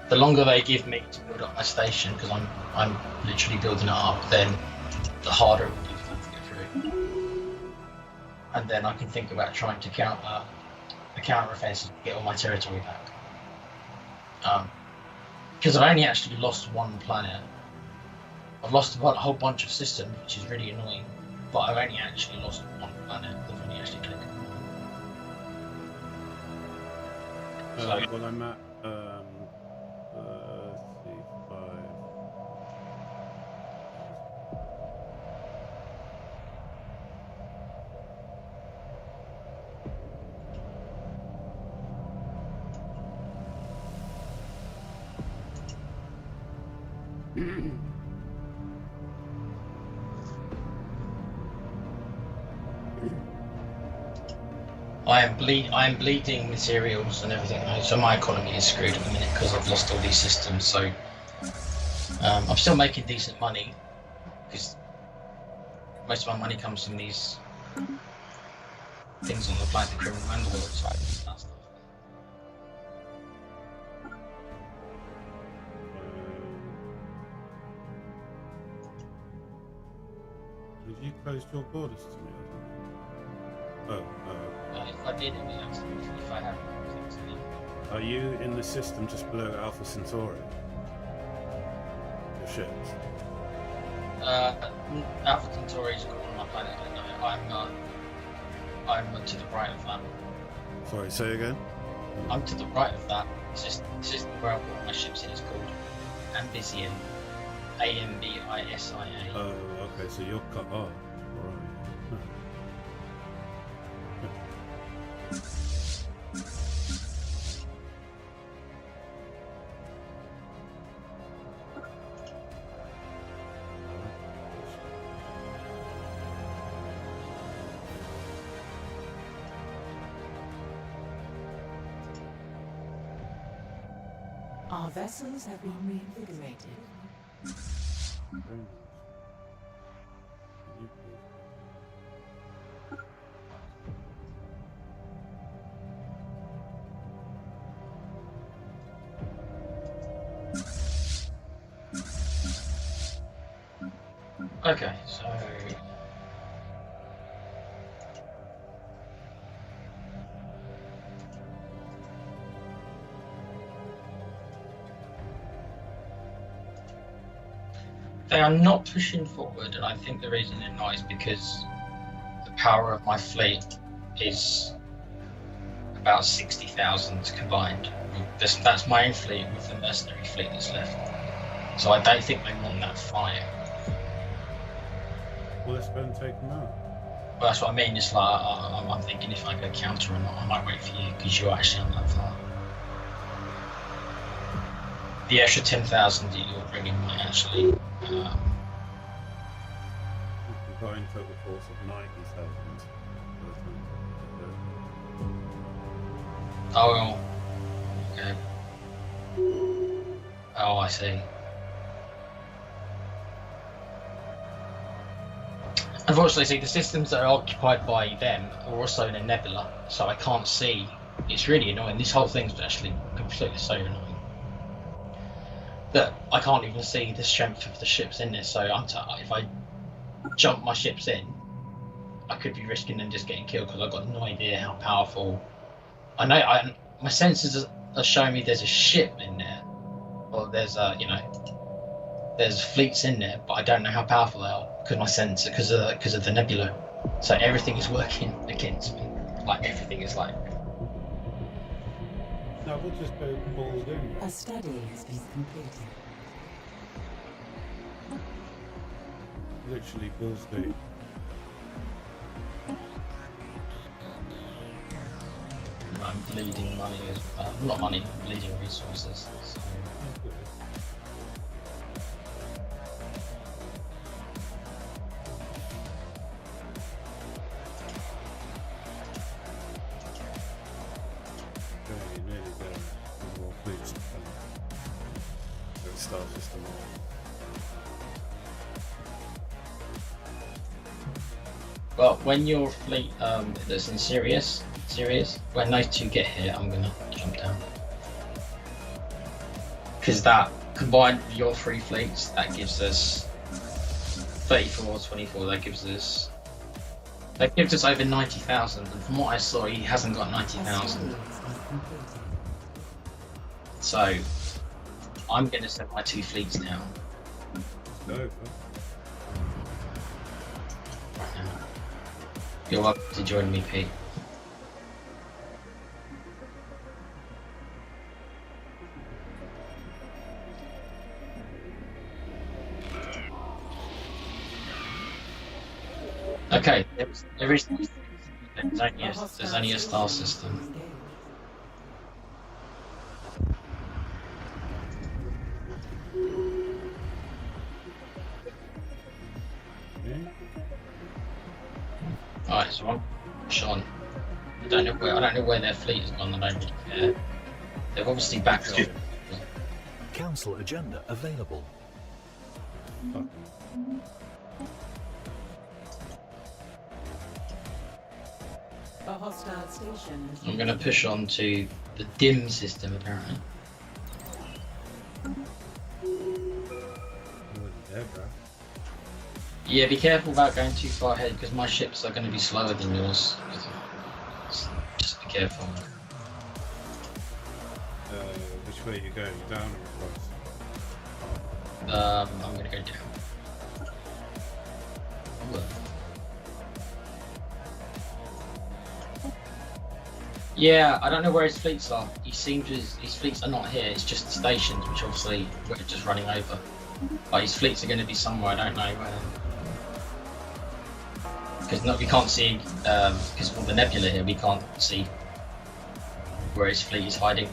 the longer they give me to build up my station, because I'm literally building it up, then the harder it will be for them to get through. And then I can think about trying to counter offensive to get all my territory back. Because I've only actually lost one planet. I've lost a whole bunch of systems, which is really annoying. But I've only actually lost one planet. I've only actually clicked. Well, I'm at C5. I am bleeding materials and everything, so my economy is screwed at the minute because I've lost all these systems. So I'm still making decent money because most of my money comes from these things on the planet, the criminal underworld side and that stuff. Have you closed your borders to me? If I did, it would be absolutely. If I haven't, Are you in the system just below Alpha Centauri? Your ships? Alpha Centauri is called on my planet. I'm to the right of that. Sorry, say again? I'm to the right of that. It's just where I've got my ships in. It's called Ambisian. Ambisia. Oh, okay, so you're cut off. Right. Our vessels have been reinvigorated. Very nice. Can you please- Okay, so they are not pushing forward, and I think the reason they're not is because the power of my fleet is about 60,000 combined. That's my own fleet with the mercenary fleet that's left. So I don't think they want that fire. Well, let's go and take them out. Well, that's what I mean. It's like I'm thinking if I go counter or not, I might wait for you because you're actually on that far. The extra 10,000 that you're bringing might actually. We've got in total force of 90,000. Oh, okay. Oh, I see. Unfortunately, see, the systems that are occupied by them are also in a nebula, so I can't see. It's really annoying. This whole thing's actually completely so annoying that I can't even see the strength of the ships in this. So if I jump my ships in, I could be risking them just getting killed because I've got no idea how powerful. I know my sensors are showing me there's a ship in there, or there's there's fleets in there, but I don't know how powerful they are because my sensor, because of the nebula. So everything is working against me. Like everything is like. No, we'll just go balls in. A study has been completed. Literally balls deep. I'm bleeding money, not money, I'm bleeding resources. So. Okay, nearly there. There's more fleets to come. Go star system on. Well, when your fleet that's in Sirius, when those two get here, I'm gonna jump down. Because that, combined with your three fleets, that gives us 34, 24, that gives us over 90,000, and from what I saw, he hasn't got 90,000. So, I'm gonna send my two fleets down. Go. Right now. You're welcome to join me, Pete. Okay, there's only a star system. Okay. Alright, so I'm Sean. I don't know where their fleet has gone. I don't really care. They've obviously backed off. Council agenda available. Fuck. A hostile station has I'm going to push on to the dim system, apparently. There, bro. Yeah, be careful about going too far ahead because my ships are going to be slower than yours. Just be careful. Which way are you going? Down or across? I'm going to go down. Look. Yeah, I don't know where his fleets are. He seems his fleets are not here. It's just the stations, which obviously we're just running over. But his fleets are going to be somewhere. I don't know where. Because we can't see. Because of all the nebula here, we can't see where his fleet is hiding.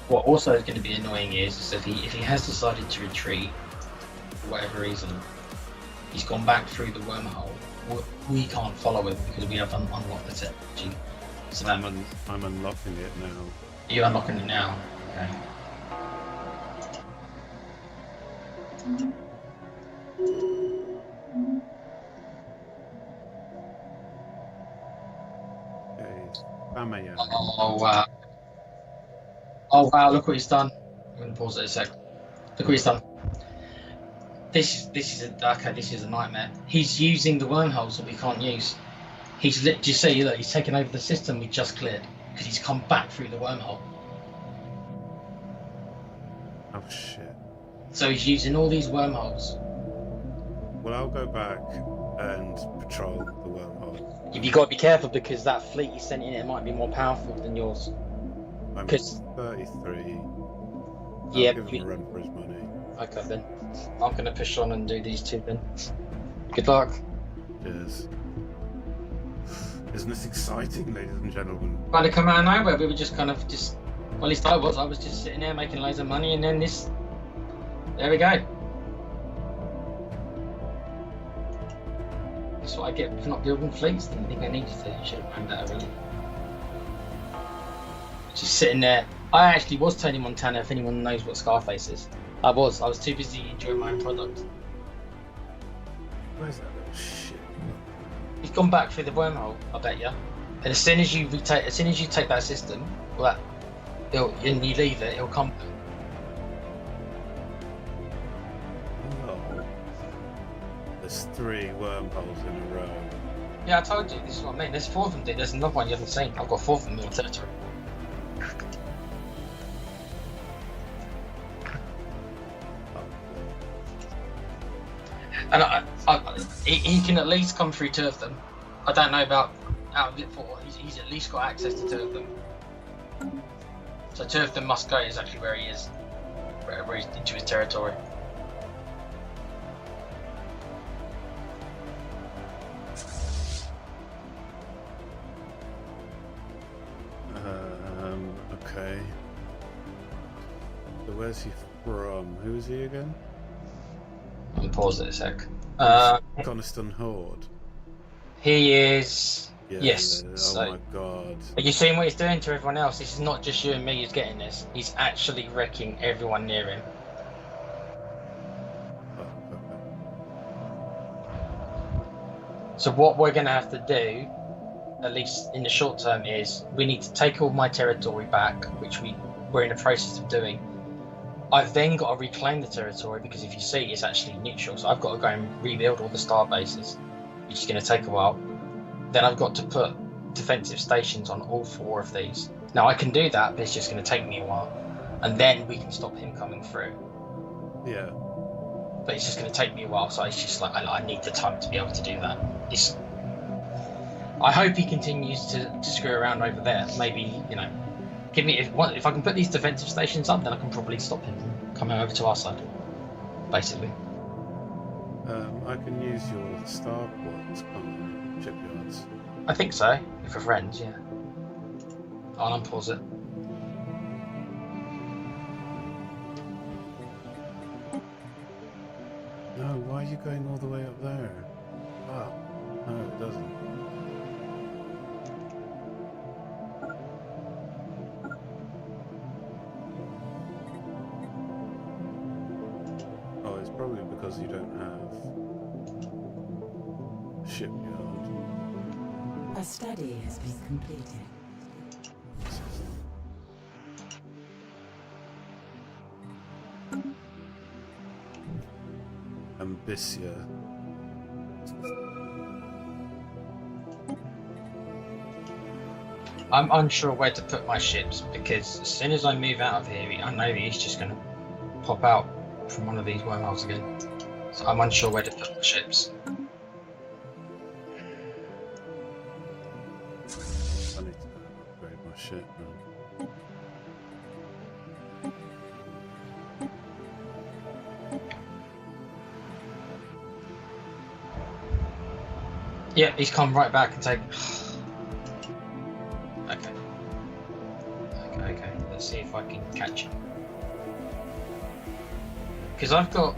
What also is going to be annoying is if he has decided to retreat for whatever reason, he's gone back through the wormhole. We can't follow him because we have unlocked the technology. So that I'm unlocking it now. you're unlocking it now. Okay. Bamaya. Oh wow. Oh wow, look what he's done. I'm gonna pause it a sec. Look what he's done. This is a nightmare. He's using the wormholes that we can't use. Do you see, look, he's taken over the system we just cleared because he's come back through the wormhole. Oh shit. So he's using all these wormholes. Well, I'll go back and patrol the wormhole. You've got to be careful because that fleet you sent in it might be more powerful than yours. I'm 'Cause- 33. Yeah, I'll give him a run for his money. Okay then. I'm going to push on and do these two then. Good luck. Cheers. Isn't this exciting, ladies and gentlemen? Kind of come out of nowhere. We were just well, at least I was. I was just sitting there making loads of money, and then this. There we go. That's what I get for not building fleets. Didn't think I needed to. I should have planned that earlier. Just sitting there. I actually was Tony Montana. If anyone knows what Scarface is, I was too busy enjoying my own product. Where's that little shit? He's gone back through the wormhole, I bet you. And as soon as you take that system, well, and you leave it, it'll come back. Oh. There's 3 wormholes in a row. Yeah, I told you. This is what I mean. There's 4 of them, dude. There's another one you haven't seen. I've got 4 of them in my territory. And he can at least come through 2 of them. I don't know about out of it 4. He's at least got access to 2 of them. So 2 of them must go exactly where he is, where he's into his territory. Okay. So where's he from? Who is he again? I'll pause it a sec. Coniston Horde. He is. Yeah, Yes. Oh So, my god. are you seeing what he's doing to everyone else? This is not just you and me who's getting this. He's actually wrecking everyone near him. Oh, okay. So what we're going to have to do, at least in the short term, is we need to take all my territory back, which we're in the process of doing. I've then got to reclaim the territory because if you see, it's actually neutral. So I've got to go and rebuild all the star bases, which is going to take a while. Then I've got to put defensive stations on all 4 of these. Now I can do that, but it's just going to take me a while. And then we can stop him coming through. Yeah. But it's just going to take me a while, so it's just like, I need the time to be able to do that. I hope he continues to screw around over there. Maybe, give me if I can put these defensive stations up, then I can probably stop him from coming over to our side, basically. I can use your starports, shipyards. I think so, if we're friends, yeah. I'll unpause it. No, why are you going all the way up there? Ah, no, it doesn't. Oh, it's probably because you don't have a shipyard. A study has been completed. Ambitia. I'm unsure where to put my ships because as soon as I move out of here, I know he's just going to pop out from one of these wormholes again. So I'm unsure where to put my ships. I need to upgrade my ship now. Yeah, he's come right back and taken. Okay. Let's see if I can catch him. Because I've got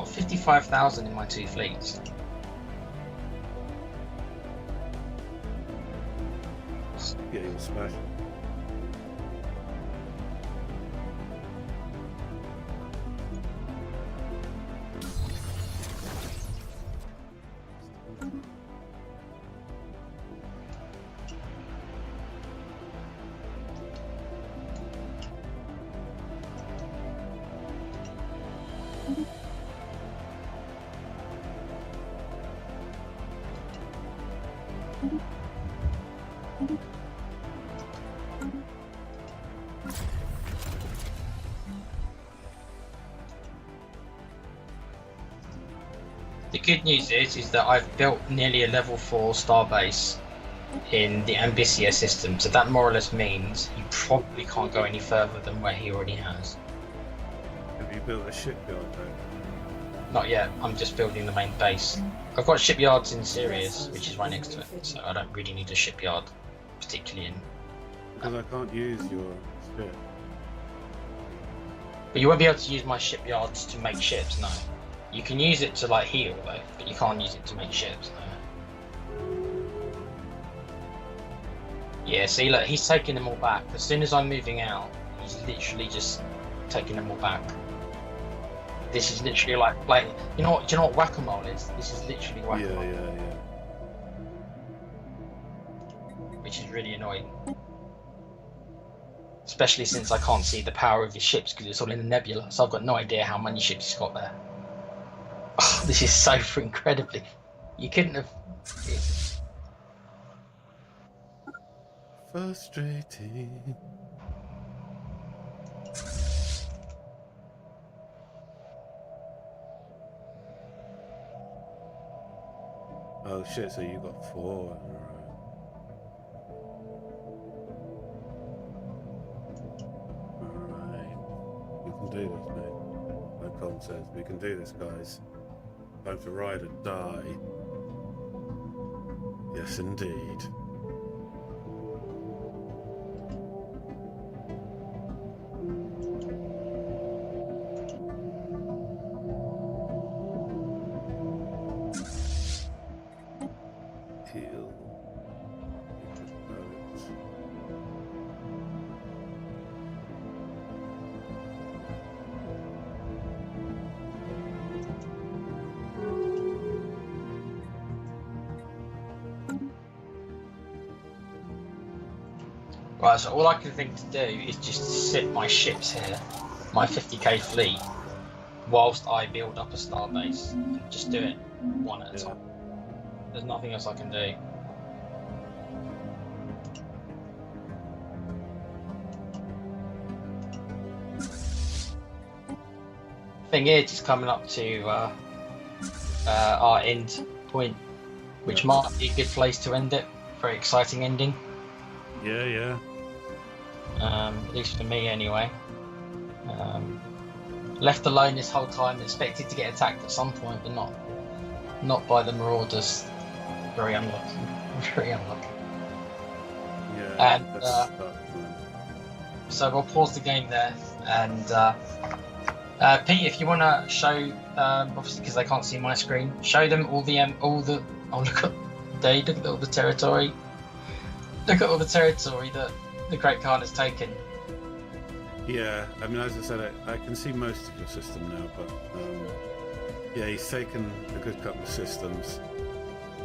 55,000 in my 2 fleets. Yeah, you'll smash it. The good news is that I've built nearly a level 4 starbase in the Ambisia system, so that more or less means you probably can't go any further than where he already has. Have you built a shipyard though? Not yet, I'm just building the main base. I've got shipyards in Sirius, which is right next to it, so I don't really need a shipyard, particularly in... Because I can't use your ship. But you won't be able to use my shipyards to make ships, no. You can use it to like heal though, but you can't use it to make ships, no. Yeah, see look, he's taking them all back. As soon as I'm moving out, he's literally just taking them all back. This is literally like playing. Do you know what whack-a-mole is? This is literally whack-a-mole. Yeah. Which is really annoying. Especially since I can't see the power of his ships because it's all in the nebula, so I've got no idea how many ships he's got there. Oh, this is so incredibly. You couldn't have. Frustrating. Oh shit, so you got 4 in a row. Alright. We can do this, mate. Like Colin says, we can do this, guys. Time to ride or die. Yes, indeed. Heal. Right, so all I can think to do is just sit my ships here, my 50k fleet, whilst I build up a starbase. And just do it one at a time. There's nothing else I can do. Thing is, it's coming up to our end point, which might be a good place to end it. Very exciting ending. Yeah. At least for me anyway. Left alone this whole time, expected to get attacked at some point, but not by the Marauders. Very unlucky. Very unlucky. Yeah. And so we'll pause the game there. And Pete, if you want to show, obviously because they can't see my screen, show them all the oh look at Dave, look at all the territory. Look at all the territory that the Great Khan has taken. Yeah, I mean, as I said, I can see most of your system now, but yeah, he's taken a good couple of systems.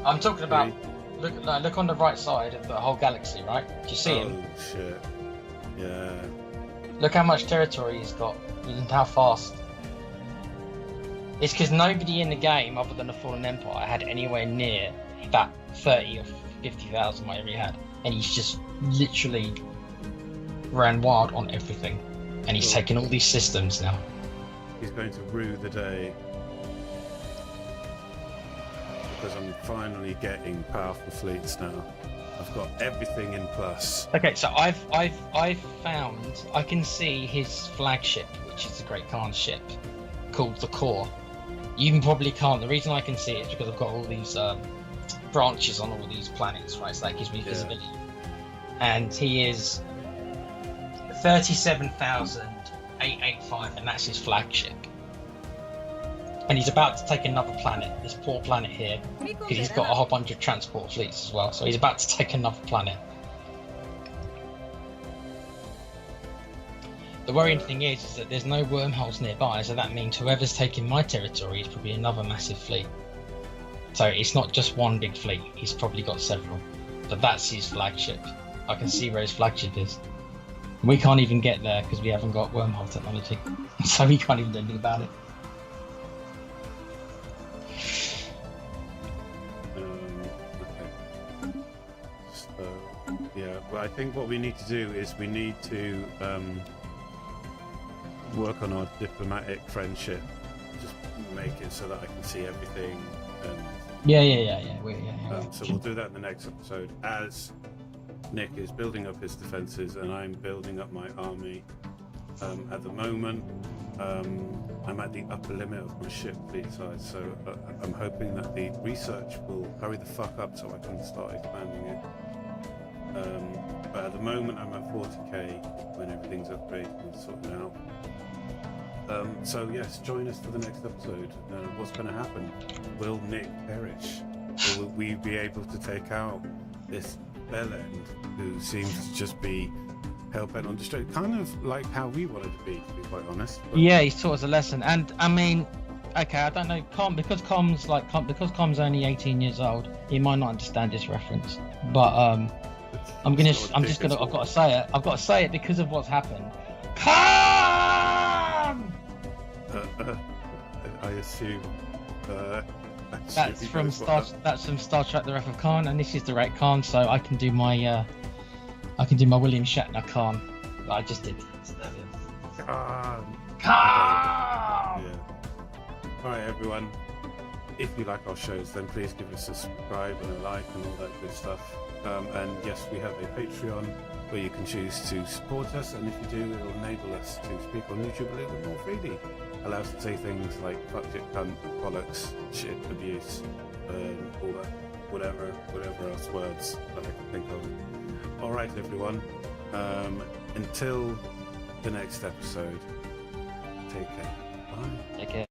I'm talking about, look on the right side of the whole galaxy, right? Do you see him? Oh, shit. Yeah. Look how much territory he's got and how fast. It's because nobody in the game, other than the Fallen Empire, had anywhere near that 30 or 50,000 whatever he had. And he's just literally ran wild on everything. And he's taken all these systems now. He's going to rue the day. Because I'm finally getting powerful fleets now. I've got everything in plus. Okay, so I've found, I can see his flagship, which is the Great Khan's ship, called the Core. You probably can't. The reason I can see it is because I've got all these branches on all these planets, right? So that gives me visibility. And he is 37,885, and that's his flagship. And he's about to take another planet, this poor planet here, because he's got a whole bunch of transport fleets as well. So he's about to take another planet. The worrying thing is that there's no wormholes nearby, so that means whoever's taking my territory is probably another massive fleet. So it's not just one big fleet, he's probably got several. But that's his flagship. I can see where his flagship is. We can't even get there because we haven't got wormhole technology. So we can't even do anything about it. Okay. Yeah, well, I think what we need to do is we need to work on our diplomatic friendship. Just make it so that I can see everything. And So we'll do that in the next episode as Nick is building up his defenses and I'm building up my army. At the moment, I'm at the upper limit of my ship fleet size, so I'm hoping that the research will hurry the fuck up so I can start expanding it. But at the moment, I'm at 40k when everything's upgraded and sorted out. So yes, join us for the next episode. What's going to happen? Will Nick perish? Or will we be able to take out this bellend who seems to just be hellbent on destroying, kind of like how we wanted to be quite honest. But... yeah, he taught us a lesson, and I mean, okay, I don't know, because Com's only 18 years old, he might not understand this reference, but I've got to say it because of what's happened. Com! I assume. That's from Star Trek: The Wrath of Khan, and this is direct Khan, so I can do my William Shatner Khan. I just did. Khan! Khan! Yeah. Alright everyone, if you like our shows then please give us a subscribe and a like and all that good stuff. And yes, we have a Patreon where you can choose to support us, and if you do, it will enable us to speak on YouTube a little bit more freely. Allow us to say things like fuck it, cunt, bollocks, shit, abuse, all that, whatever else words that I can think of. Alright everyone, until the next episode, take care. Bye. Take care.